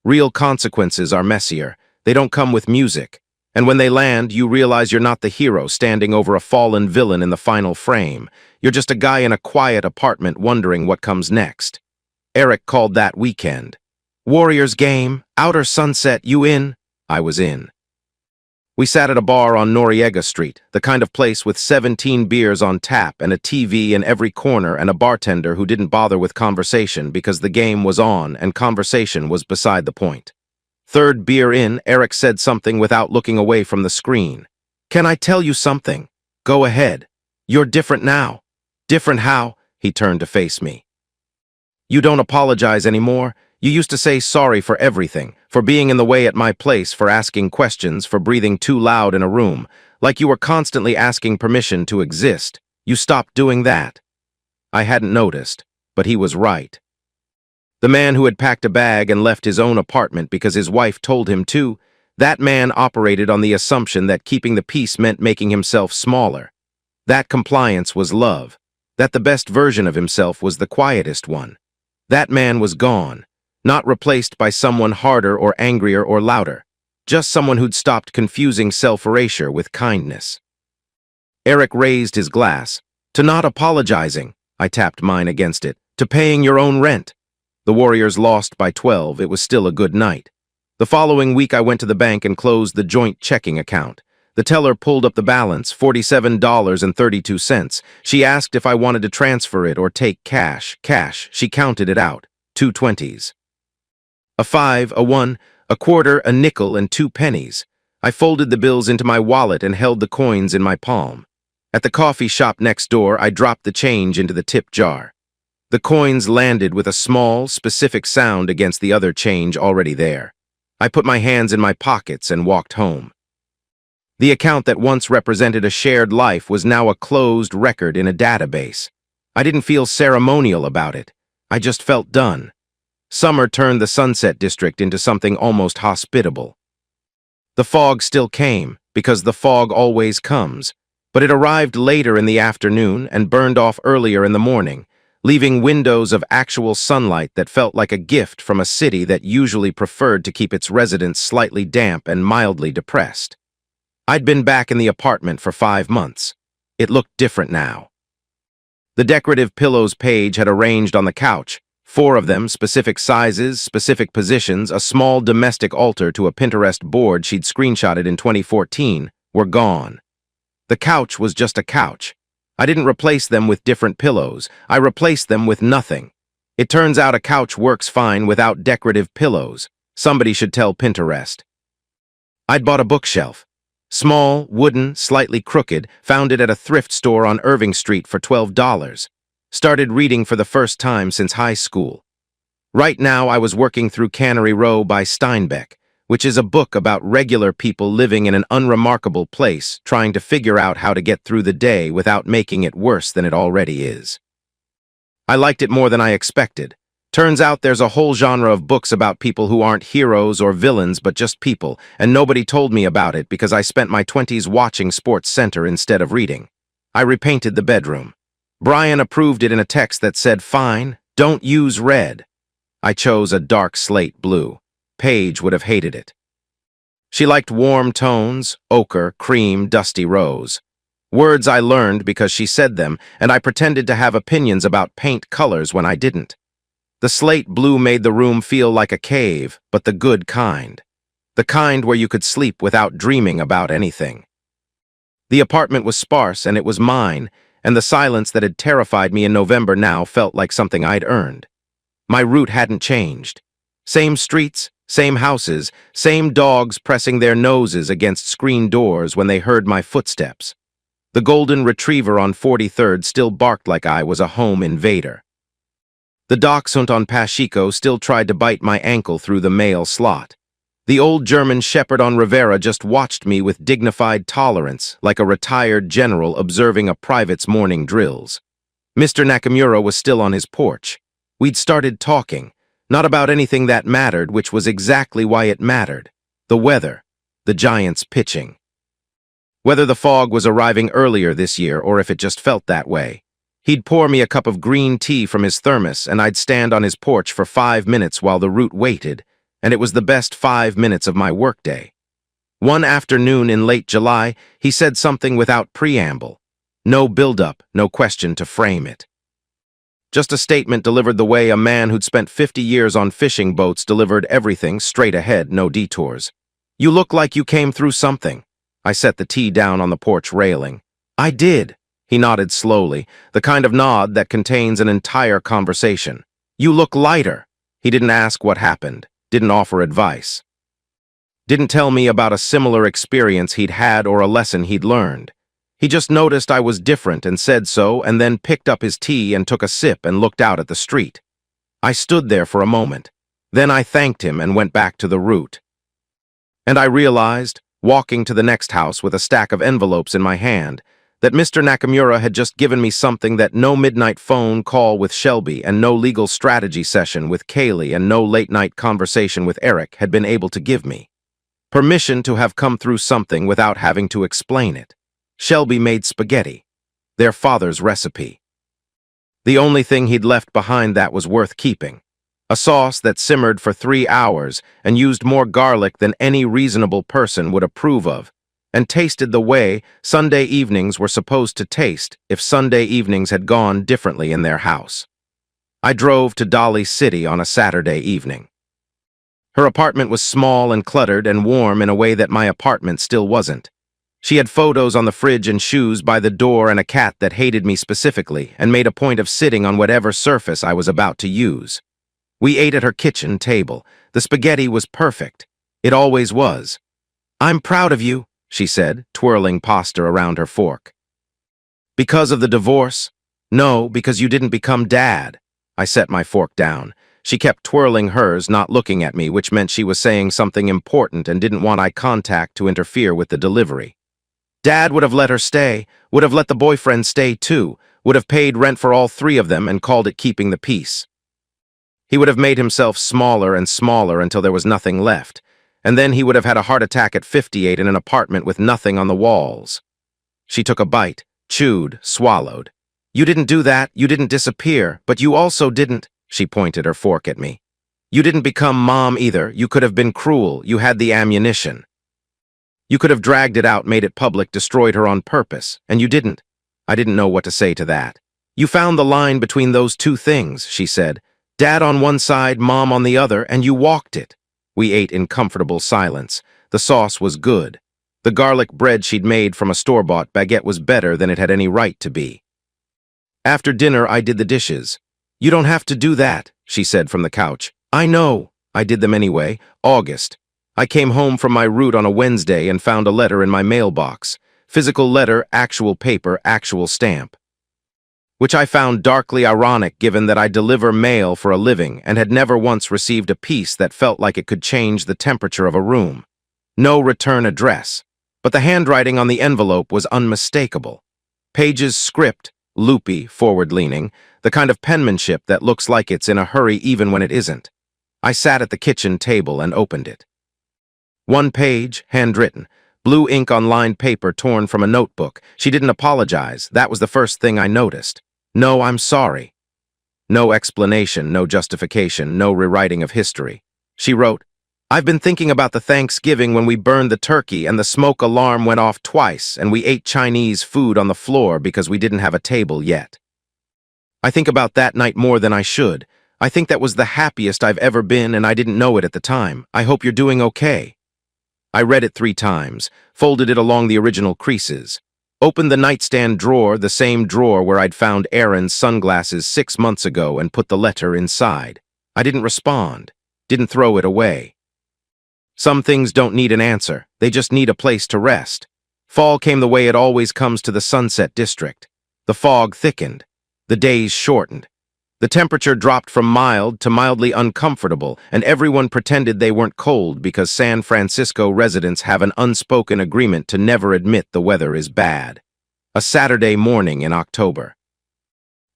Real consequences are messier. They don't come with music. And when they land, you realize you're not the hero standing over a fallen villain in the final frame. You're just a guy in a quiet apartment wondering what comes next. Eric called that weekend. Warriors game, Outer Sunset, you in? I was in. We sat at a bar on Noriega Street, the kind of place with 17 beers on tap and a TV in every corner and a bartender who didn't bother with conversation because the game was on and conversation was beside the point. Third beer in, Eric said something without looking away from the screen. Can I tell you something? Go ahead. You're different now. Different how? He turned to face me. You don't apologize anymore. You used to say sorry for everything, for being in the way at my place, for asking questions, for breathing too loud in a room, like you were constantly asking permission to exist. You stopped doing that. I hadn't noticed, but he was right. The man who had packed a bag and left his own apartment because his wife told him to, that man operated on the assumption that keeping the peace meant making himself smaller. That compliance was love. That the best version of himself was the quietest one. That man was gone. Not replaced by someone harder or angrier or louder, just someone who'd stopped confusing self-erasure with kindness. Eric raised his glass. To not apologizing, I tapped mine against it, to paying your own rent. The Warriors lost by 12, it was still a good night. The following week I went to the bank and closed the joint checking account. The teller pulled up the balance, $47.32. She asked if I wanted to transfer it or take cash. Cash, she counted it out, 2 20s. A 5, a 1, a quarter, a nickel, and 2 pennies. I folded the bills into my wallet and held the coins in my palm. At the coffee shop next door, I dropped the change into the tip jar. The coins landed with a small, specific sound against the other change already there. I put my hands in my pockets and walked home. The account that once represented a shared life was now a closed record in a database. I didn't feel ceremonial about it. I just felt done. Summer turned the Sunset District into something almost hospitable. The fog still came, because the fog always comes, but it arrived later in the afternoon and burned off earlier in the morning, leaving windows of actual sunlight that felt like a gift from a city that usually preferred to keep its residents slightly damp and mildly depressed. I'd been back in the apartment for 5 months. It looked different now. The decorative pillows Paige had arranged on the couch, 4 of them, specific sizes, specific positions, a small domestic altar to a Pinterest board she'd screenshotted in 2014, were gone. The couch was just a couch. I didn't replace them with different pillows. I replaced them with nothing. It turns out a couch works fine without decorative pillows. Somebody should tell Pinterest. I'd bought a bookshelf. Small, wooden, slightly crooked, found it at a thrift store on Irving Street for $12. Started reading for the first time since high school. Right now I was working through Cannery Row by Steinbeck, which is a book about regular people living in an unremarkable place, trying to figure out how to get through the day without making it worse than it already is. I liked it more than I expected. Turns out there's a whole genre of books about people who aren't heroes or villains but just people, and nobody told me about it because I spent my 20s watching Sports Center instead of reading. I repainted the bedroom. Brian approved it in a text that said, "Fine, don't use red." I chose a dark slate blue. Paige would have hated it. She liked warm tones, ochre, cream, dusty rose. Words I learned because she said them, and I pretended to have opinions about paint colors when I didn't. The slate blue made the room feel like a cave, but the good kind. The kind where you could sleep without dreaming about anything. The apartment was sparse, and it was mine, and the silence that had terrified me in November now felt like something I'd earned. My route hadn't changed. Same streets, same houses, same dogs pressing their noses against screen doors when they heard my footsteps. The golden retriever on 43rd still barked like I was a home invader. The dachshund on Pacheco still tried to bite my ankle through the mail slot. The old German shepherd on Rivera just watched me with dignified tolerance, like a retired general observing a private's morning drills. Mr. Nakamura was still on his porch. We'd started talking, not about anything that mattered, which was exactly why it mattered. The weather, the Giants pitching. Whether the fog was arriving earlier this year or if it just felt that way. He'd pour me a cup of green tea from his thermos and I'd stand on his porch for 5 minutes while the route waited, and it was the best 5 minutes of my workday. One afternoon in late July, he said something without preamble. No build-up, no question to frame it. Just a statement delivered the way a man who'd spent 50 years on fishing boats delivered everything straight ahead, no detours. "You look like you came through something." I set the tea down on the porch railing. "I did." He nodded slowly, the kind of nod that contains an entire conversation. "You look lighter." He didn't ask what happened, didn't offer advice. Didn't tell me about a similar experience he'd had or a lesson he'd learned. He just noticed I was different and said so, and then picked up his tea and took a sip and looked out at the street. I stood there for a moment. Then I thanked him and went back to the route. And I realized, walking to the next house with a stack of envelopes in my hand, that Mr. Nakamura had just given me something that no midnight phone call with Shelby and no legal strategy session with Kaylee and no late-night conversation with Eric had been able to give me. Permission to have come through something without having to explain it. Shelby made spaghetti, their father's recipe. The only thing he'd left behind that was worth keeping. A sauce that simmered for 3 hours and used more garlic than any reasonable person would approve of, and tasted the way Sunday evenings were supposed to taste if Sunday evenings had gone differently in their house. I drove to Dolly City on a Saturday evening. Her apartment was small and cluttered and warm in a way that my apartment still wasn't. She had photos on the fridge and shoes by the door and a cat that hated me specifically and made a point of sitting on whatever surface I was about to use. We ate at her kitchen table. The spaghetti was perfect. It always was. "I'm proud of you," she said, twirling pasta around her fork. "Because of the divorce?" "No, because you didn't become Dad." I set my fork down. She kept twirling hers, not looking at me, which meant she was saying something important and didn't want eye contact to interfere with the delivery. "Dad would have let her stay, would have let the boyfriend stay too, would have paid rent for all 3 of them and called it keeping the peace. He would have made himself smaller and smaller until there was nothing left, and then he would have had a heart attack at 58 in an apartment with nothing on the walls." She took a bite, chewed, swallowed. "You didn't do that, you didn't disappear, but you also didn't," she pointed her fork at me. "You didn't become Mom either. You could have been cruel, you had the ammunition. You could have dragged it out, made it public, destroyed her on purpose, and you didn't." I didn't know what to say to that. "You found the line between those 2 things," she said. "Dad on one side, Mom on the other, and you walked it." We ate in comfortable silence. The sauce was good. The garlic bread she'd made from a store-bought baguette was better than it had any right to be. After dinner, I did the dishes. "You don't have to do that," she said from the couch. "I know." I did them anyway. August. I came home from my route on a Wednesday and found a letter in my mailbox. Physical letter, actual paper, actual stamp. Which I found darkly ironic given that I deliver mail for a living and had never once received a piece that felt like it could change the temperature of a room. No return address. But the handwriting on the envelope was unmistakable. Pages script, loopy, forward-leaning, the kind of penmanship that looks like it's in a hurry even when it isn't. I sat at the kitchen table and opened it. 1 page, handwritten, blue ink on lined paper torn from a notebook. She didn't apologize. That was the first thing I noticed. "No, I'm sorry." No explanation, no justification, no rewriting of history. She wrote, "I've been thinking about the Thanksgiving when we burned the turkey and the smoke alarm went off twice and we ate Chinese food on the floor because we didn't have a table yet. I think about that night more than I should. I think that was the happiest I've ever been and I didn't know it at the time. I hope you're doing okay." I read it 3 times, folded it along the original creases, opened the nightstand drawer, the same drawer where I'd found Aaron's sunglasses 6 months ago, and put the letter inside. I didn't respond, didn't throw it away. Some things don't need an answer, they just need a place to rest. Fall came the way it always comes to the Sunset District. The fog thickened, the days shortened. The temperature dropped from mild to mildly uncomfortable, and everyone pretended they weren't cold because San Francisco residents have an unspoken agreement to never admit the weather is bad. A Saturday morning in October.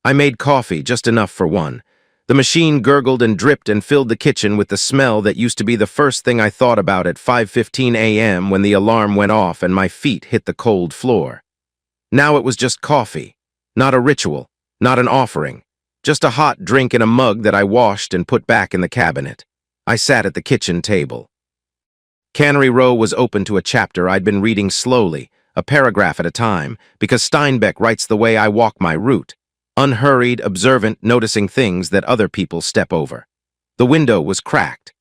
I made coffee, just enough for one. The machine gurgled and dripped and filled the kitchen with the smell that used to be the first thing I thought about at 5:15 a.m. when the alarm went off and my feet hit the cold floor. Now it was just coffee, not a ritual, not an offering. Just a hot drink in a mug that I washed and put back in the cabinet. I sat at the kitchen table. Cannery Row was open to a chapter I'd been reading slowly, a paragraph at a time, because Steinbeck writes the way I walk my route. Unhurried, observant, noticing things that other people step over. The window was cracked.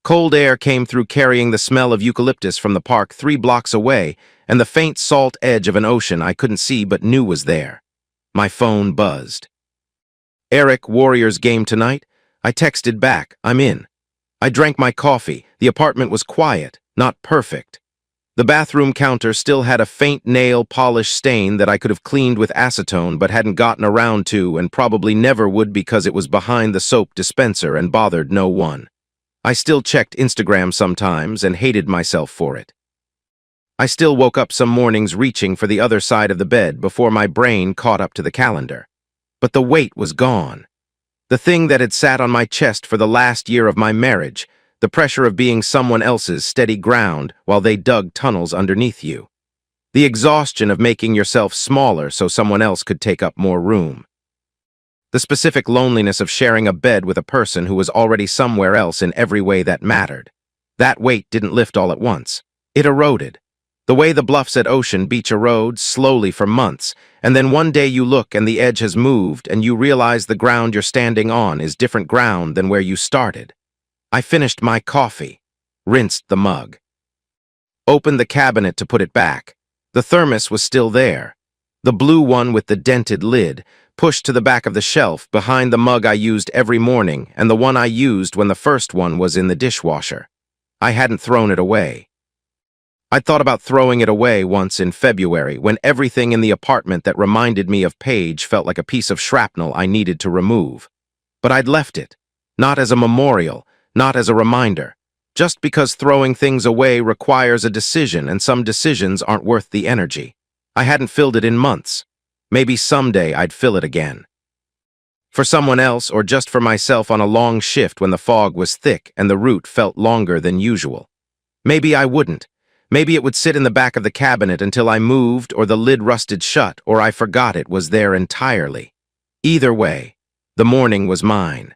Cold air came through carrying the smell of eucalyptus from the park 3 blocks away and the faint salt edge of an ocean I couldn't see but knew was there. My phone buzzed. "Eric, Warriors game tonight?" I texted back, "I'm in." I drank my coffee. The apartment was quiet, not perfect. The bathroom counter still had a faint nail polish stain that I could have cleaned with acetone but hadn't gotten around to and probably never would because it was behind the soap dispenser and bothered no one. I still checked Instagram sometimes and hated myself for it. I still woke up some mornings reaching for the other side of the bed before my brain caught up to the calendar. But the weight was gone. The thing that had sat on my chest for the last year of my marriage, the pressure of being someone else's steady ground while they dug tunnels underneath you. The exhaustion of making yourself smaller so someone else could take up more room. The specific loneliness of sharing a bed with a person who was already somewhere else in every way that mattered. That weight didn't lift all at once. It eroded. The way the bluffs at Ocean Beach erode slowly for months, and then one day you look and the edge has moved and you realize the ground you're standing on is different ground than where you started. I finished my coffee, rinsed the mug, opened the cabinet to put it back. The thermos was still there, the blue one with the dented lid, pushed to the back of the shelf behind the mug I used every morning and the one I used when the first one was in the dishwasher. I hadn't thrown it away. I'd thought about throwing it away once in February when everything in the apartment that reminded me of Paige felt like a piece of shrapnel I needed to remove. But I'd left it, not as a memorial, not as a reminder, just because throwing things away requires a decision and some decisions aren't worth the energy. I hadn't filled it in months. Maybe someday I'd fill it again. For someone else or just for myself on a long shift when the fog was thick and the route felt longer than usual. Maybe I wouldn't. Maybe it would sit in the back of the cabinet until I moved or the lid rusted shut or I forgot it was there entirely. Either way, the morning was mine.